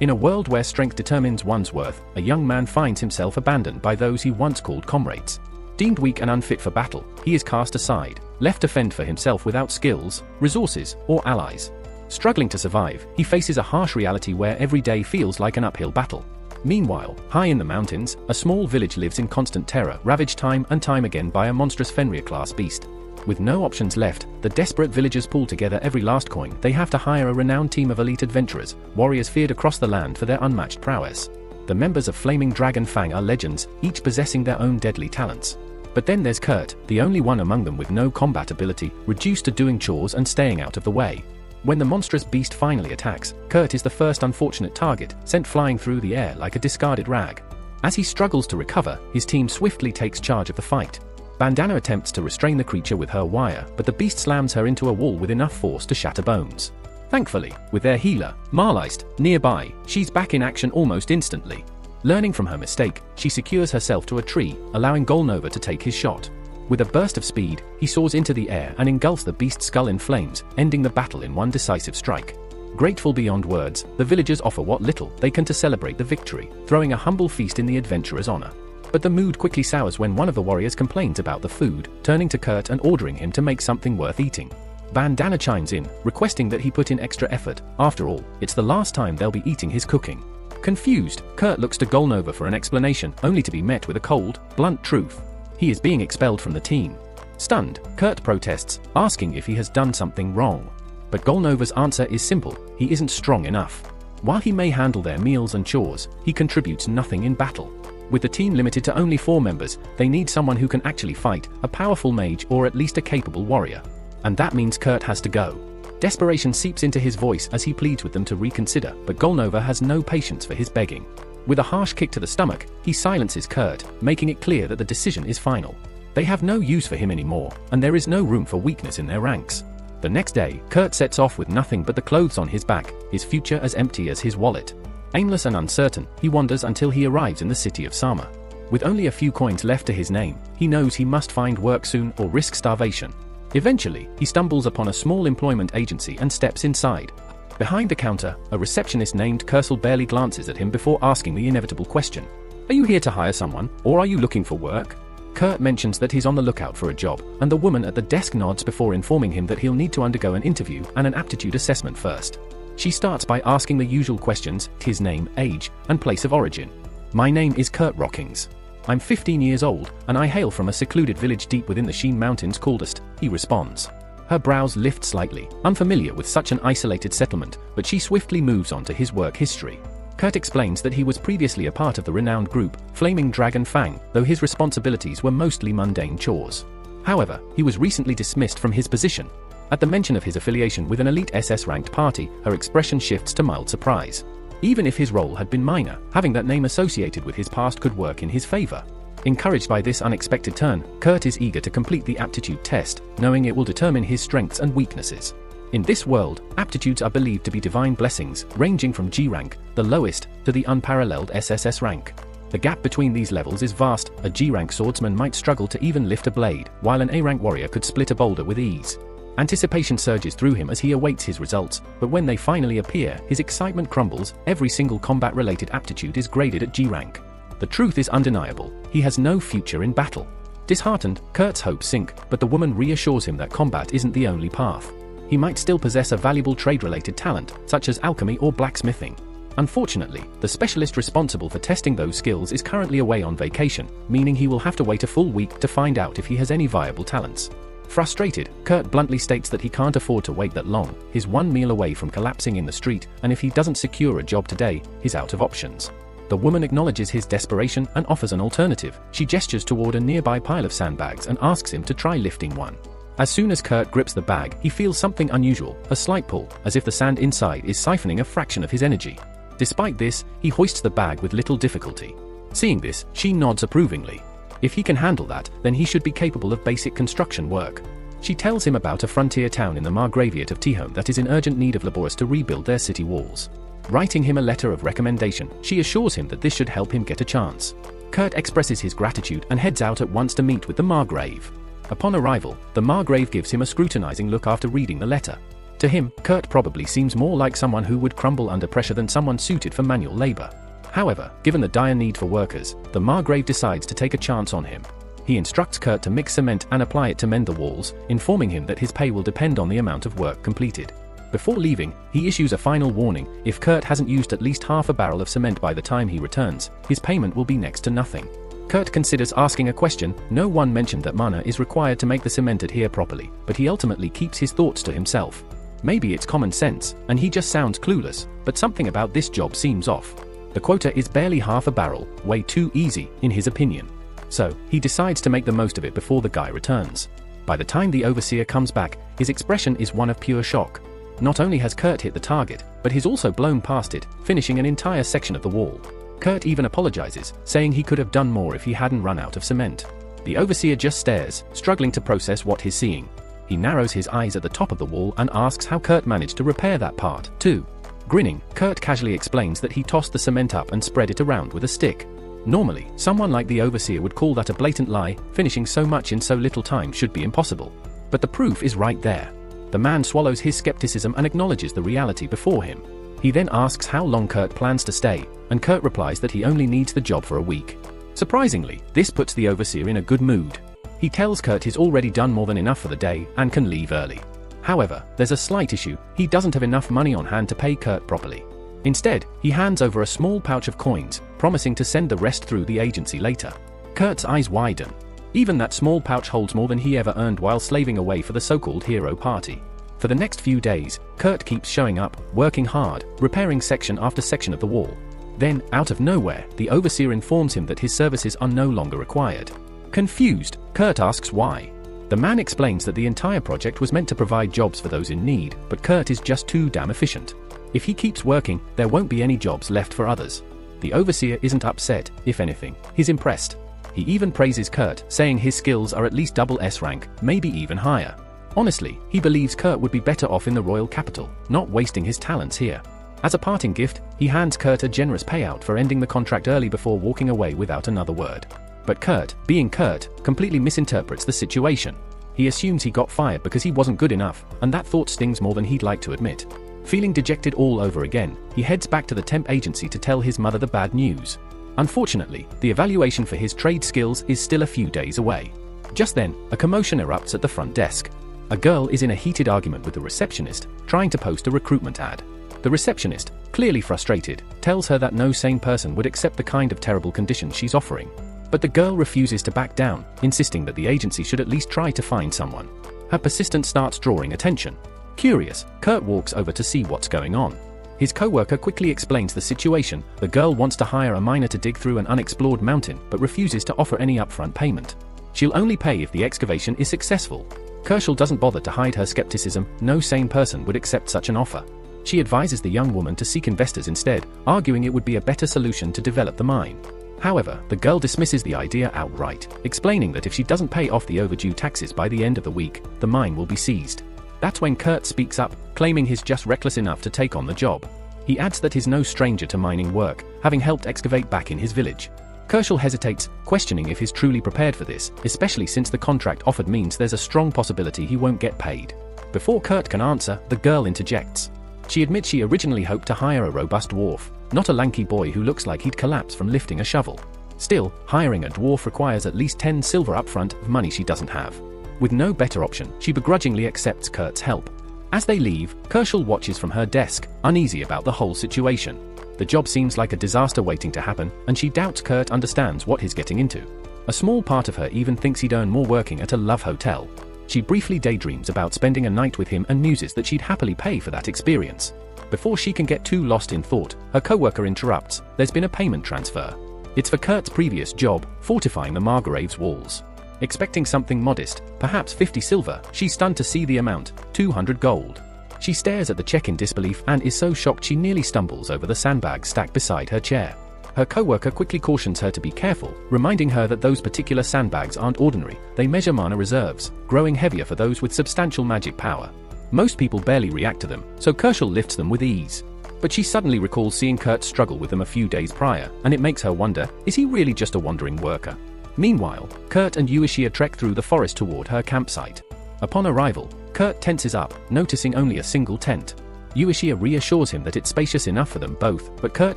In a world where strength determines one's worth, a young man finds himself abandoned by those he once called comrades. Deemed weak and unfit for battle, he is cast aside, left to fend for himself without skills, resources, or allies. Struggling to survive, he faces a harsh reality where every day feels like an uphill battle. Meanwhile, high in the mountains, a small village lives in constant terror, ravaged time and time again by a monstrous Fenrir-class beast. With no options left, the desperate villagers pool together every last coin they have to hire a renowned team of elite adventurers, warriors feared across the land for their unmatched prowess. The members of Flaming Dragon Fang are legends, each possessing their own deadly talents. But then there's Kurt, the only one among them with no combat ability, reduced to doing chores and staying out of the way. When the monstrous beast finally attacks, Kurt is the first unfortunate target, sent flying through the air like a discarded rag. As he struggles to recover, his team swiftly takes charge of the fight. Bandana attempts to restrain the creature with her wire, but the beast slams her into a wall with enough force to shatter bones. Thankfully, with their healer, Meister, nearby, she's back in action almost instantly. Learning from her mistake, she secures herself to a tree, allowing Golnova to take his shot. With a burst of speed, he soars into the air and engulfs the beast's skull in flames, ending the battle in one decisive strike. Grateful beyond words, the villagers offer what little they can to celebrate the victory, throwing a humble feast in the adventurer's honor. But the mood quickly sours when one of the warriors complains about the food, turning to Kurt and ordering him to make something worth eating. Bandana chimes in, requesting that he put in extra effort. After all, it's the last time they'll be eating his cooking. Confused, Kurt looks to Golnova for an explanation, only to be met with a cold, blunt truth. He is being expelled from the team. Stunned, Kurt protests, asking if he has done something wrong. But Golnova's answer is simple: he isn't strong enough. While he may handle their meals and chores, he contributes nothing in battle. With the team limited to only 4 members, they need someone who can actually fight, a powerful mage or at least a capable warrior. And that means Kurt has to go. Desperation seeps into his voice as he pleads with them to reconsider, but Golnova has no patience for his begging. With a harsh kick to the stomach, he silences Kurt, making it clear that the decision is final. They have no use for him anymore, and there is no room for weakness in their ranks. The next day, Kurt sets off with nothing but the clothes on his back, his future as empty as his wallet. Aimless and uncertain, he wanders until he arrives in the city of Sama. With only a few coins left to his name, he knows he must find work soon or risk starvation. Eventually, he stumbles upon a small employment agency and steps inside. Behind the counter, a receptionist named Kursel barely glances at him before asking the inevitable question. Are you here to hire someone, or are you looking for work? Kurt mentions that he's on the lookout for a job, and the woman at the desk nods before informing him that he'll need to undergo an interview and an aptitude assessment first. She starts by asking the usual questions: his name, age, and place of origin. My name is Kurt Rockings. I'm 15 years old, and I hail from a secluded village deep within the Sheen Mountains called Ust, he responds. Her brows lift slightly, unfamiliar with such an isolated settlement, but she swiftly moves on to his work history. Kurt explains that he was previously a part of the renowned group, Flaming Dragon Fang, though his responsibilities were mostly mundane chores. However, he was recently dismissed from his position. At the mention of his affiliation with an elite SS-ranked party, her expression shifts to mild surprise. Even if his role had been minor, having that name associated with his past could work in his favor. Encouraged by this unexpected turn, Kurt is eager to complete the aptitude test, knowing it will determine his strengths and weaknesses. In this world, aptitudes are believed to be divine blessings, ranging from G rank, the lowest, to the unparalleled SSS rank. The gap between these levels is vast. A G rank swordsman might struggle to even lift a blade, while an A rank warrior could split a boulder with ease. Anticipation surges through him as he awaits his results, but when they finally appear, his excitement crumbles. Every single combat-related aptitude is graded at G rank. The truth is undeniable: he has no future in battle. Disheartened, Kurt's hopes sink, but the woman reassures him that combat isn't the only path. He might still possess a valuable trade-related talent, such as alchemy or blacksmithing. Unfortunately, the specialist responsible for testing those skills is currently away on vacation, meaning he will have to wait a full week to find out if he has any viable talents. Frustrated, Kurt bluntly states that he can't afford to wait that long. He's one meal away from collapsing in the street, and if he doesn't secure a job today, he's out of options. The woman acknowledges his desperation and offers an alternative. She gestures toward a nearby pile of sandbags and asks him to try lifting one. As soon as Kurt grips the bag, he feels something unusual, a slight pull, as if the sand inside is siphoning a fraction of his energy. Despite this, he hoists the bag with little difficulty. Seeing this, she nods approvingly. If he can handle that, then he should be capable of basic construction work. She tells him about a frontier town in the Margraviate of Tihome that is in urgent need of laborers to rebuild their city walls. Writing him a letter of recommendation, she assures him that this should help him get a chance. Kurt expresses his gratitude and heads out at once to meet with the Margrave. Upon arrival, the Margrave gives him a scrutinizing look after reading the letter. To him, Kurt probably seems more like someone who would crumble under pressure than someone suited for manual labor. However, given the dire need for workers, the Margrave decides to take a chance on him. He instructs Kurt to mix cement and apply it to mend the walls, informing him that his pay will depend on the amount of work completed. Before leaving, he issues a final warning: if Kurt hasn't used at least half a barrel of cement by the time he returns, his payment will be next to nothing. Kurt considers asking a question. No one mentioned that mana is required to make the cement adhere properly, but he ultimately keeps his thoughts to himself. Maybe it's common sense, and he just sounds clueless, but something about this job seems off. The quota is barely half a barrel, way too easy, in his opinion. So, he decides to make the most of it before the guy returns. By the time the overseer comes back, his expression is one of pure shock. Not only has Kurt hit the target, but he's also blown past it, finishing an entire section of the wall. Kurt even apologizes, saying he could have done more if he hadn't run out of cement. The overseer just stares, struggling to process what he's seeing. He narrows his eyes at the top of the wall and asks how Kurt managed to repair that part, too. Grinning, Kurt casually explains that he tossed the cement up and spread it around with a stick. Normally, someone like the overseer would call that a blatant lie. Finishing so much in so little time should be impossible. But the proof is right there. The man swallows his skepticism and acknowledges the reality before him. He then asks how long Kurt plans to stay, and Kurt replies that he only needs the job for a week. Surprisingly, this puts the overseer in a good mood. He tells Kurt he's already done more than enough for the day and can leave early. However, there's a slight issue: he doesn't have enough money on hand to pay Kurt properly. Instead, he hands over a small pouch of coins, promising to send the rest through the agency later. Kurt's eyes widen. Even that small pouch holds more than he ever earned while slaving away for the so-called hero party. For the next few days, Kurt keeps showing up, working hard, repairing section after section of the wall. Then, out of nowhere, the overseer informs him that his services are no longer required. Confused, Kurt asks why. The man explains that the entire project was meant to provide jobs for those in need, but Kurt is just too damn efficient. If he keeps working, there won't be any jobs left for others. The overseer isn't upset; if anything, he's impressed. He even praises Kurt, saying his skills are at least double S rank, maybe even higher. Honestly, he believes Kurt would be better off in the royal capital, not wasting his talents here. As a parting gift, he hands Kurt a generous payout for ending the contract early before walking away without another word. But Kurt, being Kurt, completely misinterprets the situation. He assumes he got fired because he wasn't good enough, and that thought stings more than he'd like to admit. Feeling dejected all over again, he heads back to the temp agency to tell his mother the bad news. Unfortunately, the evaluation for his trade skills is still a few days away. Just then, a commotion erupts at the front desk. A girl is in a heated argument with the receptionist, trying to post a recruitment ad. The receptionist, clearly frustrated, tells her that no sane person would accept the kind of terrible conditions she's offering. But the girl refuses to back down, insisting that the agency should at least try to find someone. Her persistence starts drawing attention. Curious, Kurt walks over to see what's going on. His co-worker quickly explains the situation. The girl wants to hire a miner to dig through an unexplored mountain, but refuses to offer any upfront payment. She'll only pay if the excavation is successful. Kershal doesn't bother to hide her skepticism. No sane person would accept such an offer. She advises the young woman to seek investors instead, arguing it would be a better solution to develop the mine. However, the girl dismisses the idea outright, explaining that if she doesn't pay off the overdue taxes by the end of the week, the mine will be seized. That's when Kurt speaks up, claiming he's just reckless enough to take on the job. He adds that he's no stranger to mining work, having helped excavate back in his village. Kershal hesitates, questioning if he's truly prepared for this, especially since the contract offered means there's a strong possibility he won't get paid. Before Kurt can answer, the girl interjects. She admits she originally hoped to hire a robust dwarf, not a lanky boy who looks like he'd collapse from lifting a shovel. Still, hiring a dwarf requires at least 10 silver upfront of money she doesn't have. With no better option, she begrudgingly accepts Kurt's help. As they leave, Kershal watches from her desk, uneasy about the whole situation. The job seems like a disaster waiting to happen, and she doubts Kurt understands what he's getting into. A small part of her even thinks he'd earn more working at a love hotel. She briefly daydreams about spending a night with him and muses that she'd happily pay for that experience. Before she can get too lost in thought, her co-worker interrupts. There's been a payment transfer. It's for Kurt's previous job, fortifying the Margrave's walls. Expecting something modest, perhaps 50 silver, she's stunned to see the amount, 200 gold. She stares at the check in disbelief and is so shocked she nearly stumbles over the sandbag stacked beside her chair. Her co-worker quickly cautions her to be careful, reminding her that those particular sandbags aren't ordinary. They measure mana reserves, growing heavier for those with substantial magic power. Most people barely react to them, so Kershal lifts them with ease. But she suddenly recalls seeing Kurt struggle with them a few days prior, and it makes her wonder, is he really just a wandering worker? Meanwhile, Kurt and Uishia trek through the forest toward her campsite. Upon arrival, Kurt tenses up, noticing only a single tent. Uishia reassures him that it's spacious enough for them both, but Kurt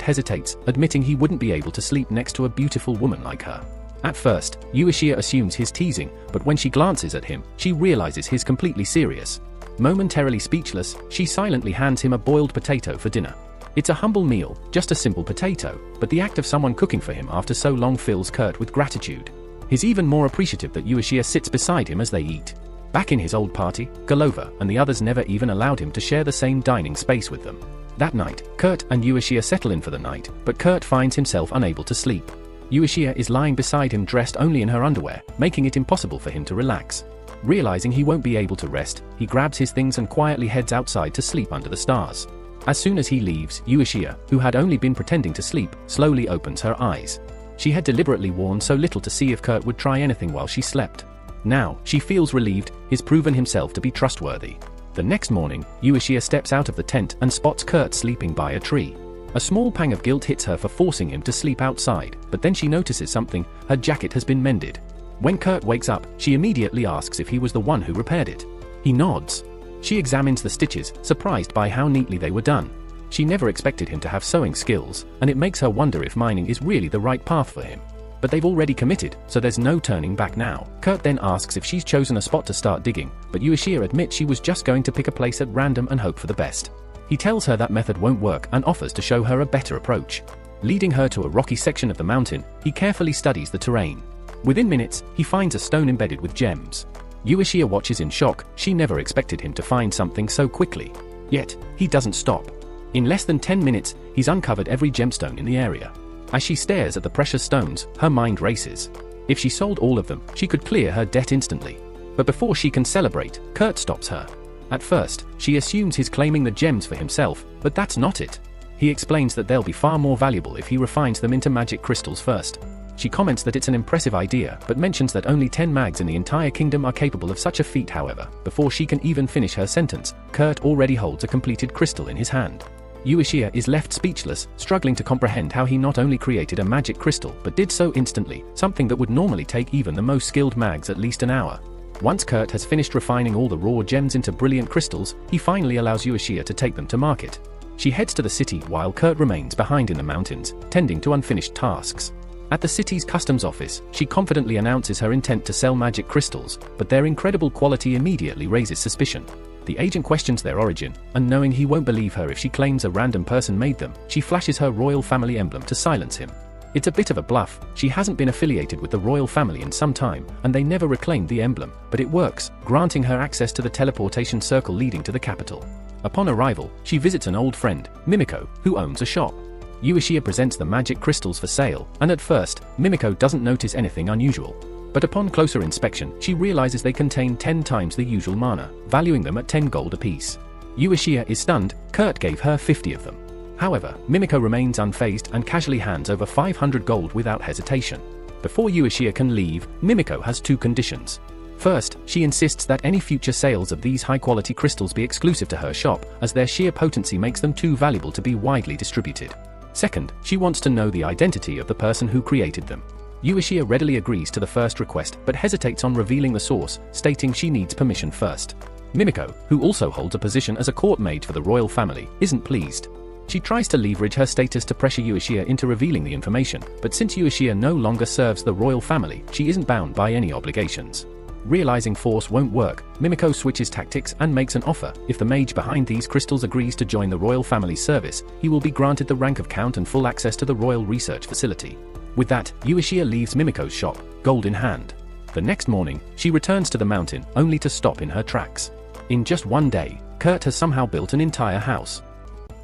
hesitates, admitting he wouldn't be able to sleep next to a beautiful woman like her. At first, Uishia assumes he's teasing, but when she glances at him, she realizes he's completely serious. Momentarily speechless, she silently hands him a boiled potato for dinner. It's a humble meal, just a simple potato, but the act of someone cooking for him after so long fills Kurt with gratitude. He's even more appreciative that Uishia sits beside him as they eat. Back in his old party, Golova and the others never even allowed him to share the same dining space with them. That night, Kurt and Uishia settle in for the night, but Kurt finds himself unable to sleep. Uishia is lying beside him dressed only in her underwear, making it impossible for him to relax. Realizing he won't be able to rest, he grabs his things and quietly heads outside to sleep under the stars. As soon as he leaves, Uishia, who had only been pretending to sleep, slowly opens her eyes. She had deliberately worn so little to see if Kurt would try anything while she slept. Now, she feels relieved, he's proven himself to be trustworthy. The next morning, Uishia steps out of the tent and spots Kurt sleeping by a tree. A small pang of guilt hits her for forcing him to sleep outside, but then she notices something: her jacket has been mended. When Kurt wakes up, she immediately asks if he was the one who repaired it. He nods. She examines the stitches, surprised by how neatly they were done. She never expected him to have sewing skills, and it makes her wonder if mining is really the right path for him. But they've already committed, so there's no turning back now. Kurt then asks if she's chosen a spot to start digging, but Uishia admits she was just going to pick a place at random and hope for the best. He tells her that method won't work and offers to show her a better approach. Leading her to a rocky section of the mountain, he carefully studies the terrain. Within minutes, he finds a stone embedded with gems. Uishia watches in shock, she never expected him to find something so quickly. Yet, he doesn't stop. In less than 10 minutes, he's uncovered every gemstone in the area. As she stares at the precious stones, her mind races. If she sold all of them, she could clear her debt instantly. But before she can celebrate, Kurt stops her. At first, she assumes he's claiming the gems for himself, but that's not it. He explains that they'll be far more valuable if he refines them into magic crystals first. She comments that it's an impressive idea, but mentions that only 10 mags in the entire kingdom are capable of such a feat. However, before she can even finish her sentence, Kurt already holds a completed crystal in his hand. Uishia is left speechless, struggling to comprehend how he not only created a magic crystal but did so instantly, something that would normally take even the most skilled mags at least an hour. Once Kurt has finished refining all the raw gems into brilliant crystals, he finally allows Uishia to take them to market. She heads to the city while Kurt remains behind in the mountains, tending to unfinished tasks. At the city's customs office, she confidently announces her intent to sell magic crystals, but their incredible quality immediately raises suspicion. The agent questions their origin, and knowing he won't believe her if she claims a random person made them, she flashes her royal family emblem to silence him. It's a bit of a bluff. She hasn't been affiliated with the royal family in some time, and they never reclaimed the emblem, but it works, granting her access to the teleportation circle leading to the capital. Upon arrival, she visits an old friend, Mimiko, who owns a shop. Uishia presents the magic crystals for sale, and at first, Mimiko doesn't notice anything unusual. But upon closer inspection, she realizes they contain 10 times the usual mana, valuing them at 10 gold apiece. Uishia is stunned. Kurt gave her 50 of them. However, Mimiko remains unfazed and casually hands over 500 gold without hesitation. Before Uishia can leave, Mimiko has 2 conditions. First, she insists that any future sales of these high-quality crystals be exclusive to her shop, as their sheer potency makes them too valuable to be widely distributed. Second, she wants to know the identity of the person who created them. Uishia readily agrees to the first request but hesitates on revealing the source, stating she needs permission first. Mimiko, who also holds a position as a court mage for the royal family, isn't pleased. She tries to leverage her status to pressure Uishia into revealing the information, but since Uishia no longer serves the royal family, she isn't bound by any obligations. Realizing force won't work, Mimiko switches tactics and makes an offer. If the mage behind these crystals agrees to join the royal family's service, he will be granted the rank of count and full access to the royal research facility. With that, Uishia leaves Mimiko's shop, gold in hand. The next morning, she returns to the mountain, only to stop in her tracks. In just one day, Kurt has somehow built an entire house.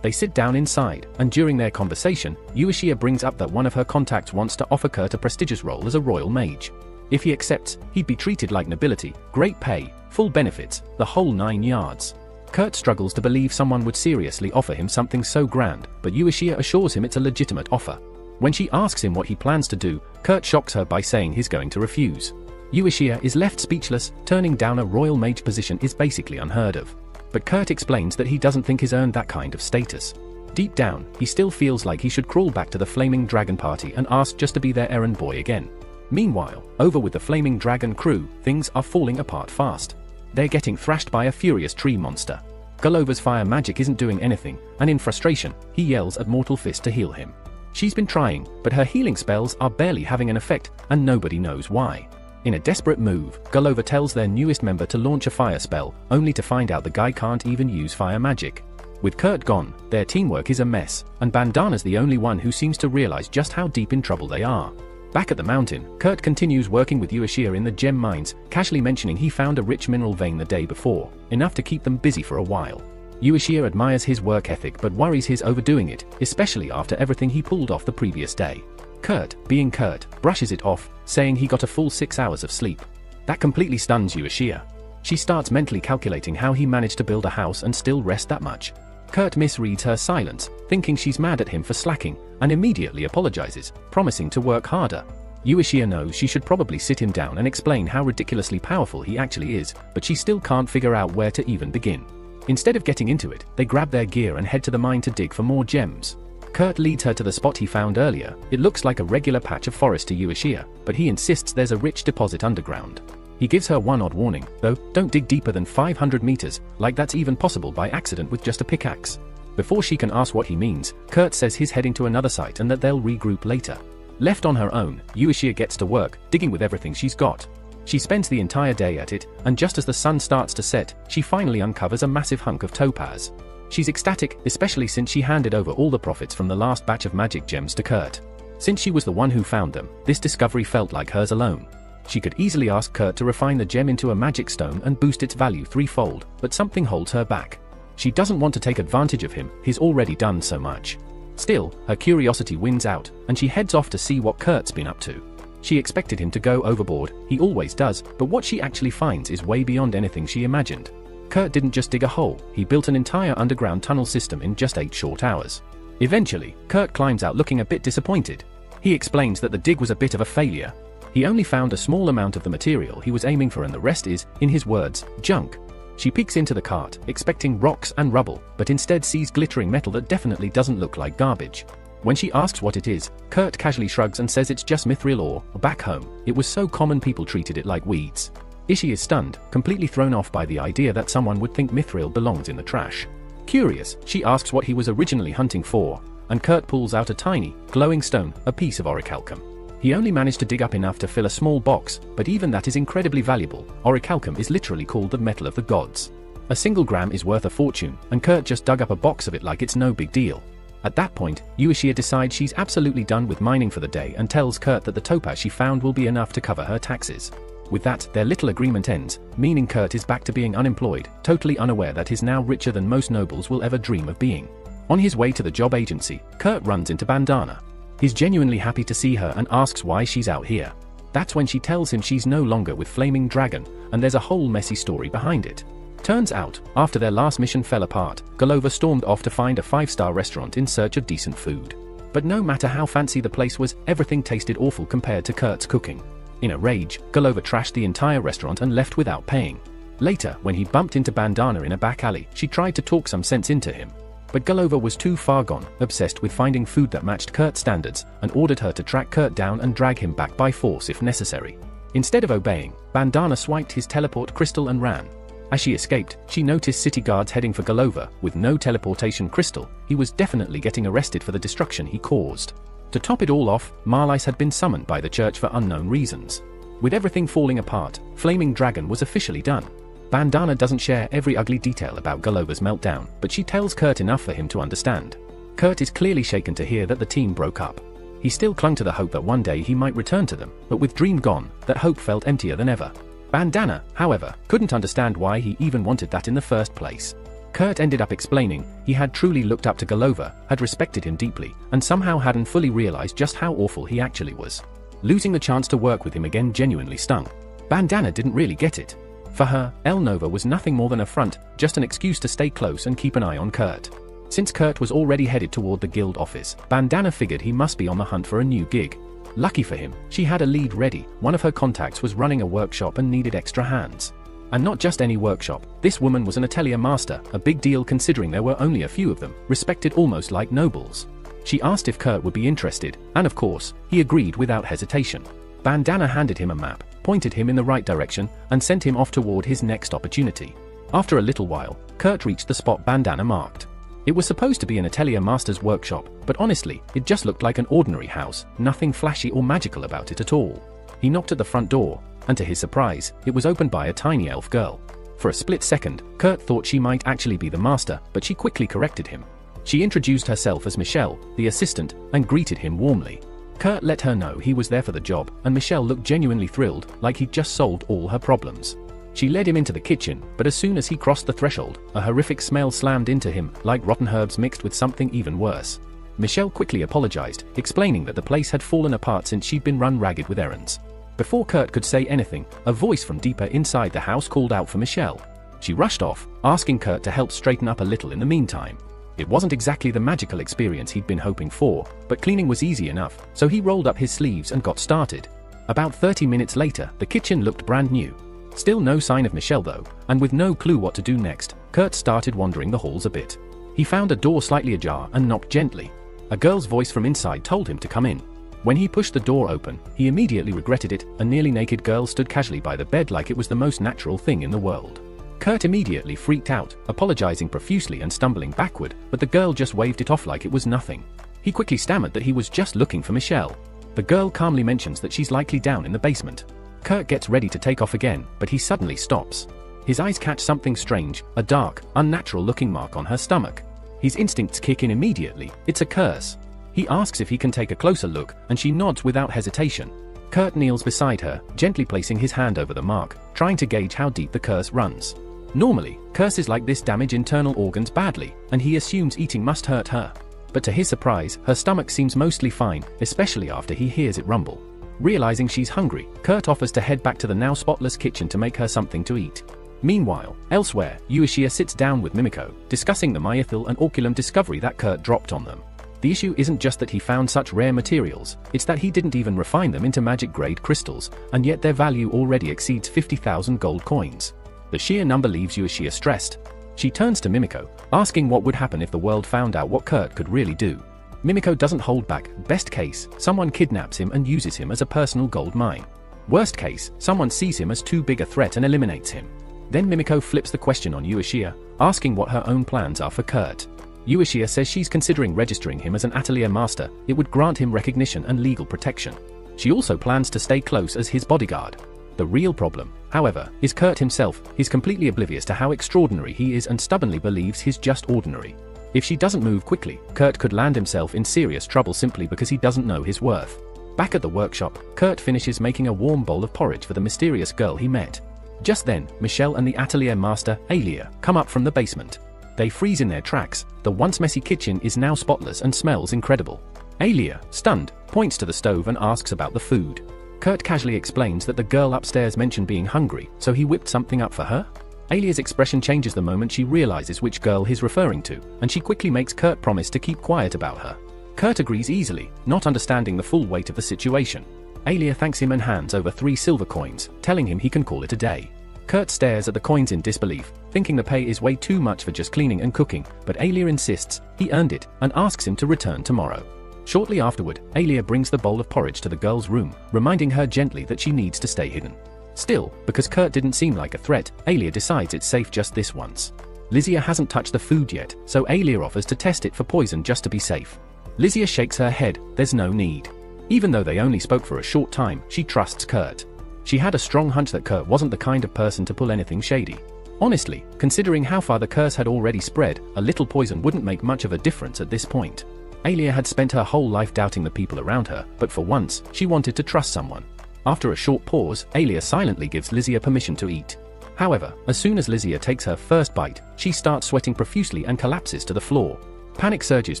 They sit down inside, and during their conversation, Uishia brings up that one of her contacts wants to offer Kurt a prestigious role as a royal mage. If he accepts, he'd be treated like nobility, great pay, full benefits, the whole 9 yards. Kurt struggles to believe someone would seriously offer him something so grand, but Uishia assures him it's a legitimate offer. When she asks him what he plans to do, Kurt shocks her by saying he's going to refuse. Uishia is left speechless. Turning down a royal mage position is basically unheard of. But Kurt explains that he doesn't think he's earned that kind of status. Deep down, he still feels like he should crawl back to the Flaming Dragon party and ask just to be their errand boy again. Meanwhile, over with the Flaming Dragon crew, things are falling apart fast. they're getting thrashed by a furious tree monster. Gullover's fire magic isn't doing anything, and in frustration, he yells at Mortal Fist to heal him. She's been trying, but her healing spells are barely having an effect, and nobody knows why. In a desperate move, Gullover tells their newest member to launch a fire spell, only to find out the guy can't even use fire magic. With Kurt gone, their teamwork is a mess, and Bandana's the only one who seems to realize just how deep in trouble they are. Back at the mountain, Kurt continues working with Uishia in the gem mines, casually mentioning he found a rich mineral vein the day before, enough to keep them busy for a while. Uishia admires his work ethic but worries he's overdoing it, especially after everything he pulled off the previous day. Kurt, being Kurt, brushes it off, saying he got a full 6 hours of sleep. That completely stuns Uishia. She starts mentally calculating how he managed to build a house and still rest that much. Kurt misreads her silence, thinking she's mad at him for slacking, and immediately apologizes, promising to work harder. Uishia knows she should probably sit him down and explain how ridiculously powerful he actually is, but she still can't figure out where to even begin. Instead of getting into it, they grab their gear and head to the mine to dig for more gems. Kurt leads her to the spot he found earlier. It looks like a regular patch of forest to Uishia, but he insists there's a rich deposit underground. He gives her one odd warning, though, don't dig deeper than 500 meters, like that's even possible by accident with just a pickaxe. Before she can ask what he means, Kurt says he's heading to another site and that they'll regroup later. Left on her own, Uishia gets to work, digging with everything she's got. She spends the entire day at it, and just as the sun starts to set, she finally uncovers a massive hunk of topaz. She's ecstatic, especially since she handed over all the profits from the last batch of magic gems to Kurt. Since she was the one who found them, this discovery felt like hers alone. She could easily ask Kurt to refine the gem into a magic stone and boost its value threefold, but something holds her back. She doesn't want to take advantage of him, he's already done so much. Still, her curiosity wins out, and she heads off to see what Kurt's been up to. She expected him to go overboard, he always does, but what she actually finds is way beyond anything she imagined. Kurt didn't just dig a hole, he built an entire underground tunnel system in just 8 short hours. Eventually, Kurt climbs out looking a bit disappointed. He explains that the dig was a bit of a failure. He only found a small amount of the material he was aiming for and the rest is, in his words, junk. She peeks into the cart, expecting rocks and rubble, but instead sees glittering metal that definitely doesn't look like garbage. When she asks what it is, Kurt casually shrugs and says it's just mithril ore. Back home, it was so common people treated it like weeds. Uishia is stunned, completely thrown off by the idea that someone would think mithril belongs in the trash. Curious, she asks what he was originally hunting for, and Kurt pulls out a tiny, glowing stone, a piece of orichalcum. He only managed to dig up enough to fill a small box, but even that is incredibly valuable. Orichalcum is literally called the metal of the gods. A single gram is worth a fortune, and Kurt just dug up a box of it like it's no big deal. At that point, Uishia decides she's absolutely done with mining for the day and tells Kurt that the topaz she found will be enough to cover her taxes. With that, their little agreement ends, meaning Kurt is back to being unemployed, totally unaware that he's now richer than most nobles will ever dream of being. On his way to the job agency, Kurt runs into Bandana. He's genuinely happy to see her and asks why she's out here. That's when she tells him she's no longer with Flaming Dragon, and there's a whole messy story behind it. Turns out, after their last mission fell apart, Gullover stormed off to find a 5-star restaurant in search of decent food. But no matter how fancy the place was, everything tasted awful compared to Kurt's cooking. In a rage, Gullover trashed the entire restaurant and left without paying. Later, when he bumped into Bandana in a back alley, she tried to talk some sense into him. But Gullover was too far gone, obsessed with finding food that matched Kurt's standards, and ordered her to track Kurt down and drag him back by force if necessary. Instead of obeying, Bandana swiped his teleport crystal and ran. As she escaped, she noticed city guards heading for Gullover. With no teleportation crystal, he was definitely getting arrested for the destruction he caused. To top it all off, Marlice had been summoned by the church for unknown reasons. With everything falling apart, Flaming Dragon was officially done. Bandana doesn't share every ugly detail about Gullover's meltdown, but she tells Kurt enough for him to understand. Kurt is clearly shaken to hear that the team broke up. He still clung to the hope that one day he might return to them, but with Dream gone, that hope felt emptier than ever. Bandana, however, couldn't understand why he even wanted that in the first place. Kurt ended up explaining he had truly looked up to Gullover, had respected him deeply, and somehow hadn't fully realized just how awful he actually was. Losing the chance to work with him again genuinely stung. Bandana didn't really get it. For her, El Nova was nothing more than a front, just an excuse to stay close and keep an eye on Kurt. Since Kurt was already headed toward the guild office, Bandana figured he must be on the hunt for a new gig. Lucky for him, she had a lead ready. One of her contacts was running a workshop and needed extra hands. And not just any workshop, this woman was an Atelier master, a big deal considering there were only a few of them, respected almost like nobles. She asked if Kurt would be interested, and of course, he agreed without hesitation. Bandana handed him a map, pointed him in the right direction and sent him off toward his next opportunity. After a little while, Kurt reached the spot Bandana marked. It was supposed to be an Atelier master's workshop, but honestly, it just looked like an ordinary house, nothing flashy or magical about it at all. He knocked at the front door, and to his surprise, it was opened by a tiny elf girl. For a split second, Kurt thought she might actually be the master, but she quickly corrected him. She introduced herself as Michelle, the assistant, and greeted him warmly. Kurt let her know he was there for the job, and Michelle looked genuinely thrilled, like he'd just solved all her problems. She led him into the kitchen, but as soon as he crossed the threshold, a horrific smell slammed into him, like rotten herbs mixed with something even worse. Michelle quickly apologized, explaining that the place had fallen apart since she'd been run ragged with errands. Before Kurt could say anything, a voice from deeper inside the house called out for Michelle. She rushed off, asking Kurt to help straighten up a little in the meantime. It wasn't exactly the magical experience he'd been hoping for, but cleaning was easy enough, so he rolled up his sleeves and got started. About 30 minutes later, the kitchen looked brand new. Still no sign of Michelle though, and with no clue what to do next, Kurt started wandering the halls a bit. He found a door slightly ajar and knocked gently. A girl's voice from inside told him to come in. When he pushed the door open, he immediately regretted it. A nearly naked girl stood casually by the bed like it was the most natural thing in the world. Kurt immediately freaked out, apologizing profusely and stumbling backward, but the girl just waved it off like it was nothing. He quickly stammered that he was just looking for Michelle. The girl calmly mentions that she's likely down in the basement. Kurt gets ready to take off again, but he suddenly stops. His eyes catch something strange, a dark, unnatural-looking mark on her stomach. His instincts kick in immediately. It's a curse. He asks if he can take a closer look, and she nods without hesitation. Kurt kneels beside her, gently placing his hand over the mark, trying to gauge how deep the curse runs. Normally, curses like this damage internal organs badly, and he assumes eating must hurt her. But to his surprise, her stomach seems mostly fine, especially after he hears it rumble. Realizing she's hungry, Kurt offers to head back to the now spotless kitchen to make her something to eat. Meanwhile, elsewhere, Uishia sits down with Mimiko, discussing the myethil and orculum discovery that Kurt dropped on them. The issue isn't just that he found such rare materials, it's that he didn't even refine them into magic-grade crystals, and yet their value already exceeds 50,000 gold coins. The sheer number leaves Uishia stressed. She turns to Mimiko, asking what would happen if the world found out what Kurt could really do. Mimiko doesn't hold back. Best case, someone kidnaps him and uses him as a personal gold mine. Worst case, someone sees him as too big a threat and eliminates him. Then Mimiko flips the question on Uishia, asking what her own plans are for Kurt. Uishia says she's considering registering him as an Atelier master. It would grant him recognition and legal protection. She also plans to stay close as his bodyguard. The real problem, however, is Kurt himself. He's completely oblivious to how extraordinary he is and stubbornly believes he's just ordinary. If she doesn't move quickly, Kurt could land himself in serious trouble simply because he doesn't know his worth. Back at the workshop, Kurt finishes making a warm bowl of porridge for the mysterious girl he met. Just then, Michelle and the Atelier master, Atelier, come up from the basement. They freeze in their tracks. The once messy kitchen is now spotless and smells incredible. Atelier, stunned, points to the stove and asks about the food. Kurt casually explains that the girl upstairs mentioned being hungry, so he whipped something up for her. Athelier's expression changes the moment she realizes which girl he's referring to, and she quickly makes Kurt promise to keep quiet about her. Kurt agrees easily, not understanding the full weight of the situation. Atelier thanks him and hands over 3 silver coins, telling him he can call it a day. Kurt stares at the coins in disbelief, thinking the pay is way too much for just cleaning and cooking, but Atelier insists he earned it and asks him to return tomorrow. Shortly afterward, Atelier brings the bowl of porridge to the girl's room, reminding her gently that she needs to stay hidden. Still, because Kurt didn't seem like a threat, Atelier decides it's safe just this once. Lizia hasn't touched the food yet, so Atelier offers to test it for poison just to be safe. Lizia shakes her head. There's no need. Even though they only spoke for a short time, she trusts Kurt. She had a strong hunch that Kurt wasn't the kind of person to pull anything shady. Honestly, considering how far the curse had already spread, a little poison wouldn't make much of a difference at this point. Atelier had spent her whole life doubting the people around her, but for once, she wanted to trust someone. After a short pause, Atelier silently gives Lizia permission to eat. However, as soon as Lizia takes her first bite, she starts sweating profusely and collapses to the floor. Panic surges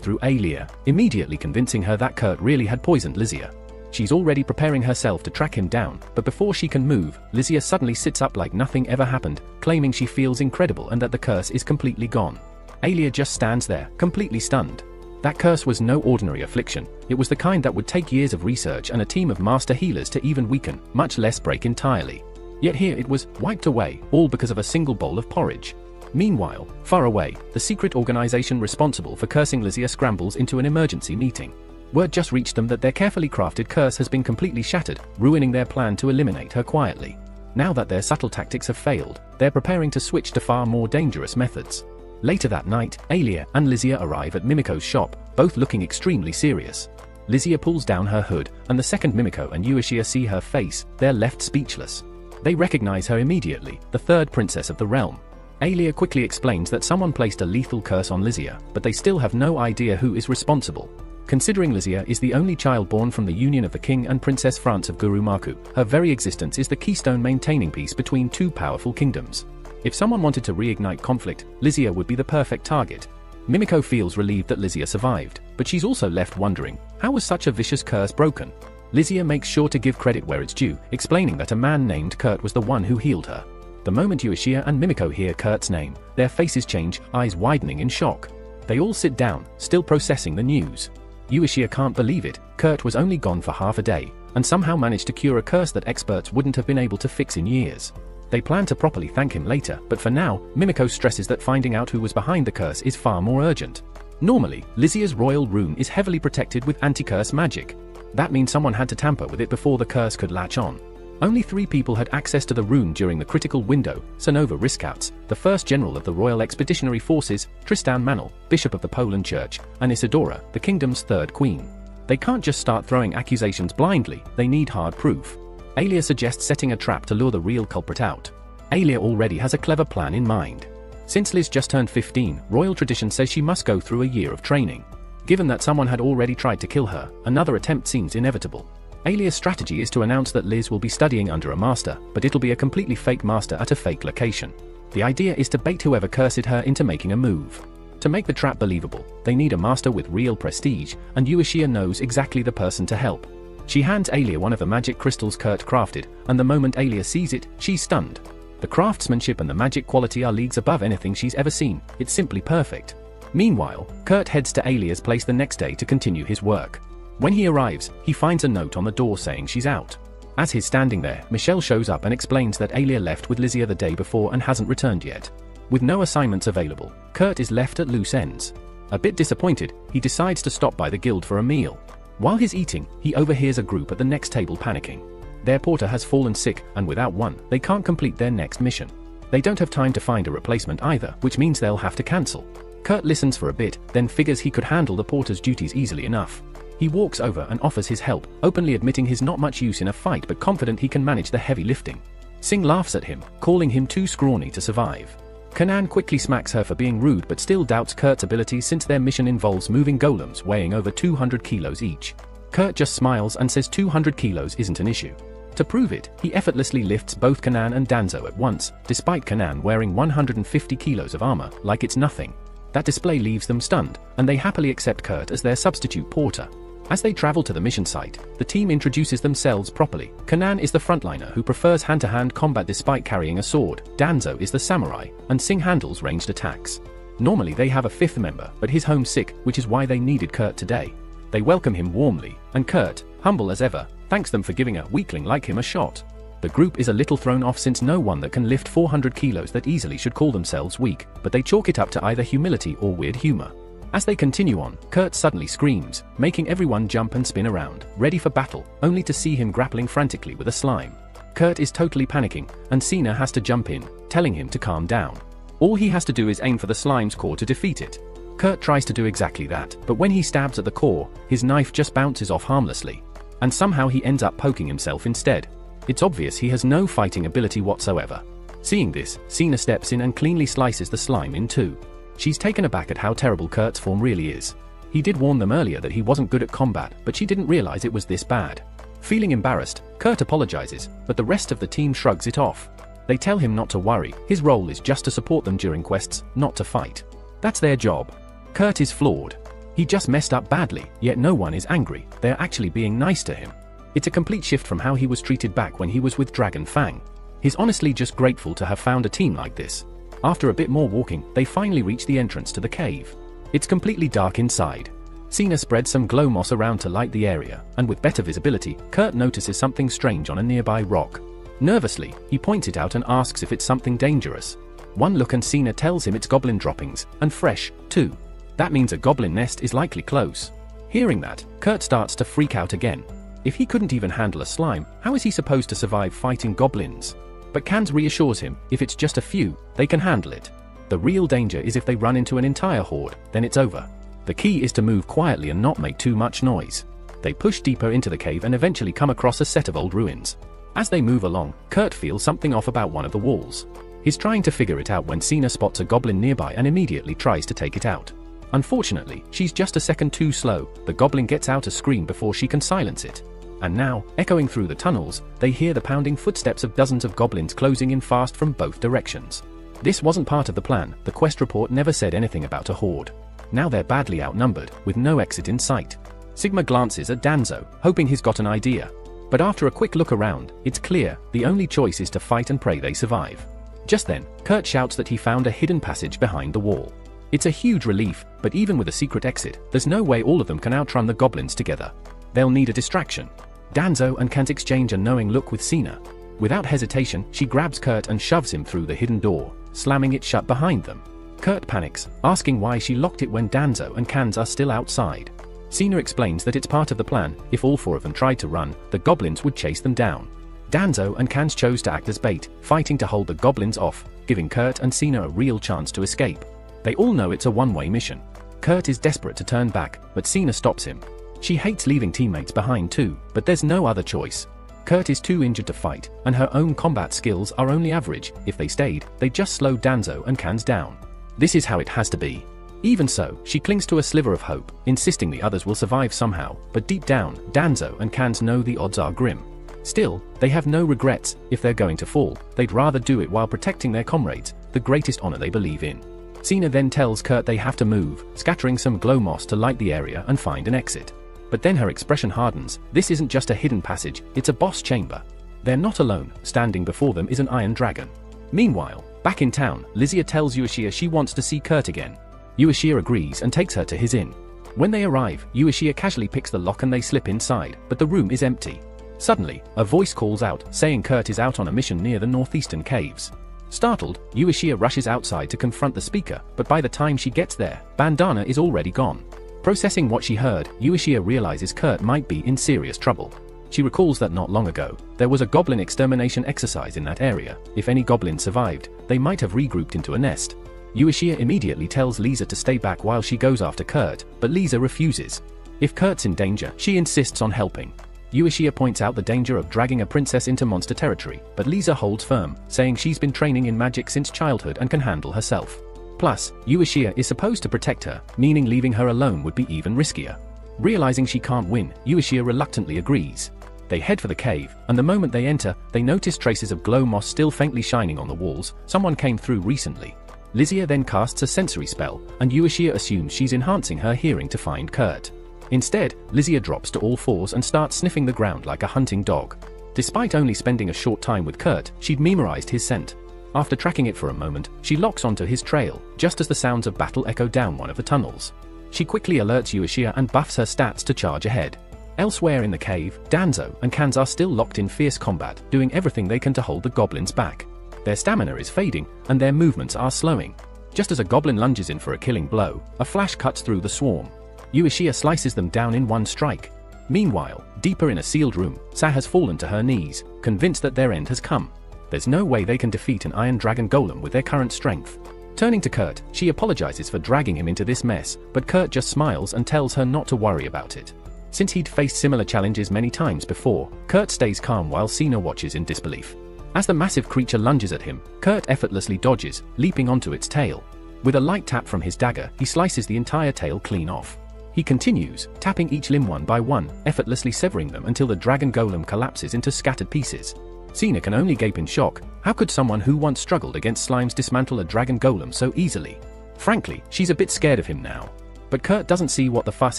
through Atelier, immediately convincing her that Kurt really had poisoned Lizia. She's already preparing herself to track him down, but before she can move, Lizia suddenly sits up like nothing ever happened, claiming she feels incredible and that the curse is completely gone. Atelier just stands there, completely stunned. That curse was no ordinary affliction. It was the kind that would take years of research and a team of master healers to even weaken, much less break entirely. Yet here it was, wiped away, all because of a single bowl of porridge. Meanwhile, far away, the secret organization responsible for cursing Lizia scrambles into an emergency meeting. Word just reached them that their carefully crafted curse has been completely shattered, ruining their plan to eliminate her quietly. Now that their subtle tactics have failed, they're preparing to switch to far more dangerous methods. Later that night, Atelier and Uishia arrive at Mimiko's shop, both looking extremely serious. Uishia pulls down her hood, and the second Mimiko and Uishia see her face, they're left speechless. They recognize her immediately, the third princess of the realm. Atelier quickly explains that someone placed a lethal curse on Uishia, but they still have no idea who is responsible. Considering Uishia is the only child born from the union of the king and princess France of Gurumaku, her very existence is the keystone maintaining peace between two powerful kingdoms. If someone wanted to reignite conflict, Uishia would be the perfect target. Mimiko feels relieved that Uishia survived, but she's also left wondering, how was such a vicious curse broken? Uishia makes sure to give credit where it's due, explaining that a man named Kurt was the one who healed her. The moment Uishia and Mimiko hear Kurt's name, their faces change, eyes widening in shock. They all sit down, still processing the news. Uishia can't believe it, Kurt was only gone for half a day, and somehow managed to cure a curse that experts wouldn't have been able to fix in years. They plan to properly thank him later, but for now, Mimiko stresses that finding out who was behind the curse is far more urgent. Normally, Uishia's royal rune is heavily protected with anti-curse magic. That means someone had to tamper with it before the curse could latch on. Only 3 people had access to the rune during the critical window: Sanova Riskouts, the first general of the Royal Expeditionary Forces, Tristan Manel, Bishop of the Poland Church, and Isidora, the kingdom's 3rd queen. They can't just start throwing accusations blindly, they need hard proof. Atelier suggests setting a trap to lure the real culprit out. Atelier already has a clever plan in mind. Since Liz just turned 15, royal tradition says she must go through a year of training. Given that someone had already tried to kill her, another attempt seems inevitable. Ateliers' strategy is to announce that Liz will be studying under a master, but it'll be a completely fake master at a fake location. The idea is to bait whoever cursed her into making a move. To make the trap believable, they need a master with real prestige, and Uishia knows exactly the person to help. She hands Atelier one of the magic crystals Kurt crafted, and the moment Atelier sees it, she's stunned. The craftsmanship and the magic quality are leagues above anything she's ever seen, it's simply perfect. Meanwhile, Kurt heads to Atelier's place the next day to continue his work. When he arrives, he finds a note on the door saying she's out. As he's standing there, Michelle shows up and explains that Atelier left with Uishia the day before and hasn't returned yet. With no assignments available, Kurt is left at loose ends. A bit disappointed, he decides to stop by the guild for a meal. While he's eating, he overhears a group at the next table panicking. Their porter has fallen sick, and without one, they can't complete their next mission. They don't have time to find a replacement either, which means they'll have to cancel. Kurt listens for a bit, then figures he could handle the porter's duties easily enough. He walks over and offers his help, openly admitting his not much use in a fight but confident he can manage the heavy lifting. Singh laughs at him, calling him too scrawny to survive. Kanan quickly smacks her for being rude but still doubts Kurt's abilities since their mission involves moving golems weighing over 200 kilos each. Kurt just smiles and says 200 kilos isn't an issue. To prove it, he effortlessly lifts both Kanan and Danzo at once, despite Kanan wearing 150 kilos of armor, like it's nothing. That display leaves them stunned, and they happily accept Kurt as their substitute porter. As they travel to the mission site, the team introduces themselves properly. Kanan is the frontliner who prefers hand-to-hand combat despite carrying a sword, Danzo is the samurai, and Singh handles ranged attacks. Normally they have a 5th member, but he's homesick, which is why they needed Kurt today. They welcome him warmly, and Kurt, humble as ever, thanks them for giving a weakling like him a shot. The group is a little thrown off since no one that can lift 400 kilos that easily should call themselves weak, but they chalk it up to either humility or weird humor. As they continue on, Kurt suddenly screams, making everyone jump and spin around, ready for battle, only to see him grappling frantically with a slime. Kurt is totally panicking, and Cena has to jump in, telling him to calm down. All he has to do is aim for the slime's core to defeat it. Kurt tries to do exactly that, but when he stabs at the core, his knife just bounces off harmlessly. And somehow he ends up poking himself instead. It's obvious he has no fighting ability whatsoever. Seeing this, Cena steps in and cleanly slices the slime in 2. She's taken aback at how terrible Kurt's form really is. He did warn them earlier that he wasn't good at combat, but she didn't realize it was this bad. Feeling embarrassed, Kurt apologizes, but the rest of the team shrugs it off. They tell him not to worry, his role is just to support them during quests, not to fight. That's their job. Kurt is flawed. He just messed up badly, yet no one is angry, they're actually being nice to him. It's a complete shift from how he was treated back when he was with Dragon Fang. He's honestly just grateful to have found a team like this. After a bit more walking, they finally reach the entrance to the cave. It's completely dark inside. Cena spreads some glow moss around to light the area, and with better visibility, Kurt notices something strange on a nearby rock. Nervously, he points it out and asks if it's something dangerous. One look and Cena tells him it's goblin droppings, and fresh, too. That means a goblin nest is likely close. Hearing that, Kurt starts to freak out again. If he couldn't even handle a slime, how is he supposed to survive fighting goblins? But Kans reassures him, if it's just a few, they can handle it. The real danger is if they run into an entire horde, then it's over. The key is to move quietly and not make too much noise. They push deeper into the cave and eventually come across a set of old ruins. As they move along, Kurt feels something off about one of the walls. He's trying to figure it out when Sina spots a goblin nearby and immediately tries to take it out. Unfortunately, she's just a second too slow. The goblin gets out a scream before she can silence it. And now, echoing through the tunnels, they hear the pounding footsteps of dozens of goblins closing in fast from both directions. This wasn't part of the plan. The quest report never said anything about a horde. Now they're badly outnumbered, with no exit in sight. Sigma glances at Danzo, hoping he's got an idea. But after a quick look around, it's clear, the only choice is to fight and pray they survive. Just then, Kurt shouts that he found a hidden passage behind the wall. It's a huge relief, but even with a secret exit, there's no way all of them can outrun the goblins together. They'll need a distraction. Danzo and Kant exchange a knowing look with Sina. Without hesitation, she grabs Kurt and shoves him through the hidden door, slamming it shut behind them. Kurt panics, asking why she locked it when Danzo and Kans are still outside. Sina explains that it's part of the plan. If all four of them tried to run, the goblins would chase them down. Danzo and Kans chose to act as bait, fighting to hold the goblins off, giving Kurt and Sina a real chance to escape. They all know it's a one-way mission. Kurt is desperate to turn back, but Sina stops him. She hates leaving teammates behind too, but there's no other choice. Kurt is too injured to fight, and her own combat skills are only average. If they stayed, they'd just slow Danzo and Kans down. This is how it has to be. Even so, she clings to a sliver of hope, insisting the others will survive somehow, but deep down, Danzo and Kans know the odds are grim. Still, they have no regrets. If they're going to fall, they'd rather do it while protecting their comrades, the greatest honor they believe in. Sina then tells Kurt they have to move, scattering some glow moss to light the area and find an exit. But then her expression hardens. This isn't just a hidden passage, it's a boss chamber. They're not alone. Standing before them is an iron dragon. Meanwhile, back in town, Uishia tells Uishia she wants to see Kurt again. Uishia agrees and takes her to his inn. When they arrive, Uishia casually picks the lock and they slip inside, but the room is empty. Suddenly, a voice calls out, saying Kurt is out on a mission near the northeastern caves. Startled, Uishia rushes outside to confront the speaker, but by the time she gets there, Bandana is already gone. Processing what she heard, Uishia realizes Kurt might be in serious trouble. She recalls that not long ago, there was a goblin extermination exercise in that area. If any goblins survived, they might have regrouped into a nest. Uishia immediately tells Lisa to stay back while she goes after Kurt, but Lisa refuses. If Kurt's in danger, she insists on helping. Uishia points out the danger of dragging a princess into monster territory, but Lisa holds firm, saying she's been training in magic since childhood and can handle herself. Plus, Uishia is supposed to protect her, meaning leaving her alone would be even riskier. Realizing she can't win, Uishia reluctantly agrees. They head for the cave, and the moment they enter, they notice traces of glow moss still faintly shining on the walls. Someone came through recently. Lizia then casts a sensory spell, and Uishia assumes she's enhancing her hearing to find Kurt. Instead, Lizia drops to all fours and starts sniffing the ground like a hunting dog. Despite only spending a short time with Kurt, she'd memorized his scent. After tracking it for a moment, she locks onto his trail, just as the sounds of battle echo down one of the tunnels. She quickly alerts Uishia and buffs her stats to charge ahead. Elsewhere in the cave, Danzo and Kans are still locked in fierce combat, doing everything they can to hold the goblins back. Their stamina is fading, and their movements are slowing. Just as a goblin lunges in for a killing blow, a flash cuts through the swarm. Uishia slices them down in one strike. Meanwhile, deeper in a sealed room, Sa has fallen to her knees, convinced that their end has come. There's no way they can defeat an Iron Dragon Golem with their current strength. Turning to Kurt, she apologizes for dragging him into this mess, but Kurt just smiles and tells her not to worry about it. Since he'd faced similar challenges many times before, Kurt stays calm while Sina watches in disbelief. As the massive creature lunges at him, Kurt effortlessly dodges, leaping onto its tail. With a light tap from his dagger, he slices the entire tail clean off. He continues, tapping each limb one by one, effortlessly severing them until the dragon golem collapses into scattered pieces. Sina can only gape in shock. How could someone who once struggled against slimes dismantle a dragon golem so easily? Frankly, she's a bit scared of him now. But Kurt doesn't see what the fuss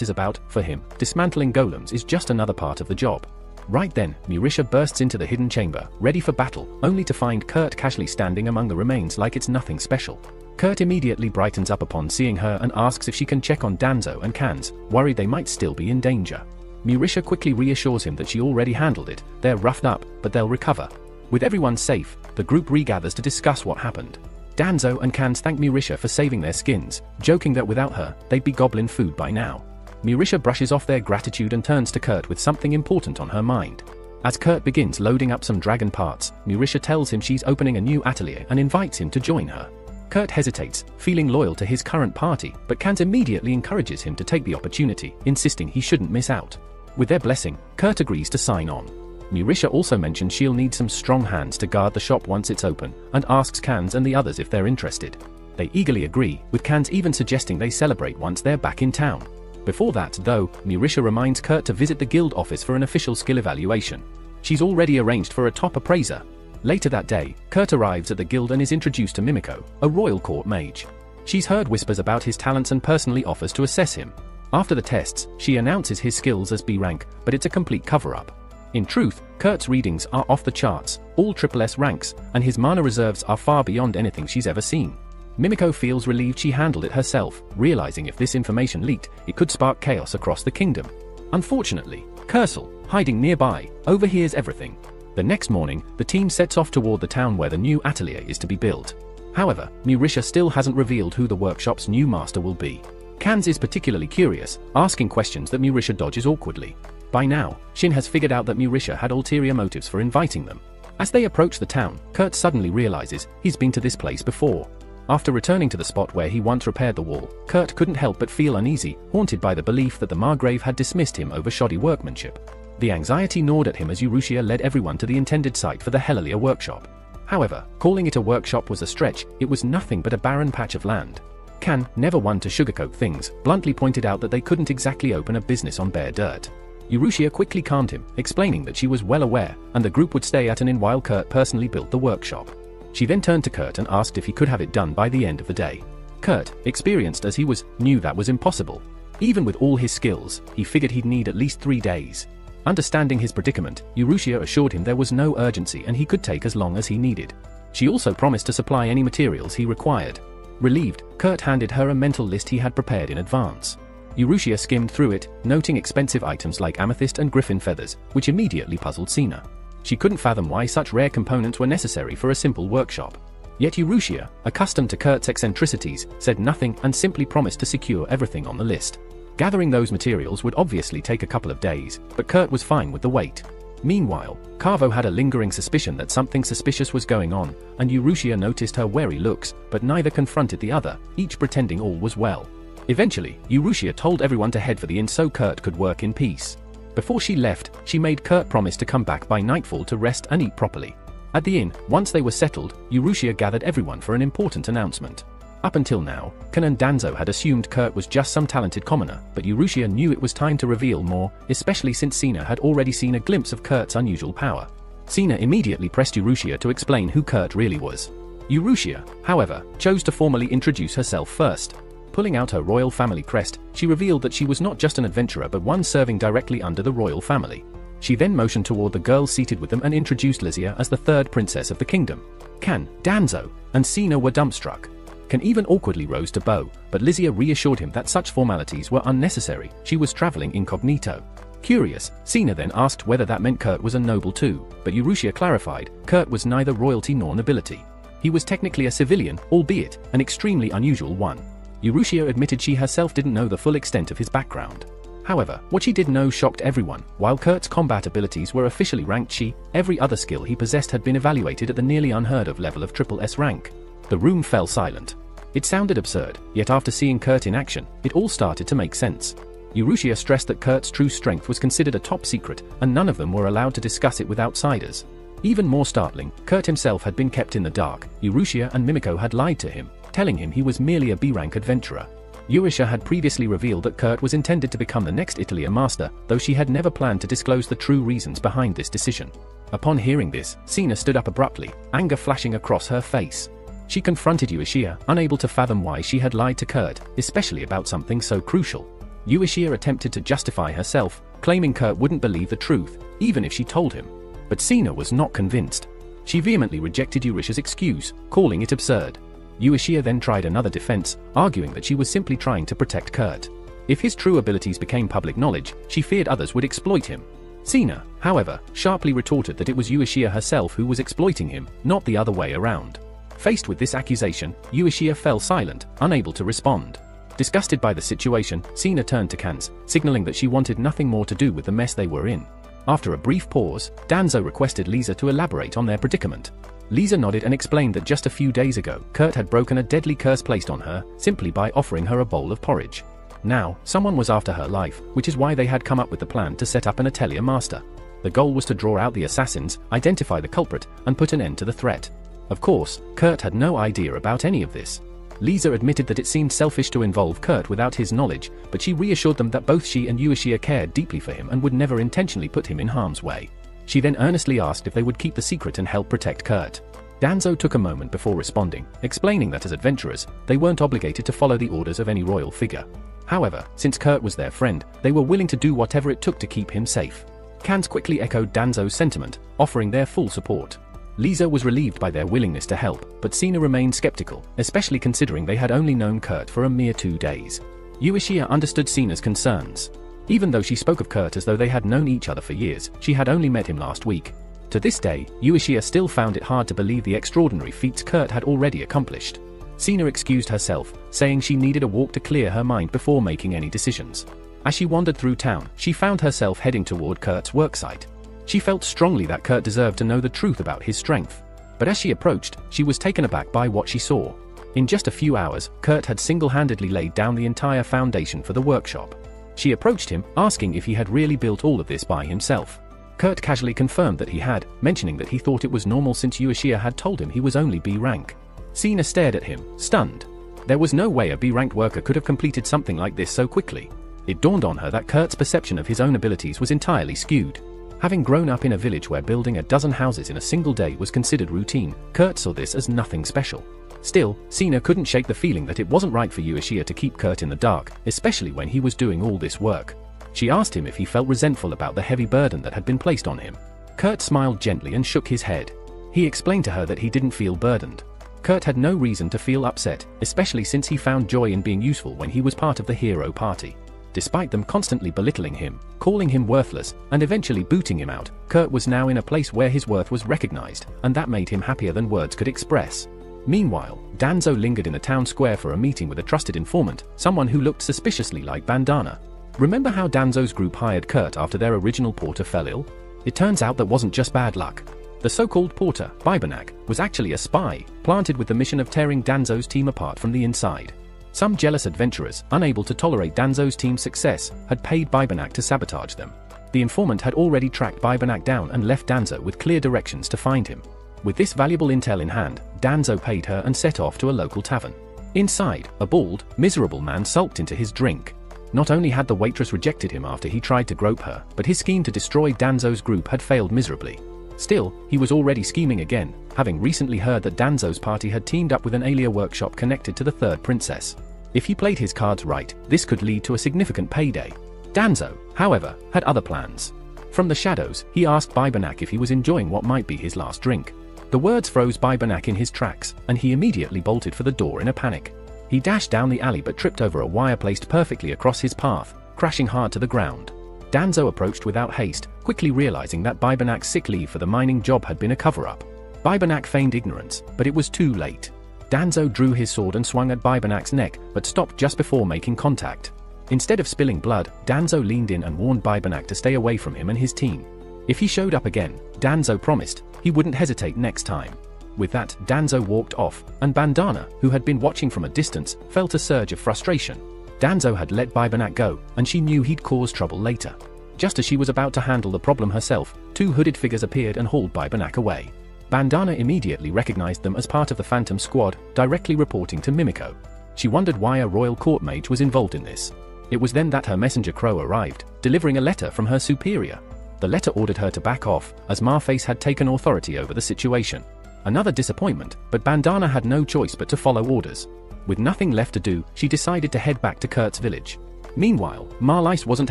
is about. For him, dismantling golems is just another part of the job. Right then, Uishia bursts into the hidden chamber, ready for battle, only to find Kurt casually standing among the remains like it's nothing special. Kurt immediately brightens up upon seeing her and asks if she can check on Danzo and Kans, worried they might still be in danger. Uishia quickly reassures him that she already handled it. They're roughed up, but they'll recover. With everyone safe, the group regathers to discuss what happened. Danzo and Kans thank Uishia for saving their skins, joking that without her, they'd be goblin food by now. Uishia brushes off their gratitude and turns to Kurt with something important on her mind. As Kurt begins loading up some dragon parts, Uishia tells him she's opening a new atelier and invites him to join her. Kurt hesitates, feeling loyal to his current party, but Kant immediately encourages him to take the opportunity, insisting he shouldn't miss out. With their blessing, Kurt agrees to sign on. Uishia also mentions she'll need some strong hands to guard the shop once it's open, and asks Kans and the others if they're interested. They eagerly agree, with Kans even suggesting they celebrate once they're back in town. Before that, though, Uishia reminds Kurt to visit the guild office for an official skill evaluation. She's already arranged for a top appraiser. Later that day, Kurt arrives at the guild and is introduced to Mimiko, a royal court mage. She's heard whispers about his talents and personally offers to assess him. After the tests, she announces his skills as B rank, but it's a complete cover-up. In truth, Kurt's readings are off the charts, all SSS ranks, and his mana reserves are far beyond anything she's ever seen. Mimiko feels relieved she handled it herself, realizing if this information leaked, it could spark chaos across the kingdom. Unfortunately, Kursel, hiding nearby, overhears everything. The next morning, the team sets off toward the town where the new atelier is to be built. However, Uishia still hasn't revealed who the workshop's new master will be. Kans is particularly curious, asking questions that Uishia dodges awkwardly. By now, Shin has figured out that Uishia had ulterior motives for inviting them. As they approach the town, Kurt suddenly realizes he's been to this place before. After returning to the spot where he once repaired the wall, Kurt couldn't help but feel uneasy, haunted by the belief that the Margrave had dismissed him over shoddy workmanship. The anxiety gnawed at him as Uishia led everyone to the intended site for the Atelier workshop. However, calling it a workshop was a stretch. It was nothing but a barren patch of land. Kan, never one to sugarcoat things, bluntly pointed out that they couldn't exactly open a business on bare dirt. Uishia quickly calmed him, explaining that she was well aware, and the group would stay at an inn while Kurt personally built the workshop. She then turned to Kurt and asked if he could have it done by the end of the day. Kurt, experienced as he was, knew that was impossible. Even with all his skills, he figured he'd need at least 3 days. Understanding his predicament, Uishia assured him there was no urgency and he could take as long as he needed. She also promised to supply any materials he required. Relieved, Kurt handed her a mental list he had prepared in advance. Uishia skimmed through it, noting expensive items like amethyst and griffin feathers, which immediately puzzled Sina. She couldn't fathom why such rare components were necessary for a simple workshop. Yet Uishia, accustomed to Kurt's eccentricities, said nothing and simply promised to secure everything on the list. Gathering those materials would obviously take a couple of days, but Kurt was fine with the wait. Meanwhile, Carvo had a lingering suspicion that something suspicious was going on, and Uishia noticed her wary looks, but neither confronted the other, each pretending all was well. Eventually, Uishia told everyone to head for the inn so Kurt could work in peace. Before she left, she made Kurt promise to come back by nightfall to rest and eat properly. At the inn, once they were settled, Uishia gathered everyone for an important announcement. Up until now, Kan and Danzo had assumed Kurt was just some talented commoner, but Uishia knew it was time to reveal more, especially since Sina had already seen a glimpse of Kurt's unusual power. Sina immediately pressed Uishia to explain who Kurt really was. Uishia, however, chose to formally introduce herself first. Pulling out her royal family crest, she revealed that she was not just an adventurer but one serving directly under the royal family. She then motioned toward the girls seated with them and introduced Lizia as the third princess of the kingdom. Kan, Danzo, and Sina were dumbstruck. Kan even awkwardly rose to bow, but Lizia reassured him that such formalities were unnecessary. She was traveling incognito. Curious, Sina then asked whether that meant Kurt was a noble too, but Uishia clarified, Kurt was neither royalty nor nobility. He was technically a civilian, albeit an extremely unusual one. Uishia admitted she herself didn't know the full extent of his background. However, what she did know shocked everyone. While Kurt's combat abilities were officially ranked Chi, every other skill he possessed had been evaluated at the nearly unheard of level of SSS rank. The room fell silent. It sounded absurd, yet after seeing Kurt in action, it all started to make sense. Uishia stressed that Kurt's true strength was considered a top secret, and none of them were allowed to discuss it with outsiders. Even more startling, Kurt himself had been kept in the dark. Uishia and Mimiko had lied to him, telling him he was merely a B-rank adventurer. Uishia had previously revealed that Kurt was intended to become the next Atelier master, though she had never planned to disclose the true reasons behind this decision. Upon hearing this, Sina stood up abruptly, anger flashing across her face. She confronted Uishia, unable to fathom why she had lied to Kurt, especially about something so crucial. Uishia attempted to justify herself, claiming Kurt wouldn't believe the truth, even if she told him. But Sina was not convinced. She vehemently rejected Uishia's excuse, calling it absurd. Uishia then tried another defense, arguing that she was simply trying to protect Kurt. If his true abilities became public knowledge, she feared others would exploit him. Sina, however, sharply retorted that it was Uishia herself who was exploiting him, not the other way around. Faced with this accusation, Uishia fell silent, unable to respond. Disgusted by the situation, Sina turned to Kans, signaling that she wanted nothing more to do with the mess they were in. After a brief pause, Danzo requested Lisa to elaborate on their predicament. Lisa nodded and explained that just a few days ago, Kurt had broken a deadly curse placed on her, simply by offering her a bowl of porridge. Now, someone was after her life, which is why they had come up with the plan to set up an Atelier master. The goal was to draw out the assassins, identify the culprit, and put an end to the threat. Of course, Kurt had no idea about any of this. Lisa admitted that it seemed selfish to involve Kurt without his knowledge, but she reassured them that both she and Uishia cared deeply for him and would never intentionally put him in harm's way. She then earnestly asked if they would keep the secret and help protect Kurt. Danzo took a moment before responding, explaining that as adventurers, they weren't obligated to follow the orders of any royal figure. However, since Kurt was their friend, they were willing to do whatever it took to keep him safe. Kans quickly echoed Danzo's sentiment, offering their full support. Lisa was relieved by their willingness to help, but Sina remained skeptical, especially considering they had only known Kurt for a mere 2 days. Uishia understood Sina's concerns. Even though she spoke of Kurt as though they had known each other for years, she had only met him last week. To this day, Uishia still found it hard to believe the extraordinary feats Kurt had already accomplished. Sina excused herself, saying she needed a walk to clear her mind before making any decisions. As she wandered through town, she found herself heading toward Kurt's worksite. She felt strongly that Kurt deserved to know the truth about his strength. But as she approached, she was taken aback by what she saw. In just a few hours, Kurt had single-handedly laid down the entire foundation for the workshop. She approached him, asking if he had really built all of this by himself. Kurt casually confirmed that he had, mentioning that he thought it was normal since Uishia had told him he was only B rank. Sina stared at him, stunned. There was no way a B-ranked worker could have completed something like this so quickly. It dawned on her that Kurt's perception of his own abilities was entirely skewed. Having grown up in a village where building a dozen houses in a single day was considered routine, Kurt saw this as nothing special. Still, Sina couldn't shake the feeling that it wasn't right for Uishia to keep Kurt in the dark, especially when he was doing all this work. She asked him if he felt resentful about the heavy burden that had been placed on him. Kurt smiled gently and shook his head. He explained to her that he didn't feel burdened. Kurt had no reason to feel upset, especially since he found joy in being useful when he was part of the hero party. Despite them constantly belittling him, calling him worthless, and eventually booting him out, Kurt was now in a place where his worth was recognized, and that made him happier than words could express. Meanwhile, Danzo lingered in the town square for a meeting with a trusted informant, someone who looked suspiciously like Bandana. Remember how Danzo's group hired Kurt after their original porter fell ill? It turns out that wasn't just bad luck. The so-called porter, Bandana, was actually a spy, planted with the mission of tearing Danzo's team apart from the inside. Some jealous adventurers, unable to tolerate Danzo's team's success, had paid Bandana to sabotage them. The informant had already tracked Bandana down and left Danzo with clear directions to find him. With this valuable intel in hand, Danzo paid her and set off to a local tavern. Inside, a bald, miserable man sulked into his drink. Not only had the waitress rejected him after he tried to grope her, but his scheme to destroy Danzo's group had failed miserably. Still, he was already scheming again, having recently heard that Danzo's party had teamed up with an Atelier workshop connected to the third princess. If he played his cards right, this could lead to a significant payday. Danzo, however, had other plans. From the shadows, he asked Bandana if he was enjoying what might be his last drink. The words froze Bandana in his tracks, and he immediately bolted for the door in a panic. He dashed down the alley but tripped over a wire placed perfectly across his path, crashing hard to the ground. Danzo approached without haste, quickly realizing that Bandana's sick leave for the mining job had been a cover-up. Bandana feigned ignorance, but it was too late. Danzo drew his sword and swung at Bandana's neck, but stopped just before making contact. Instead of spilling blood, Danzo leaned in and warned Bandana to stay away from him and his team. If he showed up again, Danzo promised, he wouldn't hesitate next time. With that, Danzo walked off, and Bandana, who had been watching from a distance, felt a surge of frustration. Danzo had let Bandana go, and she knew he'd cause trouble later. Just as she was about to handle the problem herself, two hooded figures appeared and hauled Bandana away. Bandana immediately recognized them as part of the Phantom Squad, directly reporting to Mimiko. She wondered why a royal court mage was involved in this. It was then that her messenger Crow arrived, delivering a letter from her superior. The letter ordered her to back off, as Marface had taken authority over the situation. Another disappointment, but Bandana had no choice but to follow orders. With nothing left to do, she decided to head back to Kurt's village. Meanwhile, Marlice wasn't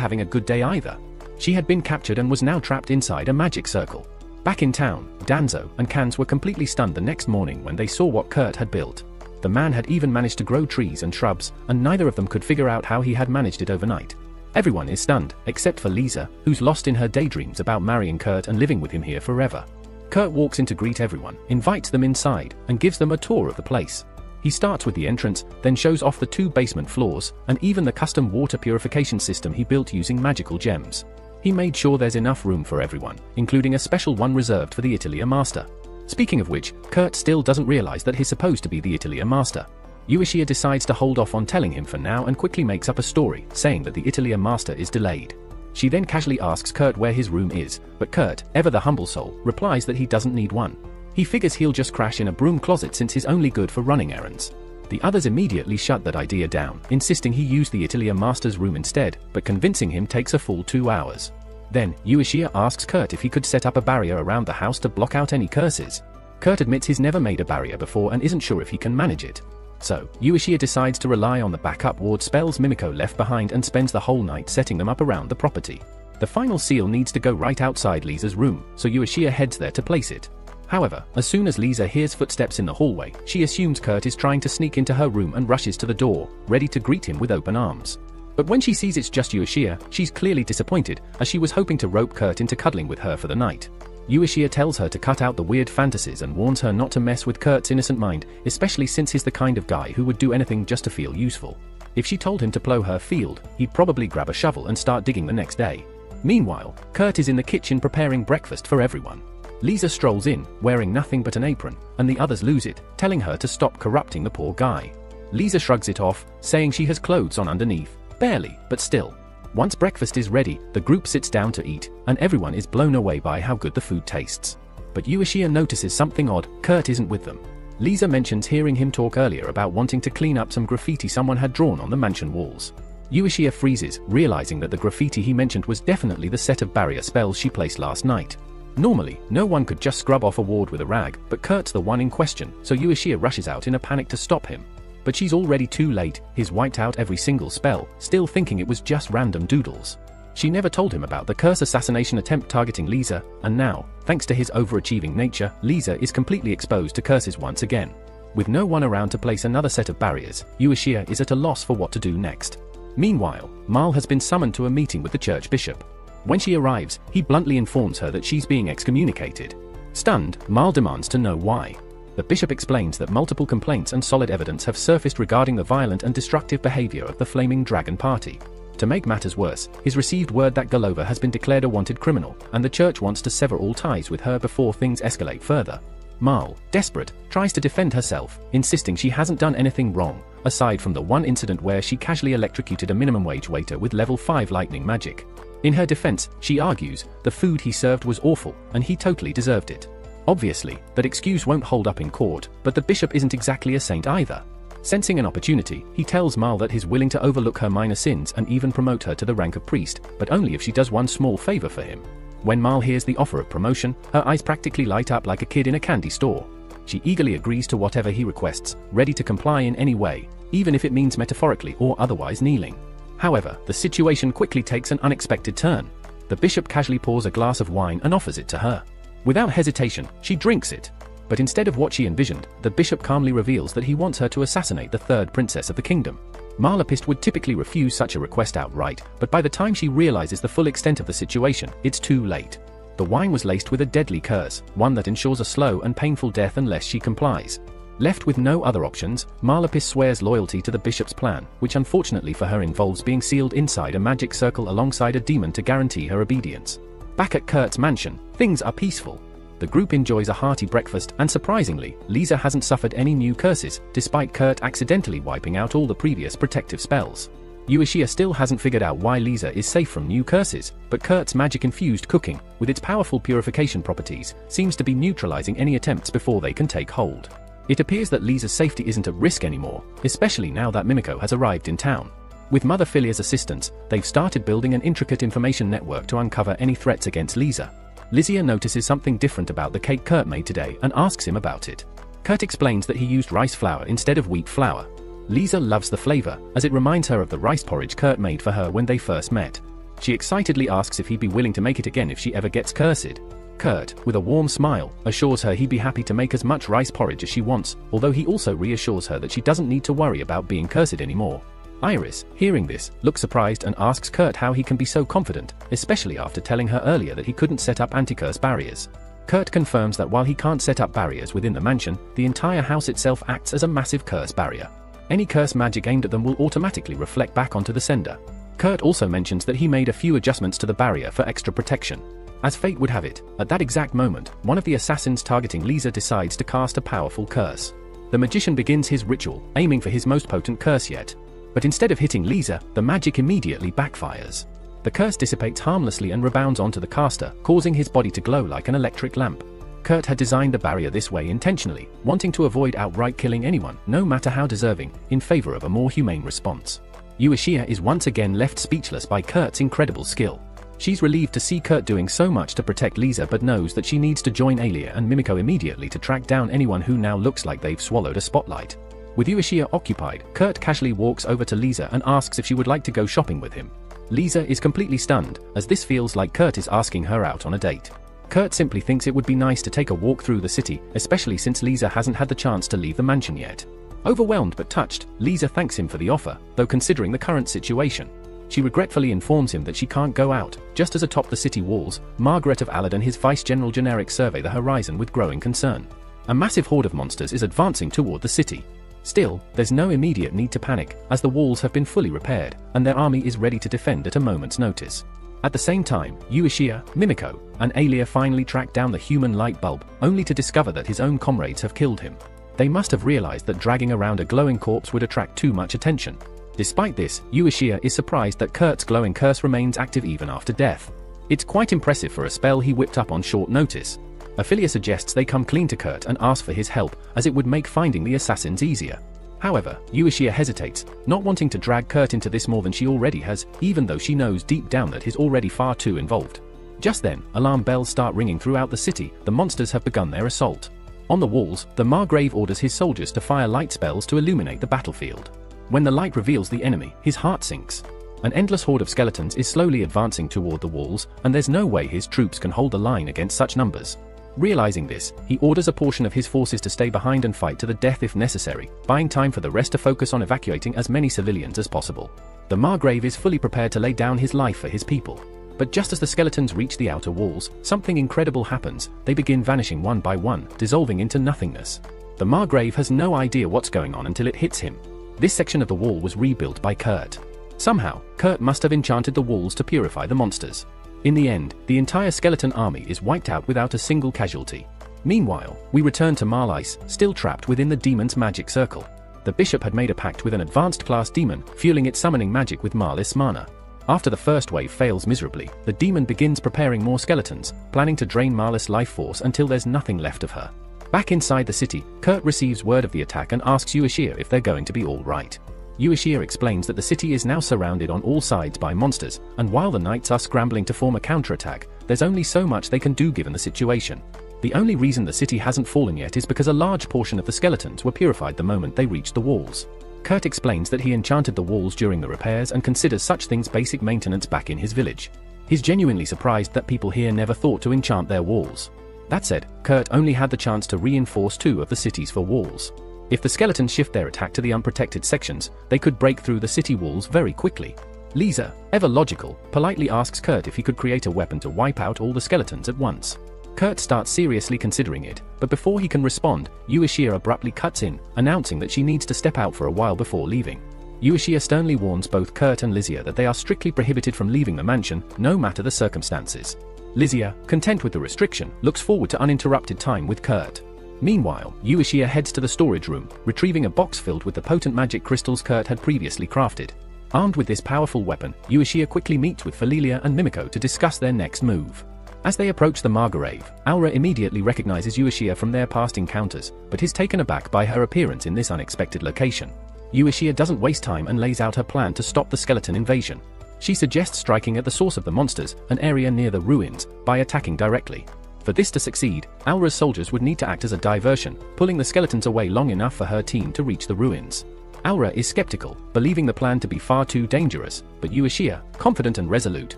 having a good day either. She had been captured and was now trapped inside a magic circle. Back in town, Danzo and Kans were completely stunned the next morning when they saw what Kurt had built. The man had even managed to grow trees and shrubs, and neither of them could figure out how he had managed it overnight. Everyone is stunned, except for Lisa, who's lost in her daydreams about marrying Kurt and living with him here forever. Kurt walks in to greet everyone, invites them inside, and gives them a tour of the place. He starts with the entrance, then shows off the 2 basement floors, and even the custom water purification system he built using magical gems. He made sure there's enough room for everyone, including a special one reserved for the Atelier master. Speaking of which, Kurt still doesn't realize that he's supposed to be the Atelier master. Uishia decides to hold off on telling him for now and quickly makes up a story, saying that the Atelier master is delayed. She then casually asks Kurt where his room is, but Kurt, ever the humble soul, replies that he doesn't need one. He figures he'll just crash in a broom closet since he's only good for running errands. The others immediately shut that idea down, insisting he use the Atelier master's room instead, but convincing him takes a full 2 hours. Then, Uishia asks Kurt if he could set up a barrier around the house to block out any curses. Kurt admits he's never made a barrier before and isn't sure if he can manage it. So, Uishia decides to rely on the backup ward spells Mimiko left behind and spends the whole night setting them up around the property. The final seal needs to go right outside Lisa's room, so Uishia heads there to place it. However, as soon as Lisa hears footsteps in the hallway, she assumes Kurt is trying to sneak into her room and rushes to the door, ready to greet him with open arms. But when she sees it's just Uishia, she's clearly disappointed, as she was hoping to rope Kurt into cuddling with her for the night. Uishia tells her to cut out the weird fantasies and warns her not to mess with Kurt's innocent mind, especially since he's the kind of guy who would do anything just to feel useful. If she told him to plow her field, he'd probably grab a shovel and start digging the next day. Meanwhile, Kurt is in the kitchen preparing breakfast for everyone. Lisa strolls in, wearing nothing but an apron, and the others lose it, telling her to stop corrupting the poor guy. Lisa shrugs it off, saying she has clothes on underneath. Barely, but still. Once breakfast is ready, the group sits down to eat, and everyone is blown away by how good the food tastes. But Uishia notices something odd. Kurt isn't with them. Lisa mentions hearing him talk earlier about wanting to clean up some graffiti someone had drawn on the mansion walls. Uishia freezes, realizing that the graffiti he mentioned was definitely the set of barrier spells she placed last night. Normally, no one could just scrub off a ward with a rag, but Kurt's the one in question, so Uishia rushes out in a panic to stop him. But she's already too late. He's wiped out every single spell, still thinking it was just random doodles. She never told him about the curse assassination attempt targeting Lisa, and now, thanks to his overachieving nature, Lisa is completely exposed to curses once again. With no one around to place another set of barriers, Uishia is at a loss for what to do next. Meanwhile, Maul has been summoned to a meeting with the church bishop. When she arrives, he bluntly informs her that she's being excommunicated. Stunned, Maul demands to know why. The bishop explains that multiple complaints and solid evidence have surfaced regarding the violent and destructive behavior of the Flaming Dragon Party. To make matters worse, he's received word that Golova has been declared a wanted criminal, and the church wants to sever all ties with her before things escalate further. Maul, desperate, tries to defend herself, insisting she hasn't done anything wrong, aside from the one incident where she casually electrocuted a minimum wage waiter with level 5 lightning magic. In her defense, she argues, the food he served was awful, and he totally deserved it. Obviously, that excuse won't hold up in court, but the bishop isn't exactly a saint either. Sensing an opportunity, he tells Maul that he's willing to overlook her minor sins and even promote her to the rank of priest, but only if she does one small favor for him. When Maul hears the offer of promotion, her eyes practically light up like a kid in a candy store. She eagerly agrees to whatever he requests, ready to comply in any way, even if it means metaphorically or otherwise kneeling. However, the situation quickly takes an unexpected turn. The bishop casually pours a glass of wine and offers it to her. Without hesitation, she drinks it. But instead of what she envisioned, the bishop calmly reveals that he wants her to assassinate the third princess of the kingdom. Marlapist would typically refuse such a request outright, but by the time she realizes the full extent of the situation, it's too late. The wine was laced with a deadly curse, one that ensures a slow and painful death unless she complies. Left with no other options, Marlapist swears loyalty to the bishop's plan, which unfortunately for her involves being sealed inside a magic circle alongside a demon to guarantee her obedience. Back at Kurt's mansion, things are peaceful. The group enjoys a hearty breakfast, and surprisingly, Lisa hasn't suffered any new curses, despite Kurt accidentally wiping out all the previous protective spells. Uishia still hasn't figured out why Lisa is safe from new curses, but Kurt's magic-infused cooking, with its powerful purification properties, seems to be neutralizing any attempts before they can take hold. It appears that Lisa's safety isn't at risk anymore, especially now that Mimiko has arrived in town. With Mother Filia's assistance, they've started building an intricate information network to uncover any threats against Lisa. Lizia notices something different about the cake Kurt made today and asks him about it. Kurt explains that he used rice flour instead of wheat flour. Lisa loves the flavor, as it reminds her of the rice porridge Kurt made for her when they first met. She excitedly asks if he'd be willing to make it again if she ever gets cursed. Kurt, with a warm smile, assures her he'd be happy to make as much rice porridge as she wants, although he also reassures her that she doesn't need to worry about being cursed anymore. Iris, hearing this, looks surprised and asks Kurt how he can be so confident, especially after telling her earlier that he couldn't set up anti-curse barriers. Kurt confirms that while he can't set up barriers within the mansion, the entire house itself acts as a massive curse barrier. Any curse magic aimed at them will automatically reflect back onto the sender. Kurt also mentions that he made a few adjustments to the barrier for extra protection. As fate would have it, at that exact moment, one of the assassins targeting Lisa decides to cast a powerful curse. The magician begins his ritual, aiming for his most potent curse yet. But instead of hitting Lisa, the magic immediately backfires. The curse dissipates harmlessly and rebounds onto the caster, causing his body to glow like an electric lamp. Kurt had designed the barrier this way intentionally, wanting to avoid outright killing anyone, no matter how deserving, in favor of a more humane response. Uishia is once again left speechless by Kurt's incredible skill. She's relieved to see Kurt doing so much to protect Lisa but knows that she needs to join Atelier and Mimiko immediately to track down anyone who now looks like they've swallowed a spotlight. With Uishia occupied, Kurt casually walks over to Lisa and asks if she would like to go shopping with him. Lisa is completely stunned, as this feels like Kurt is asking her out on a date. Kurt simply thinks it would be nice to take a walk through the city, especially since Lisa hasn't had the chance to leave the mansion yet. Overwhelmed but touched, Lisa thanks him for the offer, though considering the current situation. She regretfully informs him that she can't go out, just as atop the city walls, Margaret of Aladdin and his vice-general generic survey the horizon with growing concern. A massive horde of monsters is advancing toward the city. Still, there's no immediate need to panic, as the walls have been fully repaired, and their army is ready to defend at a moment's notice. At the same time, Uishia, Mimiko, and Atelier finally track down the human light bulb, only to discover that his own comrades have killed him. They must have realized that dragging around a glowing corpse would attract too much attention. Despite this, Uishia is surprised that Kurt's glowing curse remains active even after death. It's quite impressive for a spell he whipped up on short notice. Atelier suggests they come clean to Kurt and ask for his help, as it would make finding the assassins easier. However, Uishia hesitates, not wanting to drag Kurt into this more than she already has, even though she knows deep down that he's already far too involved. Just then, alarm bells start ringing throughout the city. The monsters have begun their assault. On the walls, the Margrave orders his soldiers to fire light spells to illuminate the battlefield. When the light reveals the enemy, his heart sinks. An endless horde of skeletons is slowly advancing toward the walls, and there's no way his troops can hold the line against such numbers. Realizing this, he orders a portion of his forces to stay behind and fight to the death if necessary, buying time for the rest to focus on evacuating as many civilians as possible. The Margrave is fully prepared to lay down his life for his people. But just as the skeletons reach the outer walls, something incredible happens. They begin vanishing one by one, dissolving into nothingness. The Margrave has no idea what's going on until it hits him. This section of the wall was rebuilt by Kurt. Somehow, Kurt must have enchanted the walls to purify the monsters. In the end, the entire skeleton army is wiped out without a single casualty. Meanwhile, we return to Maul, still trapped within the demon's magic circle. The bishop had made a pact with an advanced class demon, fueling its summoning magic with Maul's mana. After the first wave fails miserably, the demon begins preparing more skeletons, planning to drain Maul's life force until there's nothing left of her. Back inside the city, Kurt receives word of the attack and asks Uishia if they're going to be all right. Uishia explains that the city is now surrounded on all sides by monsters, and while the knights are scrambling to form a counterattack, there's only so much they can do given the situation. The only reason the city hasn't fallen yet is because a large portion of the skeletons were purified the moment they reached the walls. Kurt explains that he enchanted the walls during the repairs and considers such things basic maintenance back in his village. He's genuinely surprised that people here never thought to enchant their walls. That said, Kurt only had the chance to reinforce 2 of the city's 4 walls. If the skeletons shift their attack to the unprotected sections, they could break through the city walls very quickly. Lisa, ever logical, politely asks Kurt if he could create a weapon to wipe out all the skeletons at once. Kurt starts seriously considering it, but before he can respond, Uishia abruptly cuts in, announcing that she needs to step out for a while before leaving. Uishia sternly warns both Kurt and Lizia that they are strictly prohibited from leaving the mansion, no matter the circumstances. Lizia, content with the restriction, looks forward to uninterrupted time with Kurt. Meanwhile, Uishia heads to the storage room, retrieving a box filled with the potent magic crystals Kurt had previously crafted. Armed with this powerful weapon, Uishia quickly meets with Atelier and Mimiko to discuss their next move. As they approach the Margrave, Aura immediately recognizes Uishia from their past encounters, but is taken aback by her appearance in this unexpected location. Uishia doesn't waste time and lays out her plan to stop the skeleton invasion. She suggests striking at the source of the monsters, an area near the ruins, by attacking directly. For this to succeed, Aura's soldiers would need to act as a diversion, pulling the skeletons away long enough for her team to reach the ruins. Aura is skeptical, believing the plan to be far too dangerous, but Uishia, confident and resolute,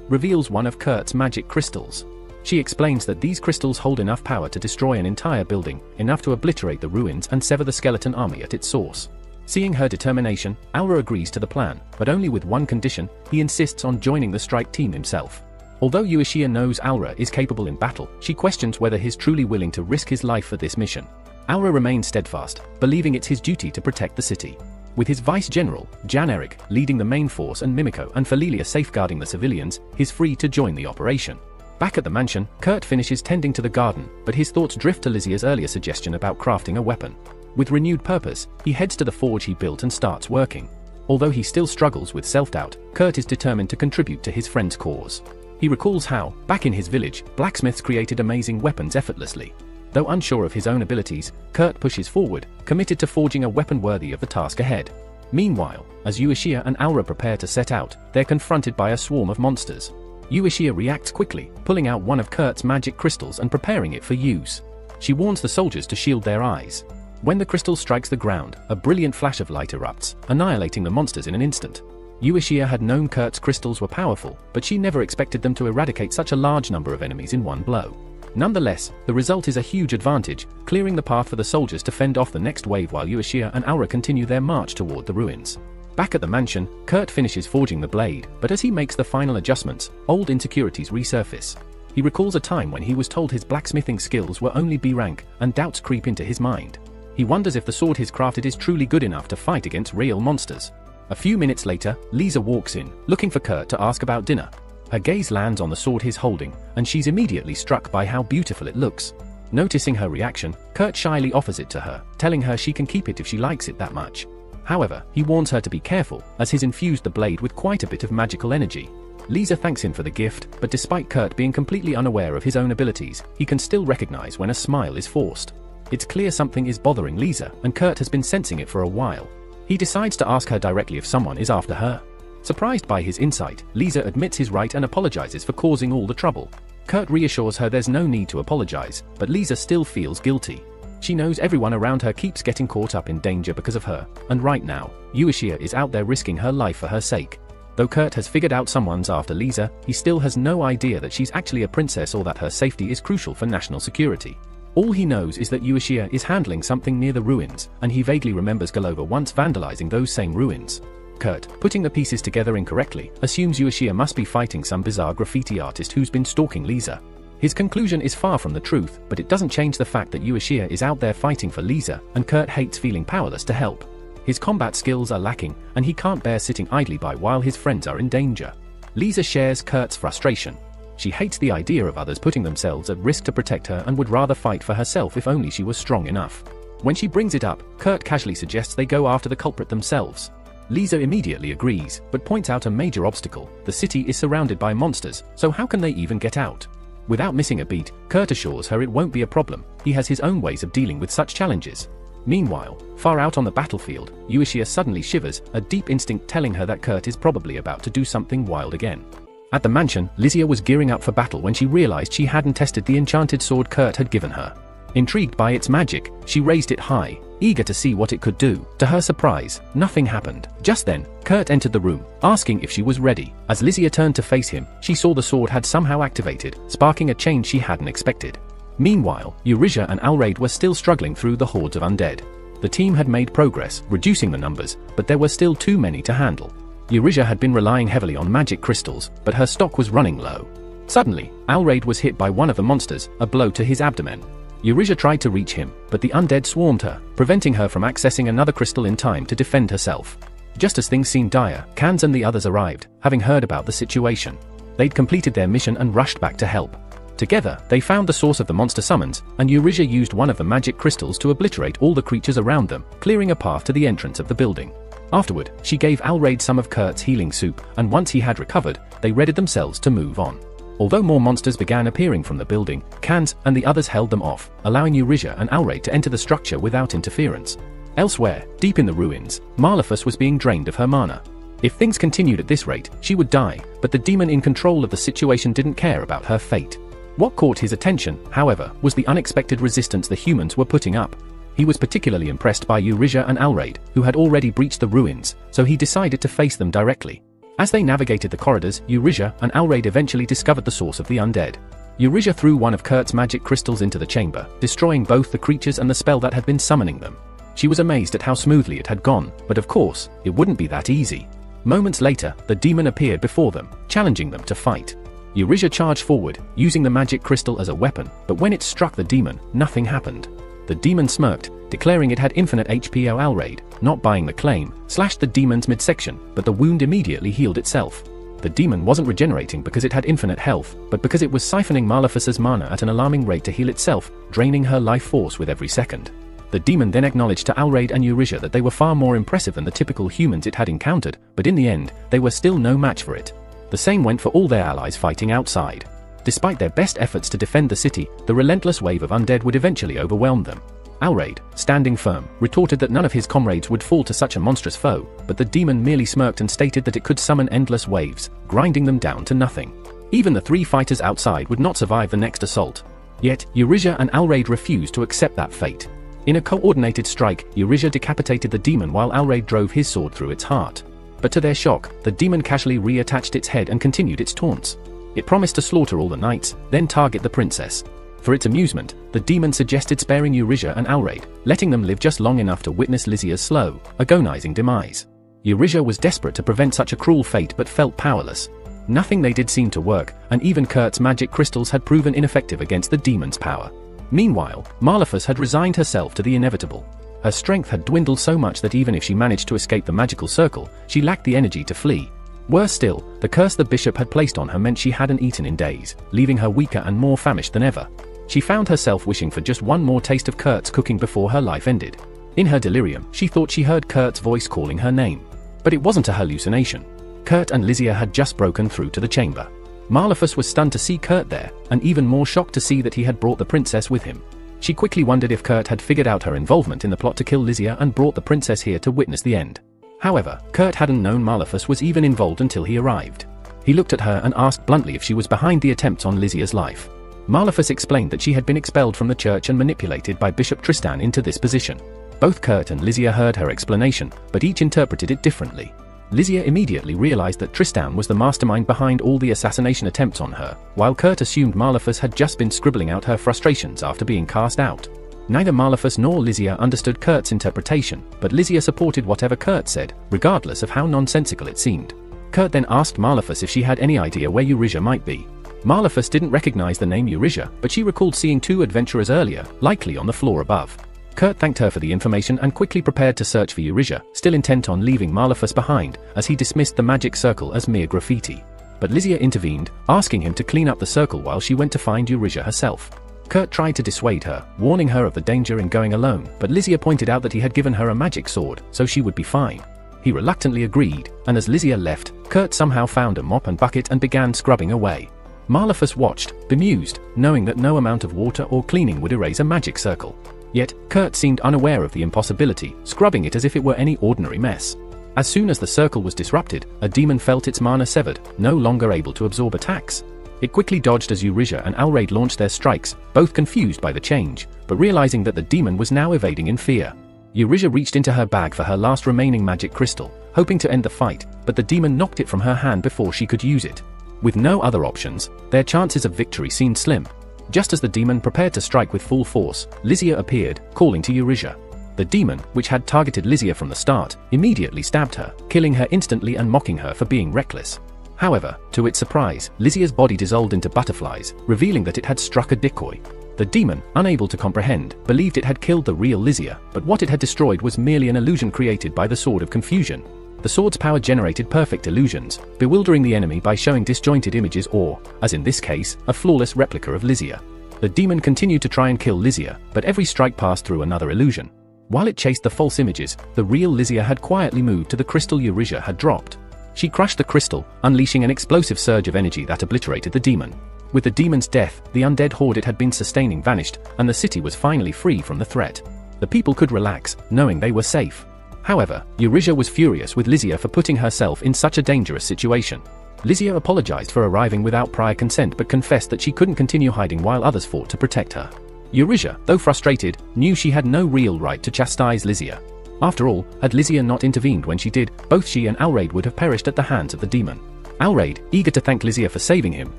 reveals one of Kurt's magic crystals. She explains that these crystals hold enough power to destroy an entire building, enough to obliterate the ruins and sever the skeleton army at its source. Seeing her determination, Aura agrees to the plan, but only with one condition: he insists on joining the strike team himself. Although Uishia knows Aura is capable in battle, she questions whether he's truly willing to risk his life for this mission. Aura remains steadfast, believing it's his duty to protect the city. With his vice general, Jan Eric, leading the main force and Mimiko and Felilia safeguarding the civilians, he's free to join the operation. Back at the mansion, Kurt finishes tending to the garden, but his thoughts drift to Lizia's earlier suggestion about crafting a weapon. With renewed purpose, he heads to the forge he built and starts working. Although he still struggles with self-doubt, Kurt is determined to contribute to his friend's cause. He recalls how, back in his village, blacksmiths created amazing weapons effortlessly. Though unsure of his own abilities, Kurt pushes forward, committed to forging a weapon worthy of the task ahead. Meanwhile, as Uishia and Aura prepare to set out, they're confronted by a swarm of monsters. Uishia reacts quickly, pulling out one of Kurt's magic crystals and preparing it for use. She warns the soldiers to shield their eyes. When the crystal strikes the ground, a brilliant flash of light erupts, annihilating the monsters in an instant. Uishia had known Kurt's crystals were powerful, but she never expected them to eradicate such a large number of enemies in one blow. Nonetheless, the result is a huge advantage, clearing the path for the soldiers to fend off the next wave while Uishia and Aura continue their march toward the ruins. Back at the mansion, Kurt finishes forging the blade, but as he makes the final adjustments, old insecurities resurface. He recalls a time when he was told his blacksmithing skills were only B rank, and doubts creep into his mind. He wonders if the sword he's crafted is truly good enough to fight against real monsters. A few minutes later, Lisa walks in, looking for Kurt to ask about dinner. Her gaze lands on the sword he's holding, and she's immediately struck by how beautiful it looks. Noticing her reaction, Kurt shyly offers it to her, telling her she can keep it if she likes it that much. However, he warns her to be careful, as he's infused the blade with quite a bit of magical energy. Lisa thanks him for the gift, but despite Kurt being completely unaware of his own abilities, he can still recognize when a smile is forced. It's clear something is bothering Lisa, and Kurt has been sensing it for a while. He decides to ask her directly if someone is after her. Surprised by his insight, Lisa admits he's right and apologizes for causing all the trouble. Kurt reassures her there's no need to apologize, but Lisa still feels guilty. She knows everyone around her keeps getting caught up in danger because of her, and right now, Uishia is out there risking her life for her sake. Though Kurt has figured out someone's after Lisa, he still has no idea that she's actually a princess or that her safety is crucial for national security. All he knows is that Uishia is handling something near the ruins, and he vaguely remembers Golova once vandalizing those same ruins. Kurt, putting the pieces together incorrectly, assumes Uishia must be fighting some bizarre graffiti artist who's been stalking Lisa. His conclusion is far from the truth, but it doesn't change the fact that Uishia is out there fighting for Lisa, and Kurt hates feeling powerless to help. His combat skills are lacking, and he can't bear sitting idly by while his friends are in danger. Lisa shares Kurt's frustration. She hates the idea of others putting themselves at risk to protect her and would rather fight for herself if only she was strong enough. When she brings it up, Kurt casually suggests they go after the culprit themselves. Lisa immediately agrees, but points out a major obstacle. The city is surrounded by monsters, so how can they even get out? Without missing a beat, Kurt assures her it won't be a problem. He has his own ways of dealing with such challenges. Meanwhile, far out on the battlefield, Uishia suddenly shivers, a deep instinct telling her that Kurt is probably about to do something wild again. At the mansion, Lizia was gearing up for battle when she realized she hadn't tested the enchanted sword Kurt had given her. Intrigued by its magic, she raised it high, eager to see what it could do. To her surprise, nothing happened. Just then, Kurt entered the room, asking if she was ready. As Lizia turned to face him, she saw the sword had somehow activated, sparking a change she hadn't expected. Meanwhile, Uishia and Alraid were still struggling through the hordes of undead. The team had made progress, reducing the numbers, but there were still too many to handle. Uishia had been relying heavily on magic crystals, but her stock was running low. Suddenly, Alraid was hit by one of the monsters, a blow to his abdomen. Uishia tried to reach him, but the undead swarmed her, preventing her from accessing another crystal in time to defend herself. Just as things seemed dire, Kans and the others arrived, having heard about the situation. They'd completed their mission and rushed back to help. Together, they found the source of the monster summons, and Uishia used one of the magic crystals to obliterate all the creatures around them, clearing a path to the entrance of the building. Afterward, she gave Alraid some of Kurt's healing soup, and once he had recovered, they readied themselves to move on. Although more monsters began appearing from the building, Kans and the others held them off, allowing Uishia and Alraid to enter the structure without interference. Elsewhere, deep in the ruins, Malefus was being drained of her mana. If things continued at this rate, she would die, but the demon in control of the situation didn't care about her fate. What caught his attention, however, was the unexpected resistance the humans were putting up. He was particularly impressed by Uishia and Alraid, who had already breached the ruins, so he decided to face them directly. As they navigated the corridors, Uishia and Alraid eventually discovered the source of the undead. Uishia threw one of Kurt's magic crystals into the chamber, destroying both the creatures and the spell that had been summoning them. She was amazed at how smoothly it had gone, but of course, it wouldn't be that easy. Moments later, the demon appeared before them, challenging them to fight. Uishia charged forward, using the magic crystal as a weapon, but when it struck the demon, nothing happened. The demon smirked, declaring it had infinite HP. Alraid, not buying the claim, slashed the demon's midsection, but the wound immediately healed itself. The demon wasn't regenerating because it had infinite health, but because it was siphoning Maleficus's mana at an alarming rate to heal itself, draining her life force with every second. The demon then acknowledged to Alraid and Uishia that they were far more impressive than the typical humans it had encountered, but in the end, they were still no match for it. The same went for all their allies fighting outside. Despite their best efforts to defend the city, the relentless wave of undead would eventually overwhelm them. Alraid, standing firm, retorted that none of his comrades would fall to such a monstrous foe, but the demon merely smirked and stated that it could summon endless waves, grinding them down to nothing. Even the 3 fighters outside would not survive the next assault. Yet, Uishia and Alraid refused to accept that fate. In a coordinated strike, Uishia decapitated the demon while Alraid drove his sword through its heart. But to their shock, the demon casually reattached its head and continued its taunts. It promised to slaughter all the knights, then target the princess. For its amusement, the demon suggested sparing Uishia and Alraid, letting them live just long enough to witness Lysia's slow, agonizing demise. Uishia was desperate to prevent such a cruel fate but felt powerless. Nothing they did seemed to work, and even Kurt's magic crystals had proven ineffective against the demon's power. Meanwhile, Maleficus had resigned herself to the inevitable. Her strength had dwindled so much that even if she managed to escape the magical circle, she lacked the energy to flee. Worse still, the curse the bishop had placed on her meant she hadn't eaten in days, leaving her weaker and more famished than ever. She found herself wishing for just one more taste of Kurt's cooking before her life ended. In her delirium, she thought she heard Kurt's voice calling her name. But it wasn't a hallucination. Kurt and Lysia had just broken through to the chamber. Maleficus was stunned to see Kurt there, and even more shocked to see that he had brought the princess with him. She quickly wondered if Kurt had figured out her involvement in the plot to kill Lysia and brought the princess here to witness the end. However, Kurt hadn't known Maleficus was even involved until he arrived. He looked at her and asked bluntly if she was behind the attempts on Lysia's life. Maleficus explained that she had been expelled from the church and manipulated by Bishop Tristan into this position. Both Kurt and Lysia heard her explanation, but each interpreted it differently. Lysia immediately realized that Tristan was the mastermind behind all the assassination attempts on her, while Kurt assumed Maleficus had just been scribbling out her frustrations after being cast out. Neither Maleficus nor Lysia understood Kurt's interpretation, but Lysia supported whatever Kurt said, regardless of how nonsensical it seemed. Kurt then asked Maleficus if she had any idea where Uishia might be. Maleficus didn't recognize the name Uishia, but she recalled seeing 2 adventurers earlier, likely on the floor above. Kurt thanked her for the information and quickly prepared to search for Uishia, still intent on leaving Maleficus behind, as he dismissed the magic circle as mere graffiti. But Lysia intervened, asking him to clean up the circle while she went to find Uishia herself. Kurt tried to dissuade her, warning her of the danger in going alone, but Lysia pointed out that he had given her a magic sword, so she would be fine. He reluctantly agreed, and as Lysia left, Kurt somehow found a mop and bucket and began scrubbing away. Maleficus watched, bemused, knowing that no amount of water or cleaning would erase a magic circle. Yet, Kurt seemed unaware of the impossibility, scrubbing it as if it were any ordinary mess. As soon as the circle was disrupted, a demon felt its mana severed, no longer able to absorb attacks. It quickly dodged as Uishia and Alraid launched their strikes, both confused by the change, but realizing that the demon was now evading in fear. Uishia reached into her bag for her last remaining magic crystal, hoping to end the fight, but the demon knocked it from her hand before she could use it. With no other options, their chances of victory seemed slim. Just as the demon prepared to strike with full force, Lysia appeared, calling to Uishia. The demon, which had targeted Lysia from the start, immediately stabbed her, killing her instantly and mocking her for being reckless. However, to its surprise, Lysia's body dissolved into butterflies, revealing that it had struck a decoy. The demon, unable to comprehend, believed it had killed the real Lysia, but what it had destroyed was merely an illusion created by the Sword of Confusion. The sword's power generated perfect illusions, bewildering the enemy by showing disjointed images or, as in this case, a flawless replica of Lysia. The demon continued to try and kill Lysia, but every strike passed through another illusion. While it chased the false images, the real Lysia had quietly moved to the crystal Uishia had dropped. She crushed the crystal, unleashing an explosive surge of energy that obliterated the demon. With the demon's death, the undead horde it had been sustaining vanished, and the city was finally free from the threat. The people could relax, knowing they were safe. However, Uishia was furious with Lysia for putting herself in such a dangerous situation. Lysia apologized for arriving without prior consent but confessed that she couldn't continue hiding while others fought to protect her. Uishia, though frustrated, knew she had no real right to chastise Lysia. After all, had Lysia not intervened when she did, both she and Alraid would have perished at the hands of the demon. Alraid, eager to thank Lysia for saving him,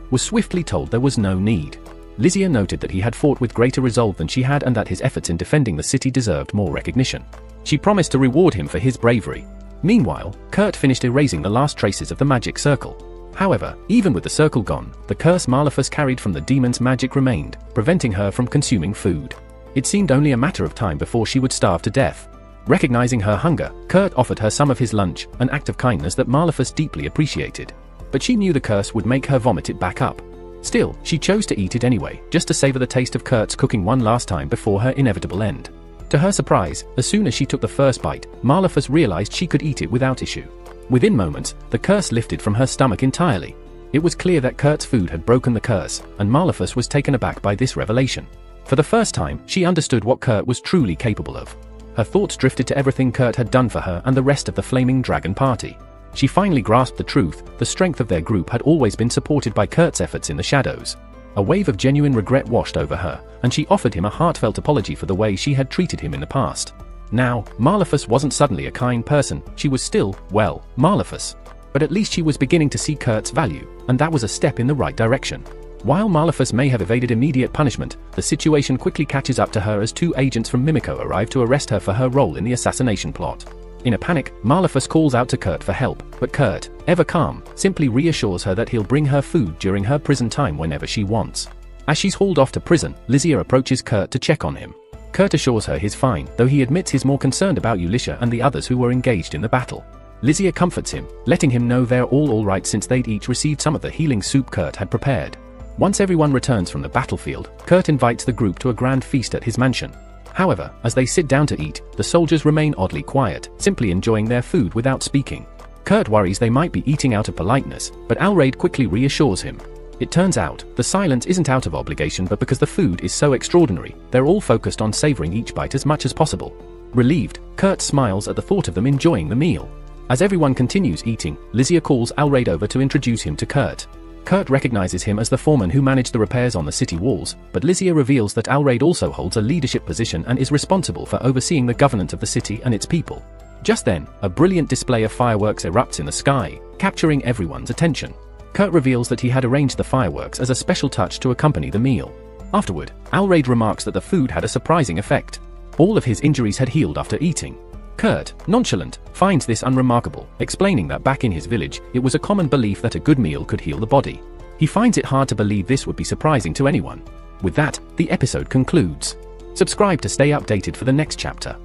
was swiftly told there was no need. Lysia noted that he had fought with greater resolve than she had and that his efforts in defending the city deserved more recognition. She promised to reward him for his bravery. Meanwhile, Kurt finished erasing the last traces of the magic circle. However, even with the circle gone, the curse Malefus carried from the demon's magic remained, preventing her from consuming food. It seemed only a matter of time before she would starve to death. Recognizing her hunger, Kurt offered her some of his lunch, an act of kindness that Malefus deeply appreciated. But she knew the curse would make her vomit it back up. Still, she chose to eat it anyway, just to savor the taste of Kurt's cooking one last time before her inevitable end. To her surprise, as soon as she took the first bite, Malefus realized she could eat it without issue. Within moments, the curse lifted from her stomach entirely. It was clear that Kurt's food had broken the curse, and Malefus was taken aback by this revelation. For the first time, she understood what Kurt was truly capable of. Her thoughts drifted to everything Kurt had done for her and the rest of the Flaming Dragon party. She finally grasped the truth: the strength of their group had always been supported by Kurt's efforts in the shadows. A wave of genuine regret washed over her, and she offered him a heartfelt apology for the way she had treated him in the past. Now, Malefus wasn't suddenly a kind person, she was still, well, Malefus. But at least she was beginning to see Kurt's value, and that was a step in the right direction. While Malefus may have evaded immediate punishment, the situation quickly catches up to her as 2 agents from Mimiko arrive to arrest her for her role in the assassination plot. In a panic, Malefus calls out to Kurt for help, but Kurt, ever calm, simply reassures her that he'll bring her food during her prison time whenever she wants. As she's hauled off to prison, Uishia approaches Kurt to check on him. Kurt assures her he's fine, though he admits he's more concerned about Uishia and the others who were engaged in the battle. Uishia comforts him, letting him know they're all right since they'd each received some of the healing soup Kurt had prepared. Once everyone returns from the battlefield, Kurt invites the group to a grand feast at his mansion. However, as they sit down to eat, the soldiers remain oddly quiet, simply enjoying their food without speaking. Kurt worries they might be eating out of politeness, but Alraid quickly reassures him. It turns out, the silence isn't out of obligation but because the food is so extraordinary, they're all focused on savoring each bite as much as possible. Relieved, Kurt smiles at the thought of them enjoying the meal. As everyone continues eating, Uishia calls Alraid over to introduce him to Kurt. Kurt recognizes him as the foreman who managed the repairs on the city walls, but Uishia reveals that Alraid also holds a leadership position and is responsible for overseeing the governance of the city and its people. Just then, a brilliant display of fireworks erupts in the sky, capturing everyone's attention. Kurt reveals that he had arranged the fireworks as a special touch to accompany the meal. Afterward, Alraid remarks that the food had a surprising effect. All of his injuries had healed after eating. Kurt, nonchalant, finds this unremarkable, explaining that back in his village, it was a common belief that a good meal could heal the body. He finds it hard to believe this would be surprising to anyone. With that, the episode concludes. Subscribe to stay updated for the next chapter.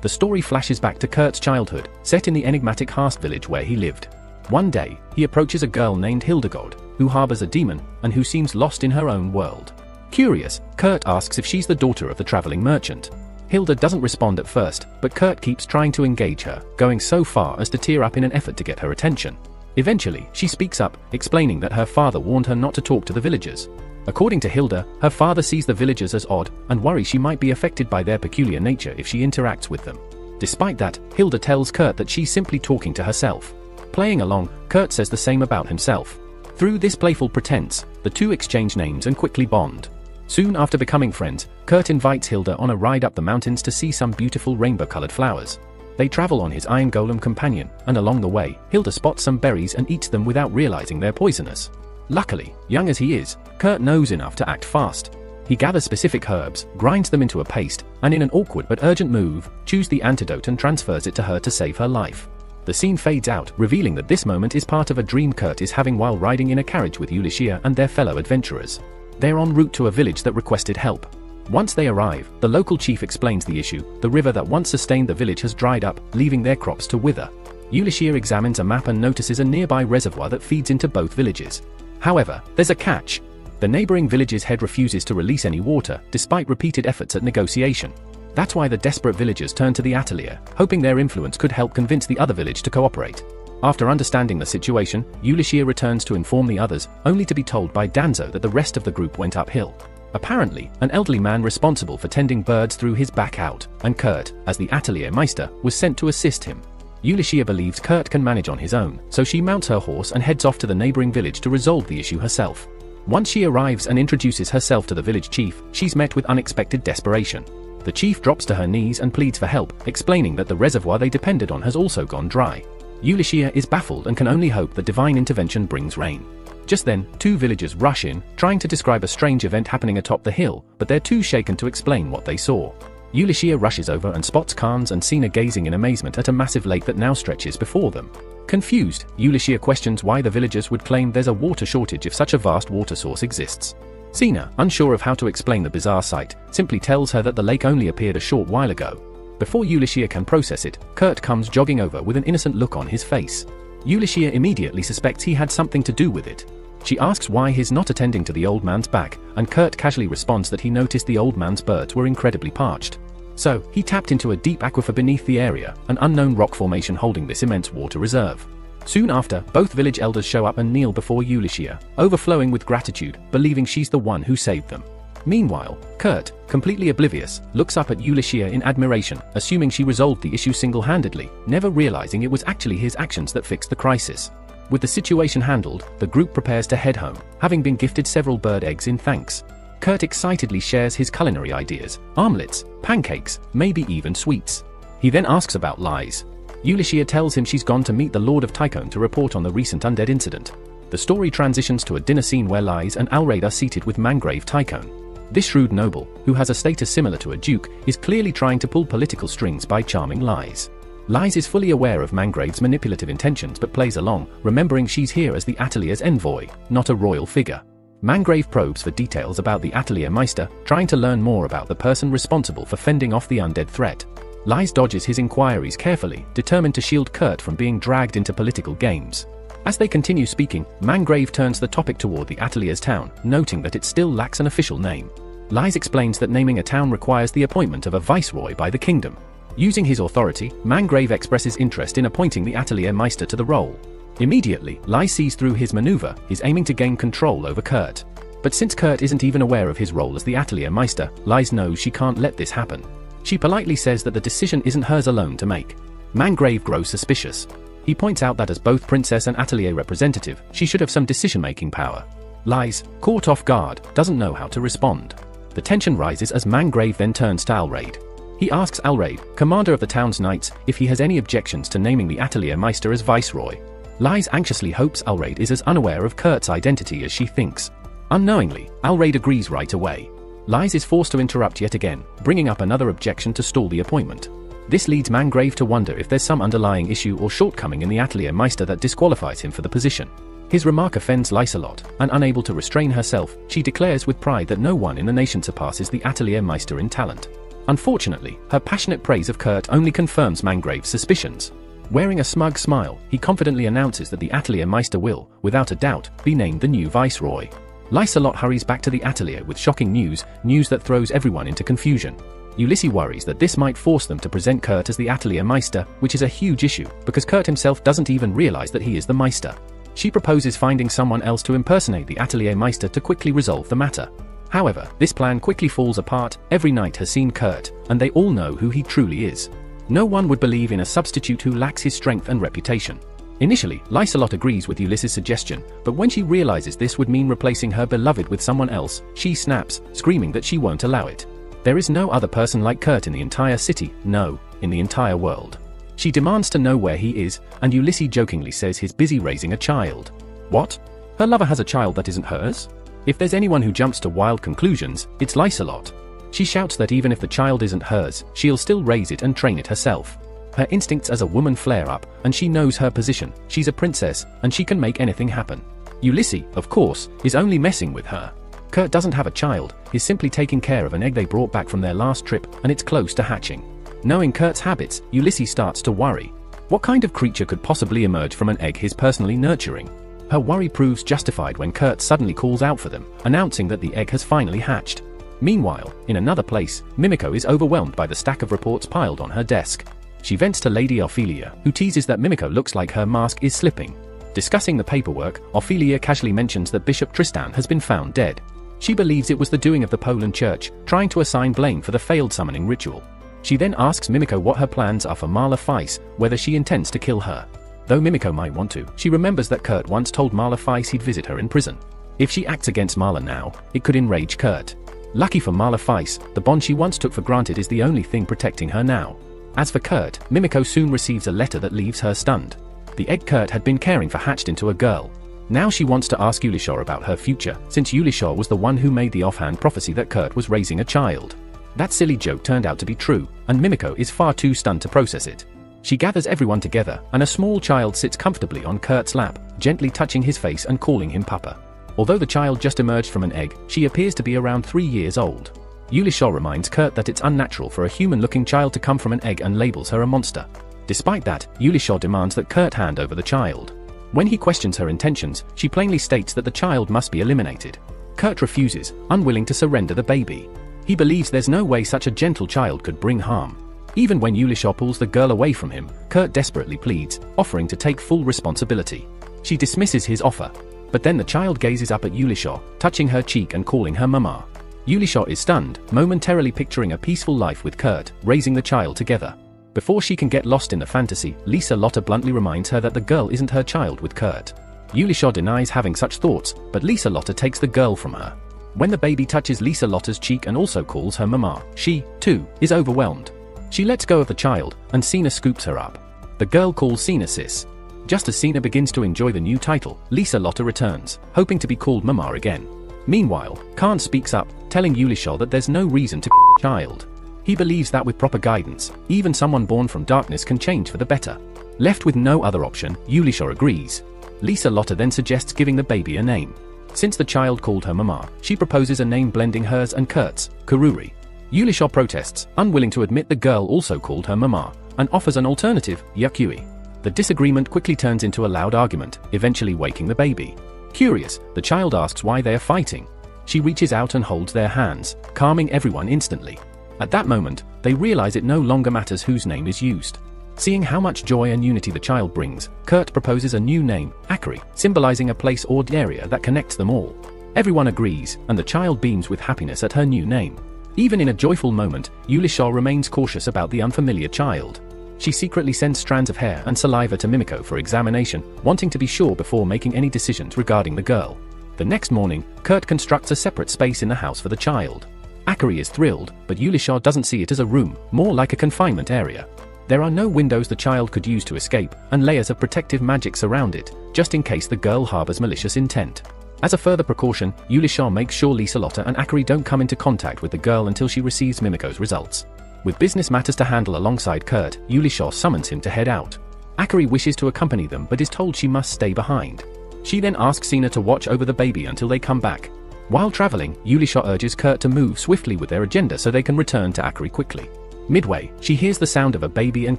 The story flashes back to Kurt's childhood, set in the enigmatic Haast village where he lived. One day, he approaches a girl named Hildegard, who harbors a demon, and who seems lost in her own world. Curious, Kurt asks if she's the daughter of the traveling merchant. Hilda doesn't respond at first, but Kurt keeps trying to engage her, going so far as to tear up in an effort to get her attention. Eventually, she speaks up, explaining that her father warned her not to talk to the villagers. According to Hilda, her father sees the villagers as odd, and worries she might be affected by their peculiar nature if she interacts with them. Despite that, Hilda tells Kurt that she's simply talking to herself. Playing along, Kurt says the same about himself. Through this playful pretense, the two exchange names and quickly bond. Soon after becoming friends, Kurt invites Hilda on a ride up the mountains to see some beautiful rainbow-colored flowers. They travel on his iron golem companion, and along the way, Hilda spots some berries and eats them without realizing they're poisonous. Luckily, young as he is, Kurt knows enough to act fast. He gathers specific herbs, grinds them into a paste, and in an awkward but urgent move, chews the antidote and transfers it to her to save her life. The scene fades out, revealing that this moment is part of a dream Kurt is having while riding in a carriage with Uishia and their fellow adventurers. They're en route to a village that requested help. Once they arrive, the local chief explains the issue: the river that once sustained the village has dried up, leaving their crops to wither. Uishia examines a map and notices a nearby reservoir that feeds into both villages. However, there's a catch. The neighboring village's head refuses to release any water, despite repeated efforts at negotiation. That's why the desperate villagers turn to the Atelier, hoping their influence could help convince the other village to cooperate. After understanding the situation, Uishia returns to inform the others, only to be told by Danzo that the rest of the group went uphill. Apparently, an elderly man responsible for tending birds threw his back out, and Kurt, as the Atelier Meister, was sent to assist him. Uishia believes Kurt can manage on his own, so she mounts her horse and heads off to the neighboring village to resolve the issue herself. Once she arrives and introduces herself to the village chief, she's met with unexpected desperation. The chief drops to her knees and pleads for help, explaining that the reservoir they depended on has also gone dry. Uishia is baffled and can only hope that divine intervention brings rain. Just then, two villagers rush in, trying to describe a strange event happening atop the hill, but they're too shaken to explain what they saw. Uishia rushes over and spots Khan's and Sina gazing in amazement at a massive lake that now stretches before them. Confused, Uishia questions why the villagers would claim there's a water shortage if such a vast water source exists. Sina, unsure of how to explain the bizarre sight, simply tells her that the lake only appeared a short while ago. Before Uishia can process it, Kurt comes jogging over with an innocent look on his face. Uishia immediately suspects he had something to do with it. She asks why he's not attending to the old man's back, and Kurt casually responds that he noticed the old man's birds were incredibly parched. So, he tapped into a deep aquifer beneath the area, an unknown rock formation holding this immense water reserve. Soon after, both village elders show up and kneel before Uishia, overflowing with gratitude, believing she's the one who saved them. Meanwhile, Kurt, completely oblivious, looks up at Uishia in admiration, assuming she resolved the issue single-handedly, never realizing it was actually his actions that fixed the crisis. With the situation handled, the group prepares to head home, having been gifted several bird eggs in thanks. Kurt excitedly shares his culinary ideas, omelets, pancakes, maybe even sweets. He then asks about Lies. Uishia tells him she's gone to meet the Lord of Tychone to report on the recent undead incident. The story transitions to a dinner scene where Lies and Alraid are seated with Mangrave Tychone. This shrewd noble, who has a status similar to a duke, is clearly trying to pull political strings by charming Lies. Lies is fully aware of Mangrave's manipulative intentions but plays along, remembering she's here as the Atelier's envoy, not a royal figure. Mangrave probes for details about the Atelier Meister, trying to learn more about the person responsible for fending off the undead threat. Lies dodges his inquiries carefully, determined to shield Kurt from being dragged into political games. As they continue speaking, Mangrave turns the topic toward the Atelier's town, noting that it still lacks an official name. Lies explains that naming a town requires the appointment of a viceroy by the kingdom. Using his authority, Mangrave expresses interest in appointing the Atelier Meister to the role. Immediately, Lies sees through his maneuver, is aiming to gain control over Kurt. But since Kurt isn't even aware of his role as the Atelier Meister, Lies knows she can't let this happen. She politely says that the decision isn't hers alone to make. Mangrave grows suspicious. He points out that as both princess and Atelier representative, she should have some decision-making power. Lies, caught off guard, doesn't know how to respond. The tension rises as Mangrave then turns to Alraid. He asks Alraid, commander of the town's knights, if he has any objections to naming the Atelier Meister as viceroy. Lies anxiously hopes Alraid is as unaware of Kurt's identity as she thinks. Unknowingly, Alraid agrees right away. Lies is forced to interrupt yet again, bringing up another objection to stall the appointment. This leads Mangrave to wonder if there's some underlying issue or shortcoming in the Atelier Meister that disqualifies him for the position. His remark offends Lies a lot, and unable to restrain herself, she declares with pride that no one in the nation surpasses the Atelier Meister in talent. Unfortunately, her passionate praise of Kurt only confirms Mangrave's suspicions. Wearing a smug smile, he confidently announces that the Atelier Meister will, without a doubt, be named the new viceroy. Lysalot hurries back to the Atelier with shocking news that throws everyone into confusion. Uishia worries that this might force them to present Kurt as the Atelier Meister, which is a huge issue, because Kurt himself doesn't even realize that he is the Meister. She proposes finding someone else to impersonate the Atelier Meister to quickly resolve the matter. However, this plan quickly falls apart. Every knight has seen Kurt, and they all know who he truly is. No one would believe in a substitute who lacks his strength and reputation. Initially, Lysalot agrees with Ulysses' suggestion, but when she realizes this would mean replacing her beloved with someone else, she snaps, screaming that she won't allow it. There is no other person like Kurt in the entire city, no, in the entire world. She demands to know where he is, and Ulysses jokingly says he's busy raising a child. What? Her lover has a child that isn't hers? If there's anyone who jumps to wild conclusions, it's Lysalot. She shouts that even if the child isn't hers, she'll still raise it and train it herself. Her instincts as a woman flare up, and she knows her position. She's a princess, and she can make anything happen. Ulysses, of course, is only messing with her. Kurt doesn't have a child, he's simply taking care of an egg they brought back from their last trip, and it's close to hatching. Knowing Kurt's habits, Ulysses starts to worry. What kind of creature could possibly emerge from an egg he's personally nurturing? Her worry proves justified when Kurt suddenly calls out for them, announcing that the egg has finally hatched. Meanwhile, in another place, Mimiko is overwhelmed by the stack of reports piled on her desk. She vents to Lady Ophelia, who teases that Mimiko looks like her mask is slipping. Discussing the paperwork, Ophelia casually mentions that Bishop Tristan has been found dead. She believes it was the doing of the Poland Church, trying to assign blame for the failed summoning ritual. She then asks Mimiko what her plans are for Marla Feiss, whether she intends to kill her. Though Mimiko might want to, she remembers that Kurt once told Marla Feiss he'd visit her in prison. If she acts against Marla now, it could enrage Kurt. Lucky for Marla Feiss, the bond she once took for granted is the only thing protecting her now. As for Kurt, Mimiko soon receives a letter that leaves her stunned. The egg Kurt had been caring for hatched into a girl. Now she wants to ask Uishia about her future, since Uishia was the one who made the offhand prophecy that Kurt was raising a child. That silly joke turned out to be true, and Mimiko is far too stunned to process it. She gathers everyone together, and a small child sits comfortably on Kurt's lap, gently touching his face and calling him Papa. Although the child just emerged from an egg, she appears to be around 3 years old. Uishia reminds Kurt that it's unnatural for a human-looking child to come from an egg and labels her a monster. Despite that, Uishia demands that Kurt hand over the child. When he questions her intentions, she plainly states that the child must be eliminated. Kurt refuses, unwilling to surrender the baby. He believes there's no way such a gentle child could bring harm. Even when Uishia pulls the girl away from him, Kurt desperately pleads, offering to take full responsibility. She dismisses his offer. But then the child gazes up at Uishia, touching her cheek and calling her Mama. Uishia is stunned, momentarily picturing a peaceful life with Kurt, raising the child together. Before she can get lost in the fantasy, Lisa-Lotte bluntly reminds her that the girl isn't her child with Kurt. Uishia denies having such thoughts, but Lisa-Lotte takes the girl from her. When the baby touches Lisa-Lotte's cheek and also calls her Mama, she, too, is overwhelmed. She lets go of the child, and Sina scoops her up. The girl calls Sina sis. Just as Sina begins to enjoy the new title, Lisa-Lotte returns, hoping to be called Mama again. Meanwhile, Khan speaks up, telling Uishia that there's no reason to kill the child. He believes that with proper guidance, even someone born from darkness can change for the better. Left with no other option, Uishia agrees. Lisa-Lotte then suggests giving the baby a name. Since the child called her Mama, she proposes a name blending hers and Kurt's, Kururi. Uishia protests, unwilling to admit the girl also called her Mama, and offers an alternative, Yakui. The disagreement quickly turns into a loud argument, eventually waking the baby. Curious, the child asks why they are fighting. She reaches out and holds their hands, calming everyone instantly. At that moment, they realize it no longer matters whose name is used. Seeing how much joy and unity the child brings, Kurt proposes a new name, Akari, symbolizing a place or area that connects them all. Everyone agrees, and the child beams with happiness at her new name. Even in a joyful moment, Uishia remains cautious about the unfamiliar child. She secretly sends strands of hair and saliva to Mimiko for examination, wanting to be sure before making any decisions regarding the girl. The next morning, Kurt constructs a separate space in the house for the child. Akari is thrilled, but Uishia doesn't see it as a room, more like a confinement area. There are no windows the child could use to escape, and layers of protective magic surround it, just in case the girl harbors malicious intent. As a further precaution, Uishia makes sure Lisa-Lotte and Akari don't come into contact with the girl until she receives Mimiko's results. With business matters to handle alongside Kurt, Uishia summons him to head out. Akari wishes to accompany them but is told she must stay behind. She then asks Sina to watch over the baby until they come back. While traveling, Uishia urges Kurt to move swiftly with their agenda so they can return to Akari quickly. Midway, she hears the sound of a baby and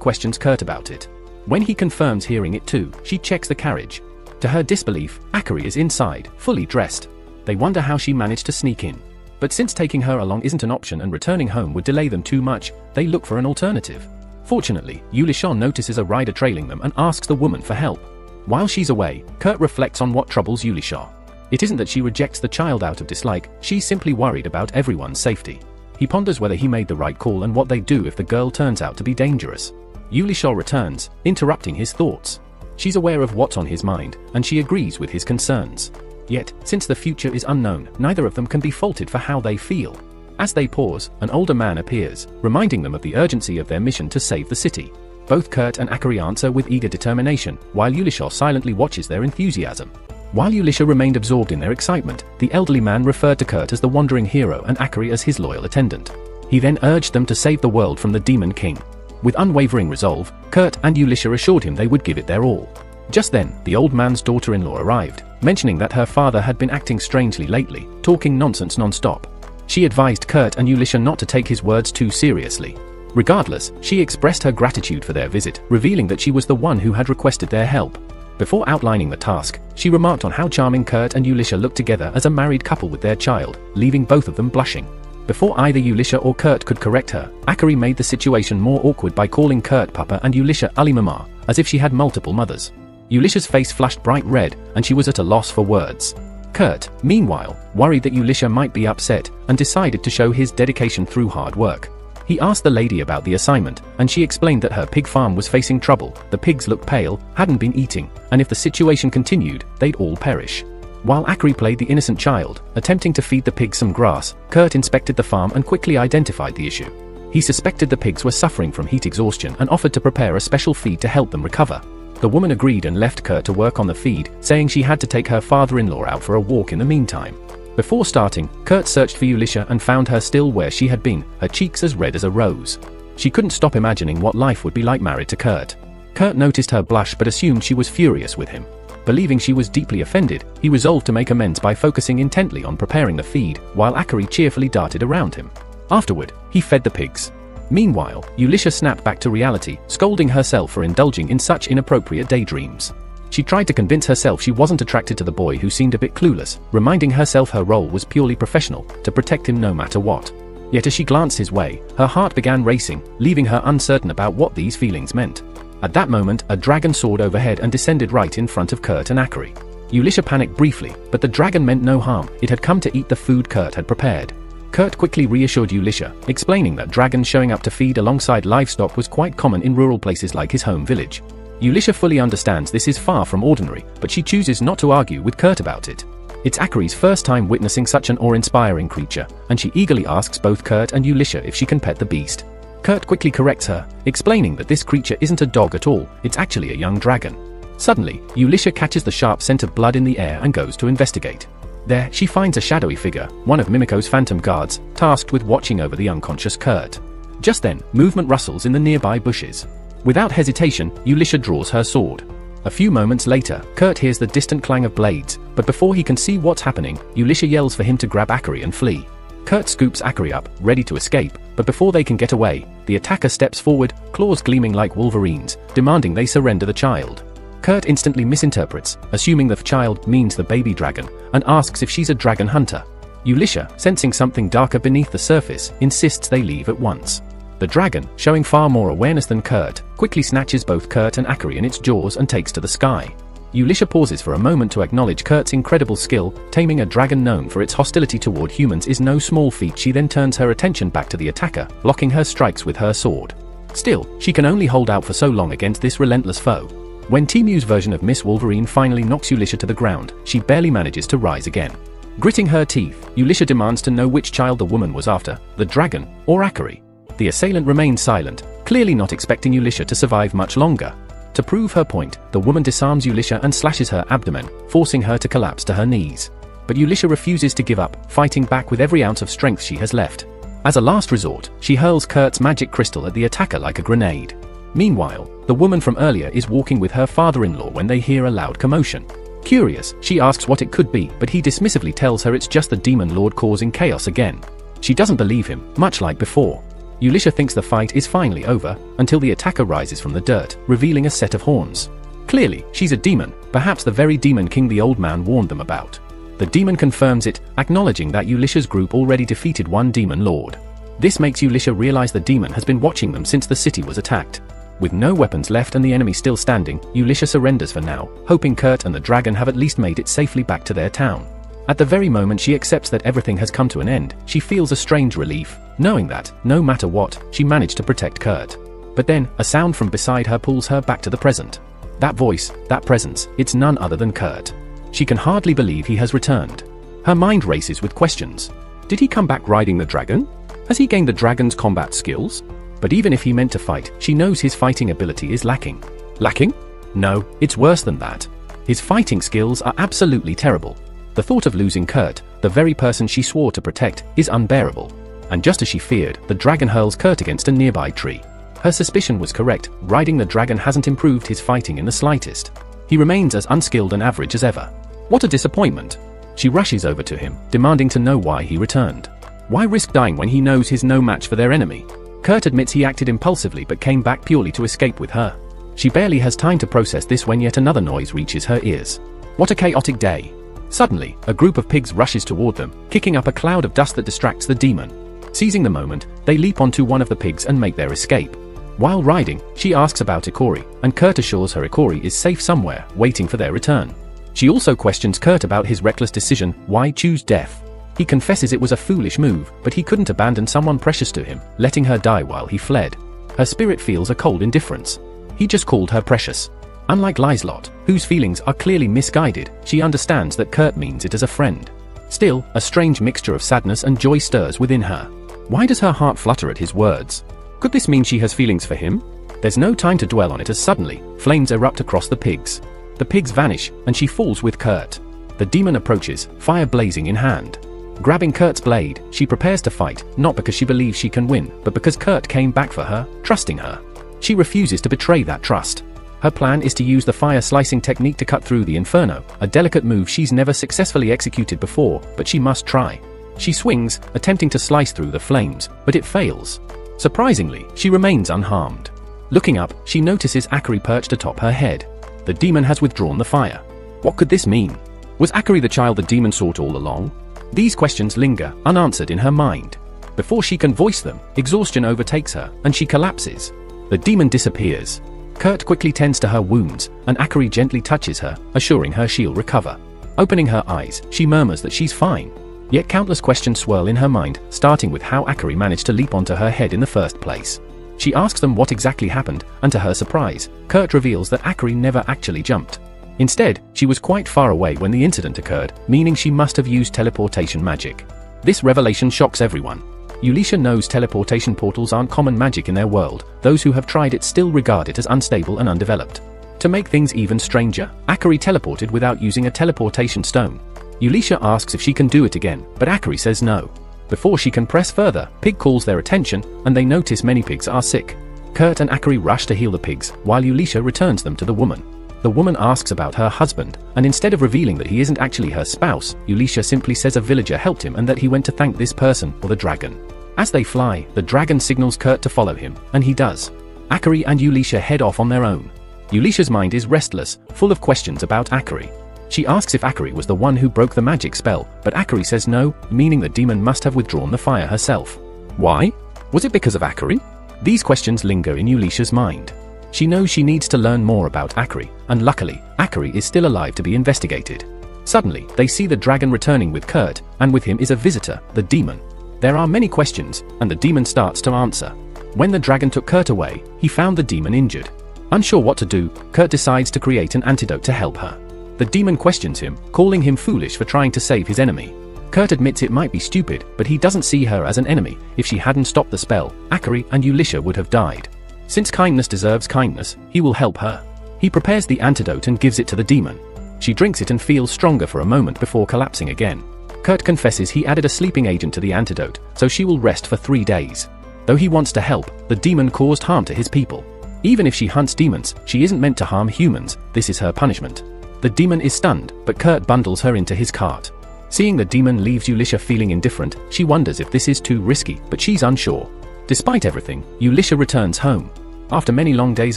questions Kurt about it. When he confirms hearing it too, she checks the carriage. To her disbelief, Akari is inside, fully dressed. They wonder how she managed to sneak in. But since taking her along isn't an option and returning home would delay them too much, they look for an alternative. Fortunately, Uishia notices a rider trailing them and asks the woman for help. While she's away, Kurt reflects on what troubles Uishia. It isn't that she rejects the child out of dislike, she's simply worried about everyone's safety. He ponders whether he made the right call and what they'd do if the girl turns out to be dangerous. Uishia returns, interrupting his thoughts. She's aware of what's on his mind, and she agrees with his concerns. Yet, since the future is unknown, neither of them can be faulted for how they feel. As they pause, an older man appears, reminding them of the urgency of their mission to save the city. Both Kurt and Akari answer with eager determination, while Uishia silently watches their enthusiasm. While Uishia remained absorbed in their excitement, the elderly man referred to Kurt as the wandering hero and Akari as his loyal attendant. He then urged them to save the world from the Demon King. With unwavering resolve, Kurt and Uishia assured him they would give it their all. Just then, the old man's daughter-in-law arrived, mentioning that her father had been acting strangely lately, talking nonsense non-stop. She advised Kurt and Uishia not to take his words too seriously. Regardless, she expressed her gratitude for their visit, revealing that she was the one who had requested their help. Before outlining the task, she remarked on how charming Kurt and Uishia looked together as a married couple with their child, leaving both of them blushing. Before either Uishia or Kurt could correct her, Akari made the situation more awkward by calling Kurt Papa and Uishia Ali Mama, as if she had multiple mothers. Uishia's face flashed bright red, and she was at a loss for words. Kurt, meanwhile, worried that Uishia might be upset, and decided to show his dedication through hard work. He asked the lady about the assignment, and she explained that her pig farm was facing trouble, the pigs looked pale, hadn't been eating, and if the situation continued, they'd all perish. While Akari played the innocent child, attempting to feed the pigs some grass, Kurt inspected the farm and quickly identified the issue. He suspected the pigs were suffering from heat exhaustion and offered to prepare a special feed to help them recover. The woman agreed and left Kurt to work on the feed, saying she had to take her father-in-law out for a walk in the meantime. Before starting, Kurt searched for Uishia and found her still where she had been, her cheeks as red as a rose. She couldn't stop imagining what life would be like married to Kurt. Kurt noticed her blush but assumed she was furious with him. Believing she was deeply offended, he resolved to make amends by focusing intently on preparing the feed, while Akari cheerfully darted around him. Afterward, he fed the pigs. Meanwhile, Uishia snapped back to reality, scolding herself for indulging in such inappropriate daydreams. She tried to convince herself she wasn't attracted to the boy who seemed a bit clueless, reminding herself her role was purely professional, to protect him no matter what. Yet as she glanced his way, her heart began racing, leaving her uncertain about what these feelings meant. At that moment, a dragon soared overhead and descended right in front of Kurt and Akari. Uishia panicked briefly, but the dragon meant no harm. It had come to eat the food Kurt had prepared. Kurt quickly reassured Uishia, explaining that dragons showing up to feed alongside livestock was quite common in rural places like his home village. Uishia fully understands this is far from ordinary, but she chooses not to argue with Kurt about it. It's Akari's first time witnessing such an awe-inspiring creature, and she eagerly asks both Kurt and Uishia if she can pet the beast. Kurt quickly corrects her, explaining that this creature isn't a dog at all, it's actually a young dragon. Suddenly, Uishia catches the sharp scent of blood in the air and goes to investigate. There, she finds a shadowy figure, one of Mimiko's phantom guards, tasked with watching over the unconscious Kurt. Just then, movement rustles in the nearby bushes. Without hesitation, Uishia draws her sword. A few moments later, Kurt hears the distant clang of blades, but before he can see what's happening, Uishia yells for him to grab Akari and flee. Kurt scoops Akari up, ready to escape, but before they can get away, the attacker steps forward, claws gleaming like Wolverine's, demanding they surrender the child. Kurt instantly misinterprets, assuming the child means the baby dragon, and asks if she's a dragon hunter. Uishia, sensing something darker beneath the surface, insists they leave at once. The dragon, showing far more awareness than Kurt, quickly snatches both Kurt and Akari in its jaws and takes to the sky. Uishia pauses for a moment to acknowledge Kurt's incredible skill. Taming a dragon known for its hostility toward humans is no small feat. She then turns her attention back to the attacker, blocking her strikes with her sword. Still, she can only hold out for so long against this relentless foe. When Timu's version of Miss Wolverine finally knocks Uishia to the ground, she barely manages to rise again. Gritting her teeth, Uishia demands to know which child the woman was after, the dragon, or Akari. The assailant remains silent, clearly not expecting Uishia to survive much longer. To prove her point, the woman disarms Uishia and slashes her abdomen, forcing her to collapse to her knees. But Uishia refuses to give up, fighting back with every ounce of strength she has left. As a last resort, she hurls Kurt's magic crystal at the attacker like a grenade. Meanwhile, the woman from earlier is walking with her father-in-law when they hear a loud commotion. Curious, she asks what it could be, but he dismissively tells her it's just the demon lord causing chaos again. She doesn't believe him, much like before. Uishia thinks the fight is finally over, until the attacker rises from the dirt, revealing a set of horns. Clearly, she's a demon, perhaps the very demon king the old man warned them about. The demon confirms it, acknowledging that Uishia's group already defeated one demon lord. This makes Uishia realize the demon has been watching them since the city was attacked. With no weapons left and the enemy still standing, Uishia surrenders for now, hoping Kurt and the dragon have at least made it safely back to their town. At the very moment she accepts that everything has come to an end, she feels a strange relief, knowing that, no matter what, she managed to protect Kurt. But then, a sound from beside her pulls her back to the present. That voice, that presence, it's none other than Kurt. She can hardly believe he has returned. Her mind races with questions. Did he come back riding the dragon? Has he gained the dragon's combat skills? But even if he meant to fight, she knows his fighting ability is lacking. Lacking? No, it's worse than that. His fighting skills are absolutely terrible. The thought of losing Kurt, the very person she swore to protect, is unbearable. And just as she feared, the dragon hurls Kurt against a nearby tree. Her suspicion was correct, riding the dragon hasn't improved his fighting in the slightest. He remains as unskilled and average as ever. What a disappointment. She rushes over to him, demanding to know why he returned. Why risk dying when he knows he's no match for their enemy? Kurt admits he acted impulsively but came back purely to escape with her. She barely has time to process this when yet another noise reaches her ears. What a chaotic day. Suddenly, a group of pigs rushes toward them, kicking up a cloud of dust that distracts the demon. Seizing the moment, they leap onto one of the pigs and make their escape. While riding, she asks about Ikori, and Kurt assures her Ikori is safe somewhere, waiting for their return. She also questions Kurt about his reckless decision, why choose death? He confesses it was a foolish move, but he couldn't abandon someone precious to him, letting her die while he fled. Her spirit feels a cold indifference. He just called her precious. Unlike Liselot, whose feelings are clearly misguided, she understands that Kurt means it as a friend. Still, a strange mixture of sadness and joy stirs within her. Why does her heart flutter at his words? Could this mean she has feelings for him? There's no time to dwell on it as suddenly, flames erupt across the pigs. The pigs vanish, and she falls with Kurt. The demon approaches, fire blazing in hand. Grabbing Kurt's blade, she prepares to fight, not because she believes she can win, but because Kurt came back for her, trusting her. She refuses to betray that trust. Her plan is to use the fire slicing technique to cut through the inferno, a delicate move she's never successfully executed before, but she must try. She swings, attempting to slice through the flames, but it fails. Surprisingly, she remains unharmed. Looking up, she notices Akari perched atop her head. The demon has withdrawn the fire. What could this mean? Was Akari the child the demon sought all along? These questions linger, unanswered in her mind. Before she can voice them, exhaustion overtakes her, and she collapses. The demon disappears. Kurt quickly tends to her wounds, and Akari gently touches her, assuring her she'll recover. Opening her eyes, she murmurs that she's fine. Yet countless questions swirl in her mind, starting with how Akari managed to leap onto her head in the first place. She asks them what exactly happened, and to her surprise, Kurt reveals that Akari never actually jumped. Instead, she was quite far away when the incident occurred, meaning she must have used teleportation magic. This revelation shocks everyone. Uishia knows teleportation portals aren't common magic in their world. Those who have tried it still regard it as unstable and undeveloped. To make things even stranger, Akari teleported without using a teleportation stone. Uishia asks if she can do it again, but Akari says no. Before she can press further, Pig calls their attention, and they notice many pigs are sick. Kurt and Akari rush to heal the pigs, while Uishia returns them to the woman. The woman asks about her husband, and instead of revealing that he isn't actually her spouse, Uishia simply says a villager helped him and that he went to thank this person, or the dragon. As they fly, the dragon signals Kurt to follow him, and he does. Akari and Uishia head off on their own. Uishia's mind is restless, full of questions about Akari. She asks if Akari was the one who broke the magic spell, but Akari says no, meaning the demon must have withdrawn the fire herself. Why? Was it because of Akari? These questions linger in Uishia's mind. She knows she needs to learn more about Akari, and luckily, Akari is still alive to be investigated. Suddenly, they see the dragon returning with Kurt, and with him is a visitor, the demon. There are many questions, and the demon starts to answer. When the dragon took Kurt away, he found the demon injured. Unsure what to do, Kurt decides to create an antidote to help her. The demon questions him, calling him foolish for trying to save his enemy. Kurt admits it might be stupid, but he doesn't see her as an enemy. If she hadn't stopped the spell, Akari and Uishia would have died. Since kindness deserves kindness, he will help her. He prepares the antidote and gives it to the demon. She drinks it and feels stronger for a moment before collapsing again. Kurt confesses he added a sleeping agent to the antidote, so she will rest for 3 days. Though he wants to help, the demon caused harm to his people. Even if she hunts demons, she isn't meant to harm humans. This is her punishment. The demon is stunned, but Kurt bundles her into his cart. Seeing the demon leaves Uishia feeling indifferent, she wonders if this is too risky, but she's unsure. Despite everything, Uishia returns home. After many long days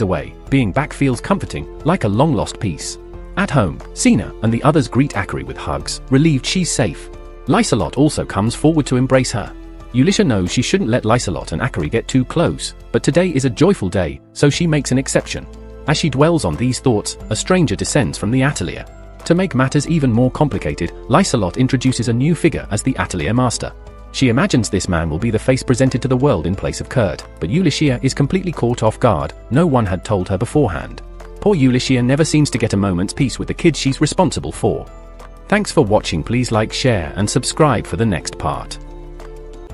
away, being back feels comforting, like a long-lost piece. At home, Sina and the others greet Akari with hugs, relieved she's safe. Lysalot also comes forward to embrace her. Uishia knows she shouldn't let Lysalot and Akari get too close, but today is a joyful day, so she makes an exception. As she dwells on these thoughts, a stranger descends from the Atelier. To make matters even more complicated, Lysalot introduces a new figure as the Atelier Master. She imagines this man will be the face presented to the world in place of Kurt, but Uishia is completely caught off guard. No one had told her beforehand. Poor Uishia never seems to get a moment's peace with the kids she's responsible for. Thanks for watching. Please like, share and subscribe for the next part.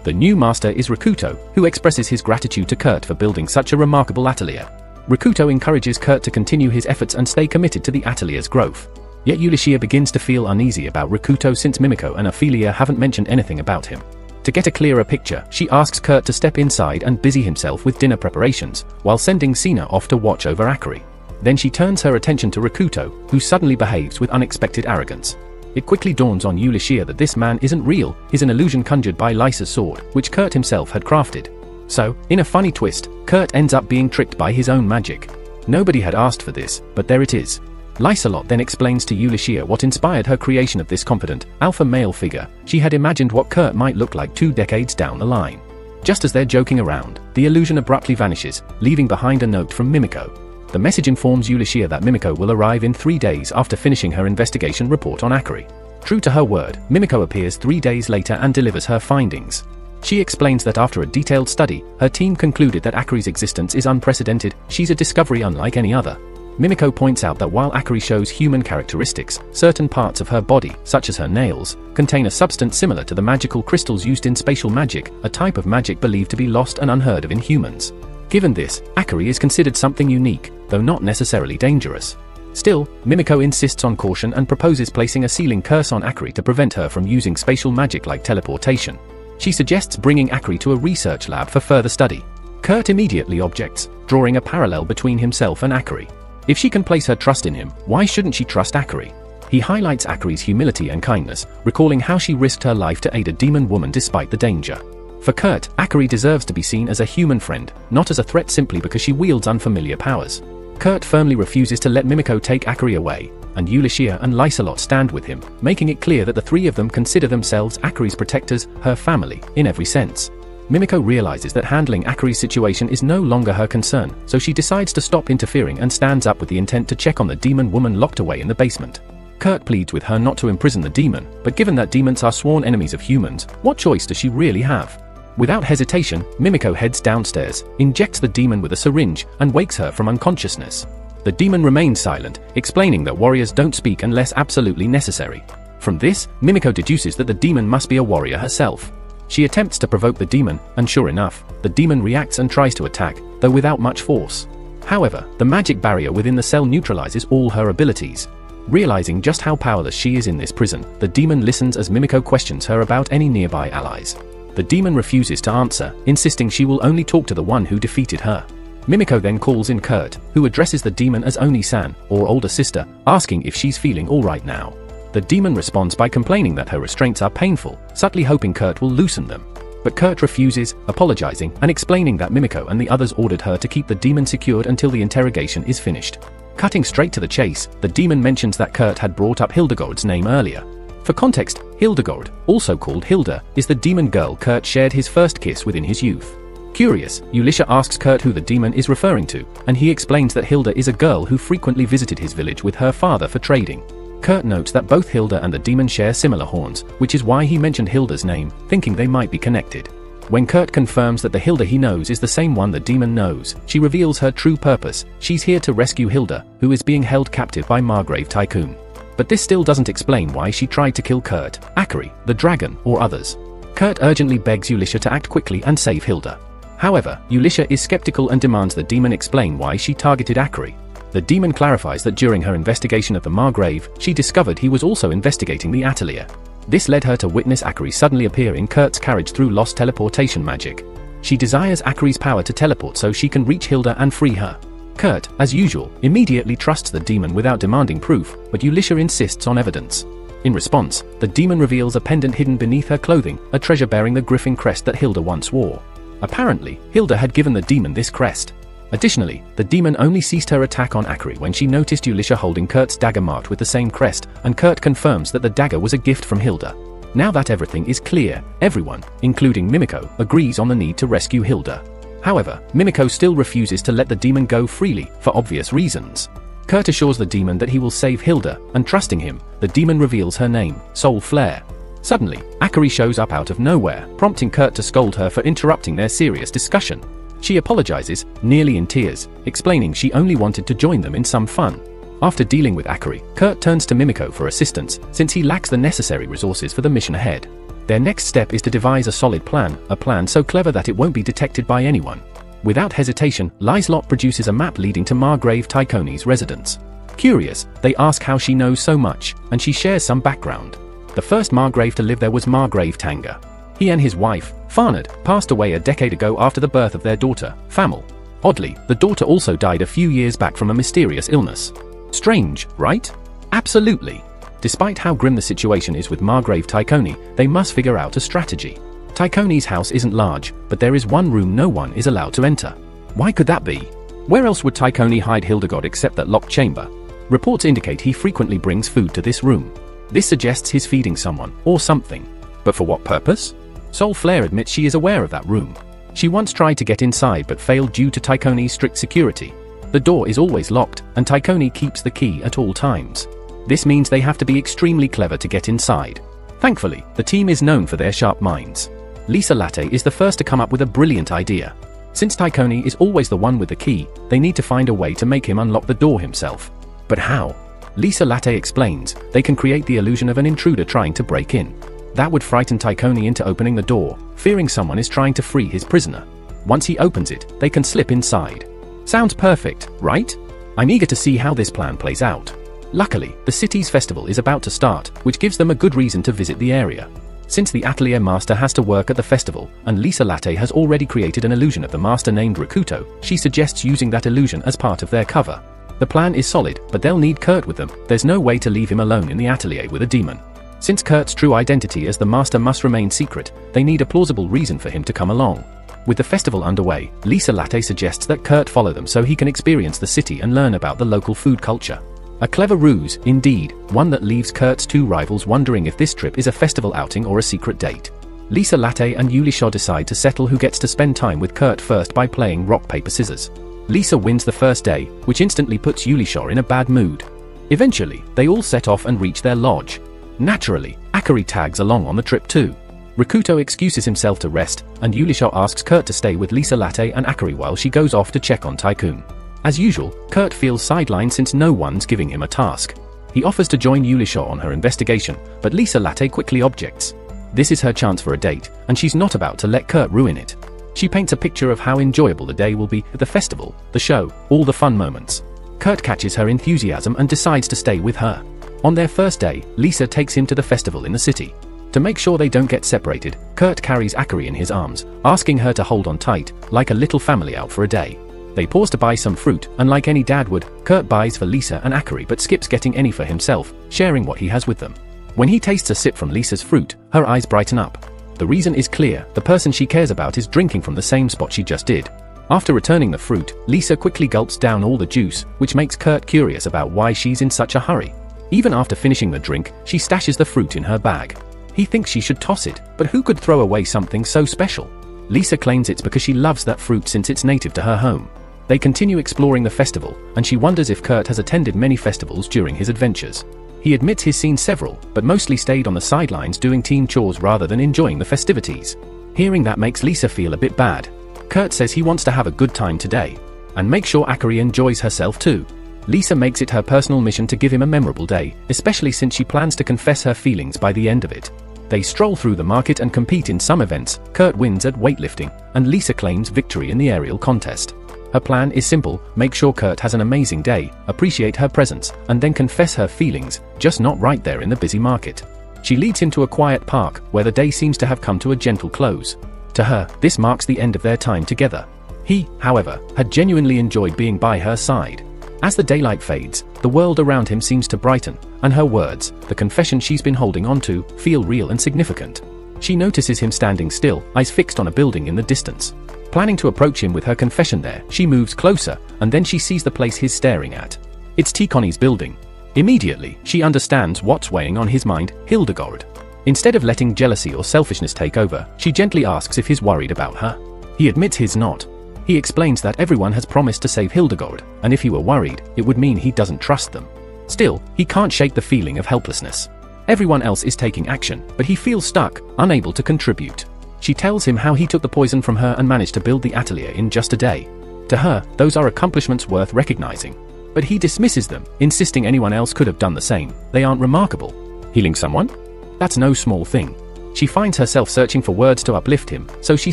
The new master is Rakuto, who expresses his gratitude to Kurt for building such a remarkable atelier. Rakuto encourages Kurt to continue his efforts and stay committed to the atelier's growth. Yet Uishia begins to feel uneasy about Rakuto since Mimiko and Atelier haven't mentioned anything about him. To get a clearer picture, she asks Kurt to step inside and busy himself with dinner preparations, while sending Sina off to watch over Akari. Then she turns her attention to Rakuto, who suddenly behaves with unexpected arrogance. It quickly dawns on Uishia that this man isn't real, he's an illusion conjured by Lysa's sword, which Kurt himself had crafted. So, in a funny twist, Kurt ends up being tricked by his own magic. Nobody had asked for this, but there it is. Lysalot then explains to Uishia what inspired her creation of this confident, alpha male figure. She had imagined what Kurt might look like 2 decades down the line. Just as they're joking around, the illusion abruptly vanishes, leaving behind a note from Mimiko. The message informs Uishia that Mimiko will arrive in 3 days after finishing her investigation report on Akari. True to her word, Mimiko appears 3 days later and delivers her findings. She explains that after a detailed study, her team concluded that Akari's existence is unprecedented. She's a discovery unlike any other. Mimiko points out that while Akari shows human characteristics, certain parts of her body, such as her nails, contain a substance similar to the magical crystals used in spatial magic, a type of magic believed to be lost and unheard of in humans. Given this, Akari is considered something unique, though not necessarily dangerous. Still, Mimiko insists on caution and proposes placing a sealing curse on Akari to prevent her from using spatial magic like teleportation. She suggests bringing Akari to a research lab for further study. Kurt immediately objects, drawing a parallel between himself and Akari. If she can place her trust in him, why shouldn't she trust Akari? He highlights Akari's humility and kindness, recalling how she risked her life to aid a demon woman despite the danger. For Kurt, Akari deserves to be seen as a human friend, not as a threat simply because she wields unfamiliar powers. Kurt firmly refuses to let Mimiko take Akari away, and Uishia and Lysalot stand with him, making it clear that the three of them consider themselves Akari's protectors, her family, in every sense. Mimiko realizes that handling Akari's situation is no longer her concern, so she decides to stop interfering and stands up with the intent to check on the demon woman locked away in the basement. Kurt pleads with her not to imprison the demon, but given that demons are sworn enemies of humans, what choice does she really have? Without hesitation, Mimiko heads downstairs, injects the demon with a syringe, and wakes her from unconsciousness. The demon remains silent, explaining that warriors don't speak unless absolutely necessary. From this, Mimiko deduces that the demon must be a warrior herself. She attempts to provoke the demon, and sure enough, the demon reacts and tries to attack, though without much force. However, the magic barrier within the cell neutralizes all her abilities. Realizing just how powerless she is in this prison, the demon listens as Mimiko questions her about any nearby allies. The demon refuses to answer, insisting she will only talk to the one who defeated her. Mimiko then calls in Kurt, who addresses the demon as Oni-san, or older sister, asking if she's feeling alright now. The demon responds by complaining that her restraints are painful, subtly hoping Kurt will loosen them. But Kurt refuses, apologizing and explaining that Mimiko and the others ordered her to keep the demon secured until the interrogation is finished. Cutting straight to the chase, the demon mentions that Kurt had brought up Hildegard's name earlier. For context, Hildegard, also called Hilda, is the demon girl Kurt shared his first kiss with in his youth. Curious, Uishia asks Kurt who the demon is referring to, and he explains that Hilda is a girl who frequently visited his village with her father for trading. Kurt notes that both Hilda and the demon share similar horns, which is why he mentioned Hilda's name, thinking they might be connected. When Kurt confirms that the Hilda he knows is the same one the demon knows, she reveals her true purpose. She's here to rescue Hilda, who is being held captive by Margrave Tycoon. But this still doesn't explain why she tried to kill Kurt, Akari, the dragon, or others. Kurt urgently begs Uishia to act quickly and save Hilda. However, Uishia is skeptical and demands the demon explain why she targeted Akari. The demon clarifies that during her investigation of the Margrave, she discovered he was also investigating the Atelier. This led her to witness Akari suddenly appear in Kurt's carriage through lost teleportation magic. She desires Akari's power to teleport so she can reach Hilda and free her. Kurt, as usual, immediately trusts the demon without demanding proof, but Uishia insists on evidence. In response, the demon reveals a pendant hidden beneath her clothing, a treasure bearing the griffin crest that Hilda once wore. Apparently, Hilda had given the demon this crest. Additionally, the demon only ceased her attack on Akari when she noticed Uishia holding Kurt's dagger marked with the same crest, and Kurt confirms that the dagger was a gift from Hilda. Now that everything is clear, everyone, including Mimiko, agrees on the need to rescue Hilda. However, Mimiko still refuses to let the demon go freely, for obvious reasons. Kurt assures the demon that he will save Hilda, and trusting him, the demon reveals her name, Soul Flare. Suddenly, Akari shows up out of nowhere, prompting Kurt to scold her for interrupting their serious discussion. She apologizes, nearly in tears, explaining she only wanted to join them in some fun. After dealing with Akari, Kurt turns to Mimiko for assistance, since he lacks the necessary resources for the mission ahead. Their next step is to devise a solid plan, a plan so clever that it won't be detected by anyone. Without hesitation, Lysalot produces a map leading to Margrave Tycoon's residence. Curious, they ask how she knows so much, and she shares some background. The first Margrave to live there was Margrave Tanga. He and his wife, Farnard, passed away a decade ago after the birth of their daughter, Famil. Oddly, the daughter also died a few years back from a mysterious illness. Strange, right? Absolutely. Despite how grim the situation is with Margrave Tycoon, they must figure out a strategy. Tycoon's house isn't large, but there is one room no one is allowed to enter. Why could that be? Where else would Tycoon hide Hildegard except that locked chamber? Reports indicate he frequently brings food to this room. This suggests he's feeding someone, or something. But for what purpose? Soul Flare admits she is aware of that room. She once tried to get inside but failed due to Tycoon's strict security. The door is always locked, and Tycoon keeps the key at all times. This means they have to be extremely clever to get inside. Thankfully, the team is known for their sharp minds. Lisa Latte is the first to come up with a brilliant idea. Since Tycoon is always the one with the key, they need to find a way to make him unlock the door himself. But how? Lisa Latte explains, they can create the illusion of an intruder trying to break in. That would frighten Tycoon into opening the door, fearing someone is trying to free his prisoner. Once he opens it, they can slip inside. Sounds perfect, right? I'm eager to see how this plan plays out. Luckily, the city's festival is about to start, which gives them a good reason to visit the area. Since the Atelier master has to work at the festival, and Lisa Latte has already created an illusion of the master named Rakuto, she suggests using that illusion as part of their cover. The plan is solid, but they'll need Kurt with them. There's no way to leave him alone in the Atelier with a demon. Since Kurt's true identity as the master must remain secret, they need a plausible reason for him to come along. With the festival underway, Lisa Latte suggests that Kurt follow them so he can experience the city and learn about the local food culture. A clever ruse, indeed, one that leaves Kurt's two rivals wondering if this trip is a festival outing or a secret date. Lisa Latte and Uishia decide to settle who gets to spend time with Kurt first by playing rock paper scissors. Lisa wins the first day, which instantly puts Uishia in a bad mood. Eventually, they all set off and reach their lodge. Naturally, Akari tags along on the trip too. Rakuto excuses himself to rest, and Uishia asks Kurt to stay with Lisa Latte and Akari while she goes off to check on Tycoon. As usual, Kurt feels sidelined since no one's giving him a task. He offers to join Uishia on her investigation, but Lisa Latte quickly objects. This is her chance for a date, and she's not about to let Kurt ruin it. She paints a picture of how enjoyable the day will be, the festival, the show, all the fun moments. Kurt catches her enthusiasm and decides to stay with her. On their first day, Lisa takes him to the festival in the city. To make sure they don't get separated, Kurt carries Akari in his arms, asking her to hold on tight, like a little family out for a day. They pause to buy some fruit, and like any dad would, Kurt buys for Lisa and Akari but skips getting any for himself, sharing what he has with them. When he tastes a sip from Lisa's fruit, her eyes brighten up. The reason is clear, the person she cares about is drinking from the same spot she just did. After returning the fruit, Lisa quickly gulps down all the juice, which makes Kurt curious about why she's in such a hurry. Even after finishing the drink, she stashes the fruit in her bag. He thinks she should toss it, but who could throw away something so special? Lisa claims it's because she loves that fruit since it's native to her home. They continue exploring the festival, and she wonders if Kurt has attended many festivals during his adventures. He admits he's seen several, but mostly stayed on the sidelines doing team chores rather than enjoying the festivities. Hearing that makes Lisa feel a bit bad. Kurt says he wants to have a good time today, and make sure Akari enjoys herself too. Lisa makes it her personal mission to give him a memorable day, especially since she plans to confess her feelings by the end of it. They stroll through the market and compete in some events. Kurt wins at weightlifting, and Lisa claims victory in the aerial contest. Her plan is simple: make sure Kurt has an amazing day, appreciate her presence, and then confess her feelings, just not right there in the busy market. She leads him to a quiet park, where the day seems to have come to a gentle close. To her, this marks the end of their time together. He, however, had genuinely enjoyed being by her side. As the daylight fades, the world around him seems to brighten, and her words, the confession she's been holding on to, feel real and significant. She notices him standing still, eyes fixed on a building in the distance. Planning to approach him with her confession there, she moves closer, and then she sees the place he's staring at. It's Tikoni's building. Immediately, she understands what's weighing on his mind: Hildegard. Instead of letting jealousy or selfishness take over, she gently asks if he's worried about her. He admits he's not. He explains that everyone has promised to save Hildegard, and if he were worried, it would mean he doesn't trust them. Still, he can't shake the feeling of helplessness. Everyone else is taking action, but he feels stuck, unable to contribute. She tells him how he took the poison from her and managed to build the Atelier in just a day. To her, those are accomplishments worth recognizing. But he dismisses them, insisting anyone else could have done the same. They aren't remarkable. Healing someone? That's no small thing. She finds herself searching for words to uplift him, so she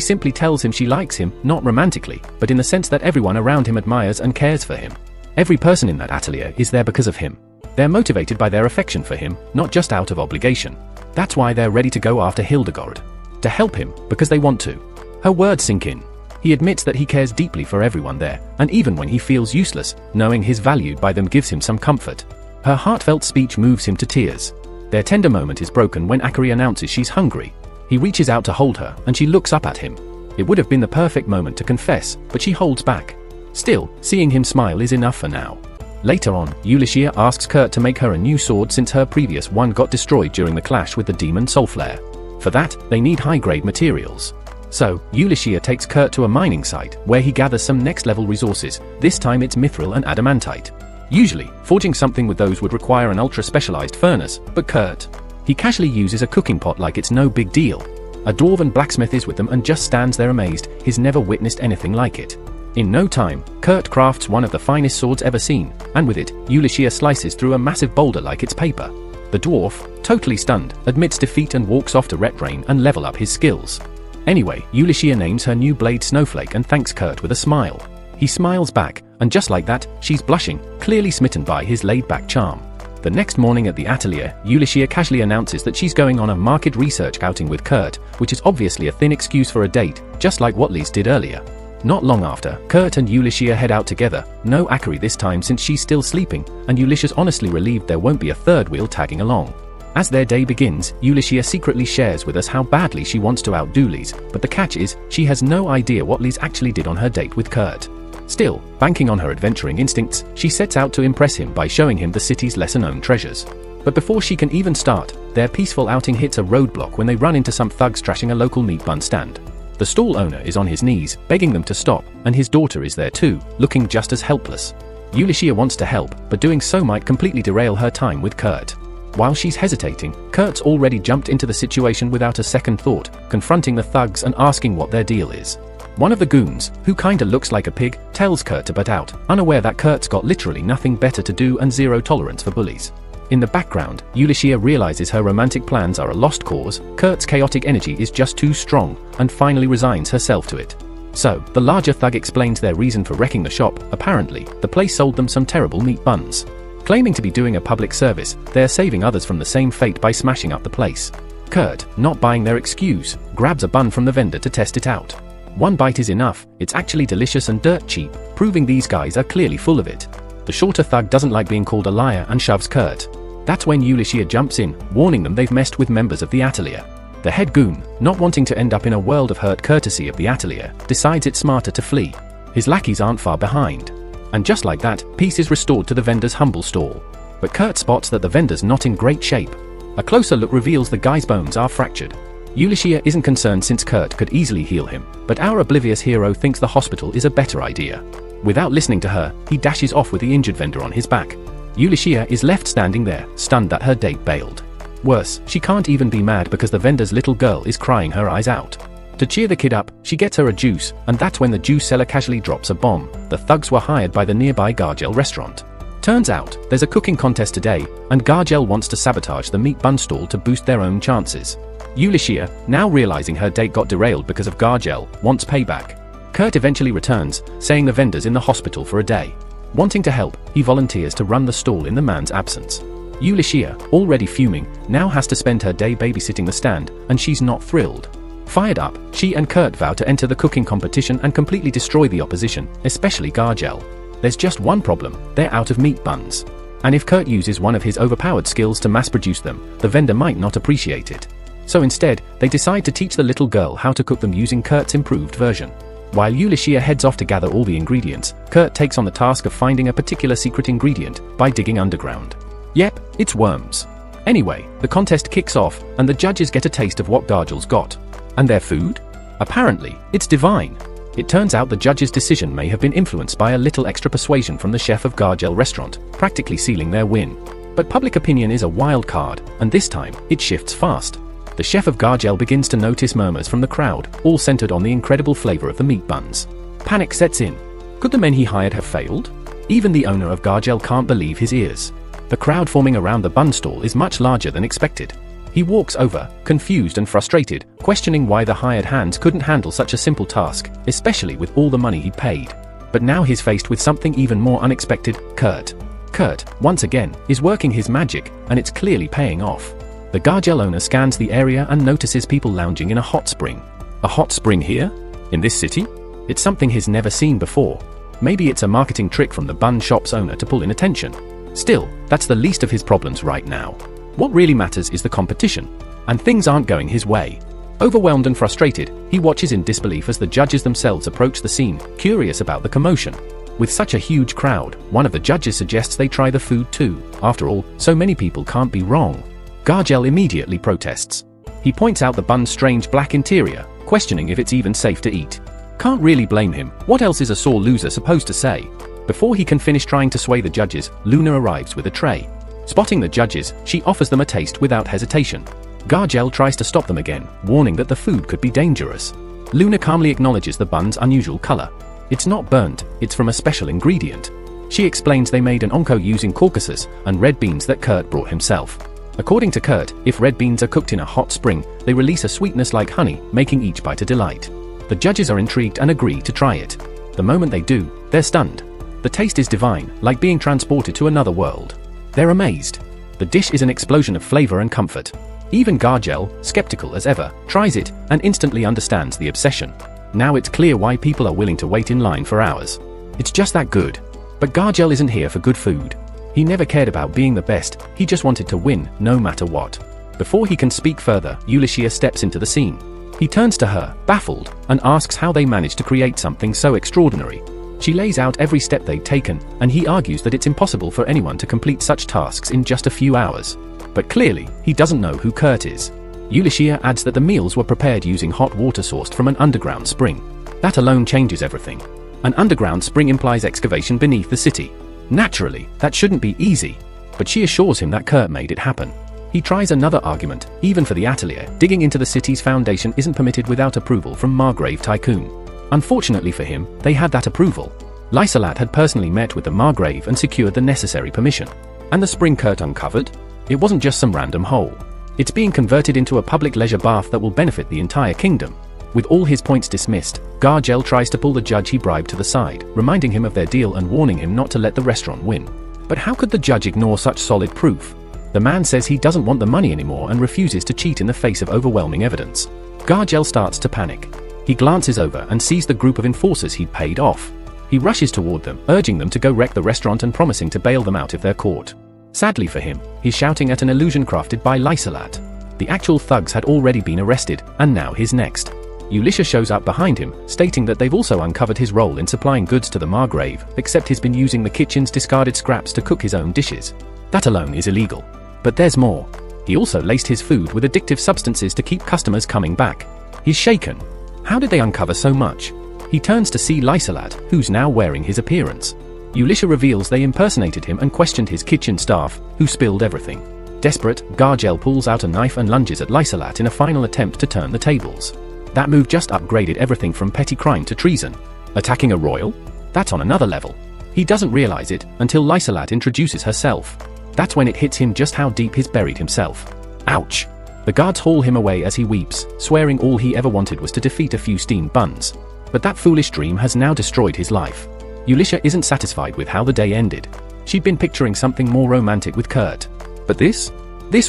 simply tells him she likes him, not romantically, but in the sense that everyone around him admires and cares for him. Every person in that Atelier is there because of him. They're motivated by their affection for him, not just out of obligation. That's why they're ready to go after Hildegard. To help him, because they want to. Her words sink in. He admits that he cares deeply for everyone there, and even when he feels useless, knowing he's valued by them gives him some comfort. Her heartfelt speech moves him to tears. Their tender moment is broken when Akari announces she's hungry. He reaches out to hold her, and she looks up at him. It would have been the perfect moment to confess, but she holds back. Still, seeing him smile is enough for now. Later on, Uishia asks Kurt to make her a new sword since her previous one got destroyed during the clash with the demon Soulflare. For that, they need high-grade materials. So, Uishia takes Kurt to a mining site, where he gathers some next-level resources. This time it's mithril and adamantite. Usually, forging something with those would require an ultra-specialized furnace, but Kurt, he casually uses a cooking pot like it's no big deal. A dwarven blacksmith is with them and just stands there amazed. He's never witnessed anything like it. In no time, Kurt crafts one of the finest swords ever seen, and with it, Uishia slices through a massive boulder like it's paper. The dwarf, totally stunned, admits defeat and walks off to retrain and level up his skills. Anyway, Uishia names her new blade Snowflake and thanks Kurt with a smile. He smiles back, and just like that, she's blushing, clearly smitten by his laid-back charm. The next morning at the Atelier, Uishia casually announces that she's going on a market research outing with Kurt, which is obviously a thin excuse for a date, just like what Liz did earlier. Not long after, Kurt and Uishia head out together, no Akari this time since she's still sleeping, and Uishia's honestly relieved there won't be a third wheel tagging along. As their day begins, Uishia secretly shares with us how badly she wants to outdo Liz, but the catch is, she has no idea what Liz actually did on her date with Kurt. Still, banking on her adventuring instincts, she sets out to impress him by showing him the city's lesser-known treasures. But before she can even start, their peaceful outing hits a roadblock when they run into some thugs trashing a local meat bun stand. The stall owner is on his knees, begging them to stop, and his daughter is there too, looking just as helpless. Uishia wants to help, but doing so might completely derail her time with Kurt. While she's hesitating, Kurt's already jumped into the situation without a second thought, confronting the thugs and asking what their deal is. One of the goons, who kinda looks like a pig, tells Kurt to butt out, unaware that Kurt's got literally nothing better to do and zero tolerance for bullies. In the background, Uishia realizes her romantic plans are a lost cause, Kurt's chaotic energy is just too strong, and finally resigns herself to it. So, the larger thug explains their reason for wrecking the shop. Apparently, the place sold them some terrible meat buns. Claiming to be doing a public service, they're saving others from the same fate by smashing up the place. Kurt, not buying their excuse, grabs a bun from the vendor to test it out. One bite is enough, it's actually delicious and dirt cheap, proving these guys are clearly full of it. The shorter thug doesn't like being called a liar and shoves Kurt. That's when Uishia jumps in, warning them they've messed with members of the Atelier. The head goon, not wanting to end up in a world of hurt courtesy of the Atelier, decides it's smarter to flee. His lackeys aren't far behind. And just like that, peace is restored to the vendor's humble stall. But Kurt spots that the vendor's not in great shape. A closer look reveals the guy's bones are fractured. Uishia isn't concerned since Kurt could easily heal him, but our oblivious hero thinks the hospital is a better idea. Without listening to her, he dashes off with the injured vendor on his back. Uishia is left standing there, stunned that her date bailed. Worse, she can't even be mad because the vendor's little girl is crying her eyes out. To cheer the kid up, she gets her a juice, and that's when the juice seller casually drops a bomb. The thugs were hired by the nearby Gargel restaurant. Turns out, there's a cooking contest today, and Gargel wants to sabotage the meat bun stall to boost their own chances. Uishia, now realizing her date got derailed because of Gargel, wants payback. Kurt eventually returns, saying the vendor's in the hospital for a day. Wanting to help, he volunteers to run the stall in the man's absence. Uishia, already fuming, now has to spend her day babysitting the stand, and she's not thrilled. Fired up, she and Kurt vow to enter the cooking competition and completely destroy the opposition, especially Gargel. There's just one problem, they're out of meat buns. And if Kurt uses one of his overpowered skills to mass produce them, the vendor might not appreciate it. So instead, they decide to teach the little girl how to cook them using Kurt's improved version. While Uishia heads off to gather all the ingredients, Kurt takes on the task of finding a particular secret ingredient by digging underground. Yep, it's worms. Anyway, the contest kicks off, and the judges get a taste of what Gargel's got. And their food? Apparently, it's divine. It turns out the judge's decision may have been influenced by a little extra persuasion from the chef of Gargel restaurant, practically sealing their win. But public opinion is a wild card, and this time, it shifts fast. The chef of Gargel begins to notice murmurs from the crowd, all centered on the incredible flavor of the meat buns. Panic sets in. Could the men he hired have failed? Even the owner of Gargel can't believe his ears. The crowd forming around the bun stall is much larger than expected. He walks over, confused and frustrated, questioning why the hired hands couldn't handle such a simple task, especially with all the money he'd paid. But now he's faced with something even more unexpected, Kurt. Kurt, once again, is working his magic, and it's clearly paying off. The Gargel owner scans the area and notices people lounging in a hot spring. A hot spring here? In this city? It's something he's never seen before. Maybe it's a marketing trick from the bun shop's owner to pull in attention. Still, that's the least of his problems right now. What really matters is the competition, and things aren't going his way. Overwhelmed and frustrated, he watches in disbelief as the judges themselves approach the scene, curious about the commotion. With such a huge crowd, one of the judges suggests they try the food too. After all, so many people can't be wrong. Gargel immediately protests. He points out the bun's strange black interior, questioning if it's even safe to eat. Can't really blame him, what else is a sore loser supposed to say? Before he can finish trying to sway the judges, Luna arrives with a tray. Spotting the judges, she offers them a taste without hesitation. Gargel tries to stop them again, warning that the food could be dangerous. Luna calmly acknowledges the bun's unusual color. It's not burnt, it's from a special ingredient. She explains they made an onko using caucasus and red beans that Kurt brought himself. According to Kurt, if red beans are cooked in a hot spring, they release a sweetness like honey, making each bite a delight. The judges are intrigued and agree to try it. The moment they do, they're stunned. The taste is divine, like being transported to another world. They're amazed. The dish is an explosion of flavor and comfort. Even Gargel, skeptical as ever, tries it and instantly understands the obsession. Now it's clear why people are willing to wait in line for hours. It's just that good. But Gargel isn't here for good food. He never cared about being the best, he just wanted to win, no matter what. Before he can speak further, Uishia steps into the scene. He turns to her, baffled, and asks how they managed to create something so extraordinary. She lays out every step they'd taken, and he argues that it's impossible for anyone to complete such tasks in just a few hours. But clearly, he doesn't know who Kurt is. Uishia adds that the meals were prepared using hot water sourced from an underground spring. That alone changes everything. An underground spring implies excavation beneath the city. Naturally, that shouldn't be easy. But she assures him that Kurt made it happen. He tries another argument, even for the Atelier, digging into the city's foundation isn't permitted without approval from Margrave Tycoon. Unfortunately for him, they had that approval. Lysalat had personally met with the Margrave and secured the necessary permission. And the spring Kurt uncovered? It wasn't just some random hole. It's being converted into a public leisure bath that will benefit the entire kingdom. With all his points dismissed, Gargel tries to pull the judge he bribed to the side, reminding him of their deal and warning him not to let the restaurant win. But how could the judge ignore such solid proof? The man says he doesn't want the money anymore and refuses to cheat in the face of overwhelming evidence. Gargel starts to panic. He glances over and sees the group of enforcers he'd paid off. He rushes toward them, urging them to go wreck the restaurant and promising to bail them out if they're caught. Sadly for him, he's shouting at an illusion crafted by Lysalat. The actual thugs had already been arrested, and now he's next. Uishia shows up behind him, stating that they've also uncovered his role in supplying goods to the Margrave, except he's been using the kitchen's discarded scraps to cook his own dishes. That alone is illegal. But there's more. He also laced his food with addictive substances to keep customers coming back. He's shaken. How did they uncover so much? He turns to see Lysalat, who's now wearing his appearance. Uishia reveals they impersonated him and questioned his kitchen staff, who spilled everything. Desperate, Gargel pulls out a knife and lunges at Lysalat in a final attempt to turn the tables. That move just upgraded everything from petty crime to treason. Attacking a royal? That's on another level. He doesn't realize it until Lysalat introduces herself. That's when it hits him just how deep he's buried himself. Ouch! The guards haul him away as he weeps, swearing all he ever wanted was to defeat a few steamed buns. But that foolish dream has now destroyed his life. Uishia isn't satisfied with how the day ended. She'd been picturing something more romantic with Kurt. But this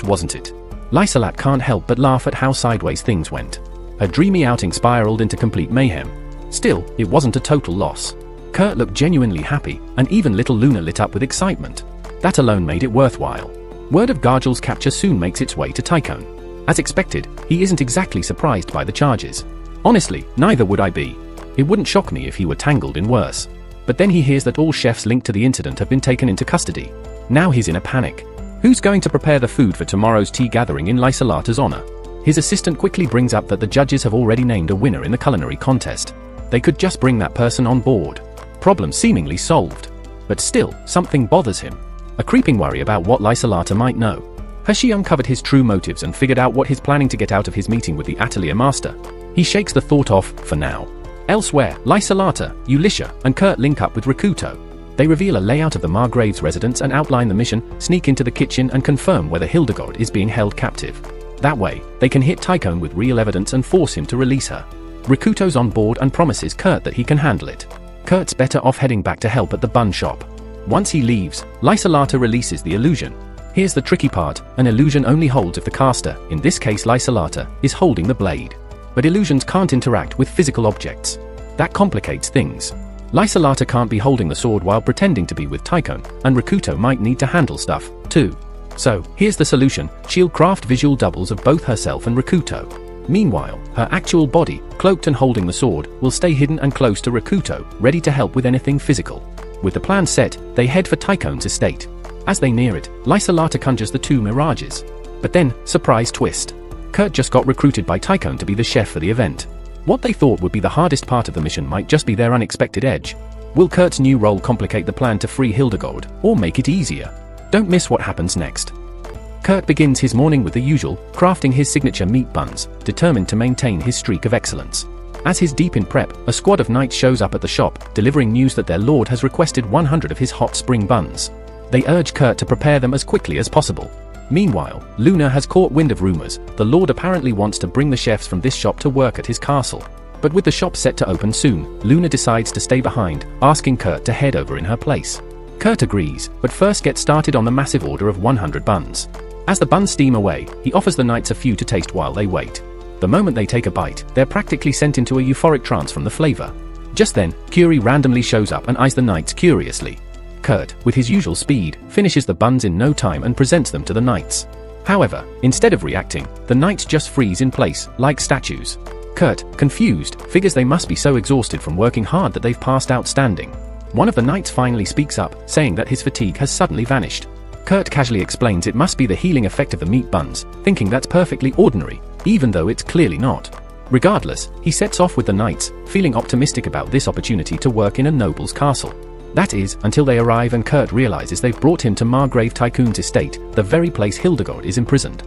wasn't it. Lysalat can't help but laugh at how sideways things went. Her dreamy outing spiraled into complete mayhem. Still, it wasn't a total loss. Kurt looked genuinely happy, and even little Luna lit up with excitement. That alone made it worthwhile. Word of Gargel's capture soon makes its way to Tycoon. As expected, he isn't exactly surprised by the charges. Honestly, neither would I be. It wouldn't shock me if he were tangled in worse. But then he hears that all chefs linked to the incident have been taken into custody. Now he's in a panic. Who's going to prepare the food for tomorrow's tea gathering in Lysalata's honor? His assistant quickly brings up that the judges have already named a winner in the culinary contest. They could just bring that person on board. Problem seemingly solved. But still, something bothers him. A creeping worry about what Lysalata might know. Has she uncovered his true motives and figured out what he's planning to get out of his meeting with the Atelier master? He shakes the thought off, for now. Elsewhere, Lysalata, Uishia, and Kurt link up with Rikuto. They reveal a layout of the Margrave's residence and outline the mission, sneak into the kitchen and confirm whether Hildegard is being held captive. That way, they can hit Tycoon with real evidence and force him to release her. Rikuto's on board and promises Kurt that he can handle it. Kurt's better off heading back to help at the bun shop. Once he leaves, Lysalata releases the illusion. Here's the tricky part, an illusion only holds if the caster, in this case Lysalata, is holding the blade. But illusions can't interact with physical objects. That complicates things. Lysalata can't be holding the sword while pretending to be with Tycoon, and Rikuto might need to handle stuff, too. So, here's the solution, she'll craft visual doubles of both herself and Rikuto. Meanwhile, her actual body, cloaked and holding the sword, will stay hidden and close to Rikuto, ready to help with anything physical. With the plan set, they head for Tycoon's estate. As they near it, Lysalata conjures the two mirages. But then, surprise twist. Kurt just got recruited by Tycoon to be the chef for the event. What they thought would be the hardest part of the mission might just be their unexpected edge. Will Kurt's new role complicate the plan to free Hildegard, or make it easier? Don't miss what happens next. Kurt begins his morning with the usual, crafting his signature meat buns, determined to maintain his streak of excellence. As he's deep in prep, a squad of knights shows up at the shop, delivering news that their lord has requested 100 of his hot spring buns. They urge Kurt to prepare them as quickly as possible. Meanwhile, Luna has caught wind of rumors. The lord apparently wants to bring the chefs from this shop to work at his castle. But with the shop set to open soon, Luna decides to stay behind, asking Kurt to head over in her place. Kurt agrees, but first gets started on the massive order of 100 buns. As the buns steam away, he offers the knights a few to taste while they wait. The moment they take a bite, they're practically sent into a euphoric trance from the flavor. Just then, Curie randomly shows up and eyes the knights curiously. Kurt, with his usual speed, finishes the buns in no time and presents them to the knights. However, instead of reacting, the knights just freeze in place, like statues. Kurt, confused, figures they must be so exhausted from working hard that they've passed out standing. One of the knights finally speaks up, saying that his fatigue has suddenly vanished. Kurt casually explains it must be the healing effect of the meat buns, thinking that's perfectly ordinary, even though it's clearly not. Regardless, he sets off with the knights, feeling optimistic about this opportunity to work in a noble's castle. That is, until they arrive and Kurt realizes they've brought him to Margrave Tycoon's estate, the very place Hildegard is imprisoned.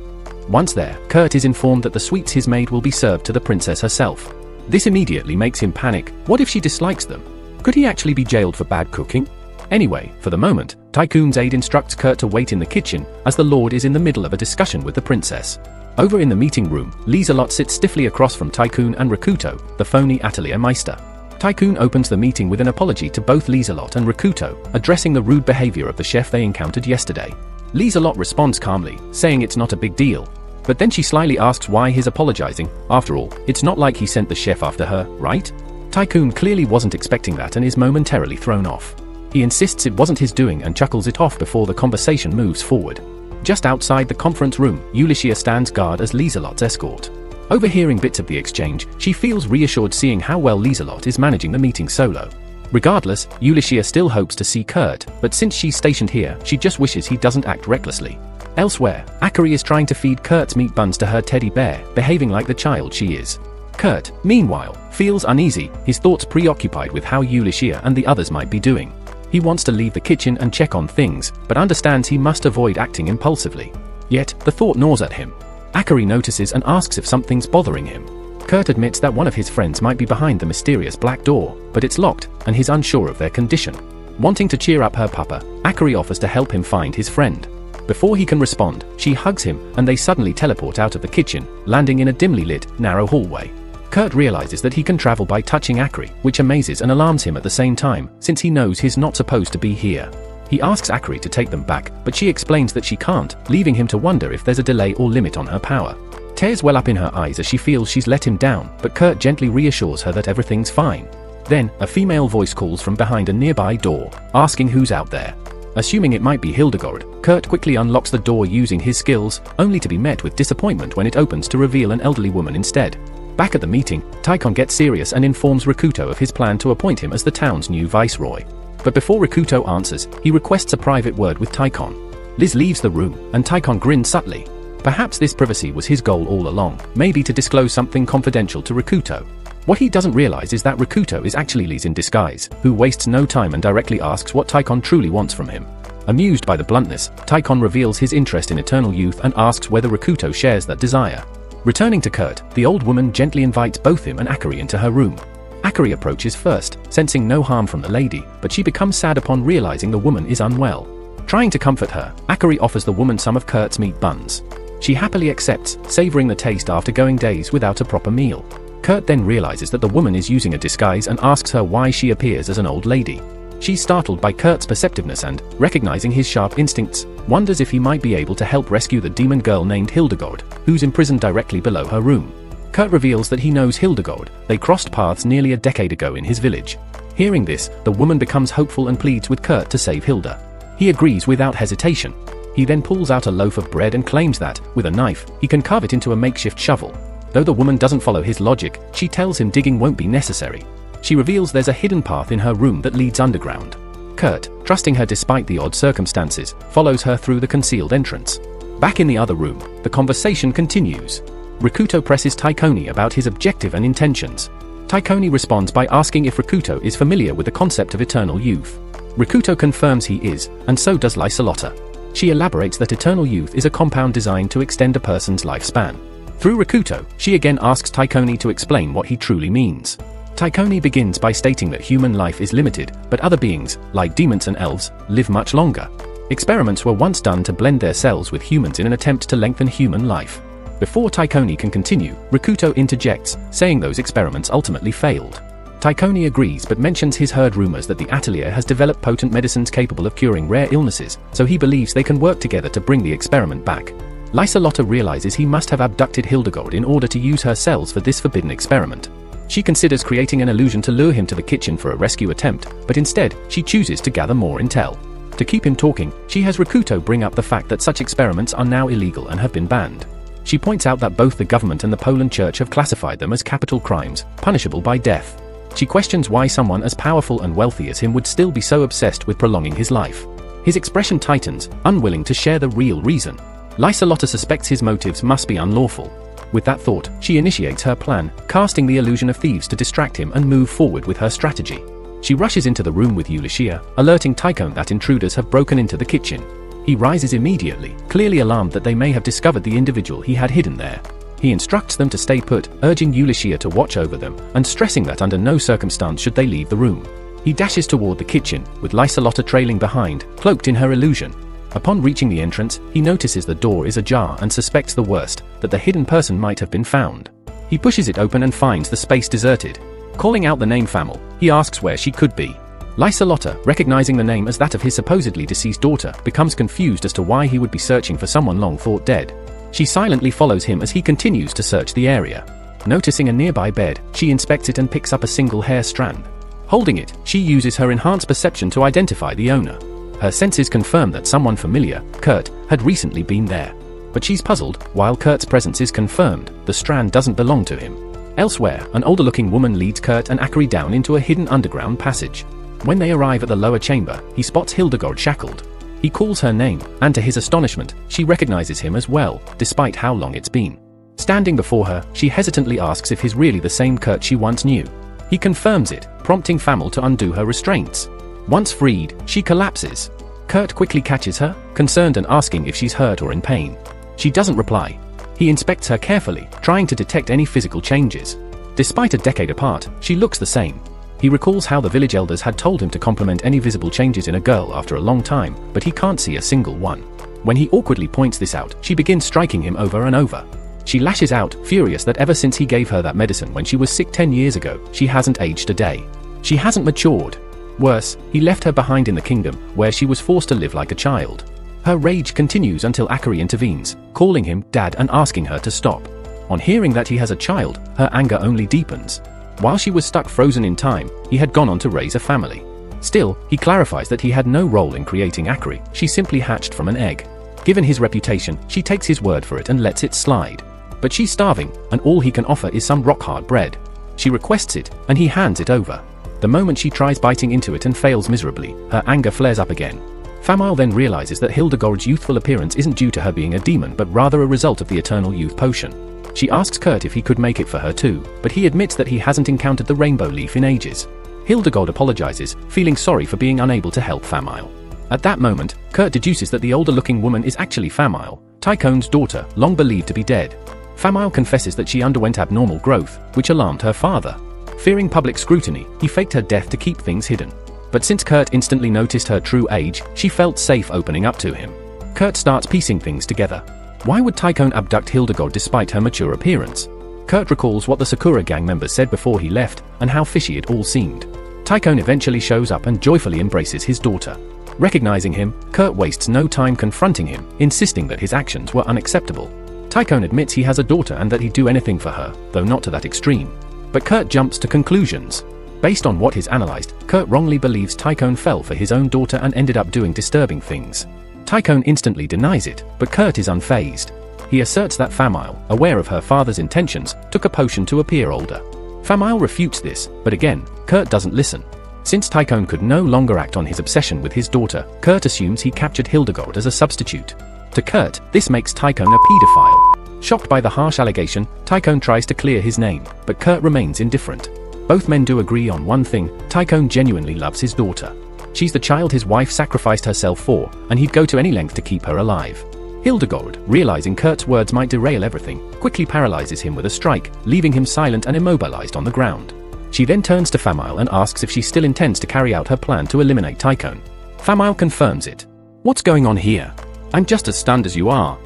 Once there, Kurt is informed that the sweets his maid will be served to the princess herself. This immediately makes him panic. What if she dislikes them? Could he actually be jailed for bad cooking? Anyway, for the moment, Tycoon's aide instructs Kurt to wait in the kitchen, as the lord is in the middle of a discussion with the princess. Over in the meeting room, Lieselot sits stiffly across from Tycoon and Rakuto, the phony Atelier Meister. Tycoon opens the meeting with an apology to both Lieselot and Rakuto, addressing the rude behavior of the chef they encountered yesterday. Lieselot responds calmly, saying it's not a big deal. But then she slyly asks why he's apologizing. After all, it's not like he sent the chef after her, right? Tycoon clearly wasn't expecting that and is momentarily thrown off. He insists it wasn't his doing and chuckles it off before the conversation moves forward. Just outside the conference room, Uishia stands guard as Lieselot's escort. Overhearing bits of the exchange, she feels reassured seeing how well Lieselot is managing the meeting solo. Regardless, Uishia still hopes to see Kurt, but since she's stationed here, she just wishes he doesn't act recklessly. Elsewhere, Akari is trying to feed Kurt's meat buns to her teddy bear, behaving like the child she is. Kurt, meanwhile, feels uneasy, his thoughts preoccupied with how Uishia and the others might be doing. He wants to leave the kitchen and check on things, but understands he must avoid acting impulsively. Yet, the thought gnaws at him. Akari notices and asks if something's bothering him. Kurt admits that one of his friends might be behind the mysterious black door, but it's locked, and he's unsure of their condition. Wanting to cheer up her papa, Akari offers to help him find his friend. Before he can respond, she hugs him, and they suddenly teleport out of the kitchen, landing in a dimly lit, narrow hallway. Kurt realizes that he can travel by touching Akari, which amazes and alarms him at the same time, since he knows he's not supposed to be here. He asks Akari to take them back, but she explains that she can't, leaving him to wonder if there's a delay or limit on her power. Tears well up in her eyes as she feels she's let him down, but Kurt gently reassures her that everything's fine. Then, a female voice calls from behind a nearby door, asking who's out there. Assuming it might be Hildegard, Kurt quickly unlocks the door using his skills, only to be met with disappointment when it opens to reveal an elderly woman instead. Back at the meeting, Tycoon gets serious and informs Rakuto of his plan to appoint him as the town's new viceroy. But before Rakuto answers, he requests a private word with Tycoon. Liz leaves the room, and Tycoon grins subtly. Perhaps this privacy was his goal all along, maybe to disclose something confidential to Rakuto. What he doesn't realize is that Rakuto is actually Liz in disguise, who wastes no time and directly asks what Tycoon truly wants from him. Amused by the bluntness, Tycoon reveals his interest in eternal youth and asks whether Rakuto shares that desire. Returning to Kurt, the old woman gently invites both him and Akari into her room. Akari approaches first, sensing no harm from the lady, but she becomes sad upon realizing the woman is unwell. Trying to comfort her, Akari offers the woman some of Kurt's meat buns. She happily accepts, savoring the taste after going days without a proper meal. Kurt then realizes that the woman is using a disguise and asks her why she appears as an old lady. She's startled by Kurt's perceptiveness and, recognizing his sharp instincts, wonders if he might be able to help rescue the demon girl named Hildegard, who's imprisoned directly below her room. Kurt reveals that he knows Hildegard, they crossed paths nearly a decade ago in his village. Hearing this, the woman becomes hopeful and pleads with Kurt to save Hilda. He agrees without hesitation. He then pulls out a loaf of bread and claims that, with a knife, he can carve it into a makeshift shovel. Though the woman doesn't follow his logic, she tells him digging won't be necessary. She reveals there's a hidden path in her room that leads underground. Kurt, trusting her despite the odd circumstances, follows her through the concealed entrance. Back in the other room, the conversation continues. Rakuto presses Tycoon about his objective and intentions. Tycoon responds by asking if Rakuto is familiar with the concept of eternal youth. Rakuto confirms he is, and so does Lieselota. She elaborates that eternal youth is a compound designed to extend a person's lifespan. Through Rakuto, she again asks Tycoon to explain what he truly means. Tycoon begins by stating that human life is limited, but other beings, like demons and elves, live much longer. Experiments were once done to blend their cells with humans in an attempt to lengthen human life. Before Taikoni can continue, Rikuto interjects, saying those experiments ultimately failed. Taikoni agrees but mentions he's heard rumors that the Atelier has developed potent medicines capable of curing rare illnesses, so he believes they can work together to bring the experiment back. Lysa realizes he must have abducted Hildegard in order to use her cells for this forbidden experiment. She considers creating an illusion to lure him to the kitchen for a rescue attempt, but instead, she chooses to gather more intel. To keep him talking, she has Rikuto bring up the fact that such experiments are now illegal and have been banned. She points out that both the government and the Poland Church have classified them as capital crimes, punishable by death. She questions why someone as powerful and wealthy as him would still be so obsessed with prolonging his life. His expression tightens, unwilling to share the real reason. Lysa suspects his motives must be unlawful. With that thought, she initiates her plan, casting the illusion of thieves to distract him and move forward with her strategy. She rushes into the room with Uishia, alerting Taikon that intruders have broken into the kitchen. He rises immediately, clearly alarmed that they may have discovered the individual he had hidden there. He instructs them to stay put, urging Uishia to watch over them, and stressing that under no circumstance should they leave the room. He dashes toward the kitchen, with Lysa trailing behind, cloaked in her illusion. Upon reaching the entrance, he notices the door is ajar and suspects the worst, that the hidden person might have been found. He pushes it open and finds the space deserted. Calling out the name Famil, he asks where she could be. Lysa, recognizing the name as that of his supposedly deceased daughter, becomes confused as to why he would be searching for someone long thought dead. She silently follows him as he continues to search the area. Noticing a nearby bed, she inspects it and picks up a single hair strand. Holding it, she uses her enhanced perception to identify the owner. Her senses confirm that someone familiar, Kurt, had recently been there. But she's puzzled. While Kurt's presence is confirmed, the strand doesn't belong to him. Elsewhere, an older-looking woman leads Kurt and Akari down into a hidden underground passage. When they arrive at the lower chamber, he spots Hildegard shackled. He calls her name, and to his astonishment, she recognizes him as well, despite how long it's been. Standing before her, she hesitantly asks if he's really the same Kurt she once knew. He confirms it, prompting Famil to undo her restraints. Once freed, she collapses. Kurt quickly catches her, concerned and asking if she's hurt or in pain. She doesn't reply. He inspects her carefully, trying to detect any physical changes. Despite a decade apart, she looks the same. He recalls how the village elders had told him to compliment any visible changes in a girl after a long time, but he can't see a single one. When he awkwardly points this out, she begins striking him over and over. She lashes out, furious that ever since he gave her that medicine when she was sick 10 years ago, she hasn't aged a day. She hasn't matured. Worse, he left her behind in the kingdom, where she was forced to live like a child. Her rage continues until Akari intervenes, calling him Dad and asking her to stop. On hearing that he has a child, her anger only deepens. While she was stuck frozen in time, he had gone on to raise a family. Still, he clarifies that he had no role in creating Akari, she simply hatched from an egg. Given his reputation, she takes his word for it and lets it slide. But she's starving, and all he can offer is some rock-hard bread. She requests it, and he hands it over. The moment she tries biting into it and fails miserably, her anger flares up again. Famil then realizes that Hildegard's youthful appearance isn't due to her being a demon but rather a result of the eternal youth potion. She asks Kurt if he could make it for her too, but he admits that he hasn't encountered the rainbow leaf in ages. Hildegard apologizes, feeling sorry for being unable to help Famil. At that moment, Kurt deduces that the older-looking woman is actually Famil, Taikon's daughter, long believed to be dead. Famil confesses that she underwent abnormal growth, which alarmed her father. Fearing public scrutiny, he faked her death to keep things hidden. But since Kurt instantly noticed her true age, she felt safe opening up to him. Kurt starts piecing things together. Why would Taikon abduct Hildegard despite her mature appearance? Kurt recalls what the Sakura gang members said before he left, and how fishy it all seemed. Taikon eventually shows up and joyfully embraces his daughter. Recognizing him, Kurt wastes no time confronting him, insisting that his actions were unacceptable. Taikon admits he has a daughter and that he'd do anything for her, though not to that extreme. But Kurt jumps to conclusions. Based on what he's analyzed, Kurt wrongly believes Taikon fell for his own daughter and ended up doing disturbing things. Taikon instantly denies it, but Kurt is unfazed. He asserts that Famil, aware of her father's intentions, took a potion to appear older. Famil refutes this, but again, Kurt doesn't listen. Since Taikon could no longer act on his obsession with his daughter, Kurt assumes he captured Hildegard as a substitute. To Kurt, this makes Taikon a pedophile. Shocked by the harsh allegation, Taikon tries to clear his name, but Kurt remains indifferent. Both men do agree on one thing: Taikon genuinely loves his daughter. She's the child his wife sacrificed herself for, and he'd go to any length to keep her alive. Hildegard, realizing Kurt's words might derail everything, quickly paralyzes him with a strike, leaving him silent and immobilized on the ground. She then turns to Famil and asks if she still intends to carry out her plan to eliminate Taikon. Famil confirms it. "What's going on here? I'm just as stunned as you are,"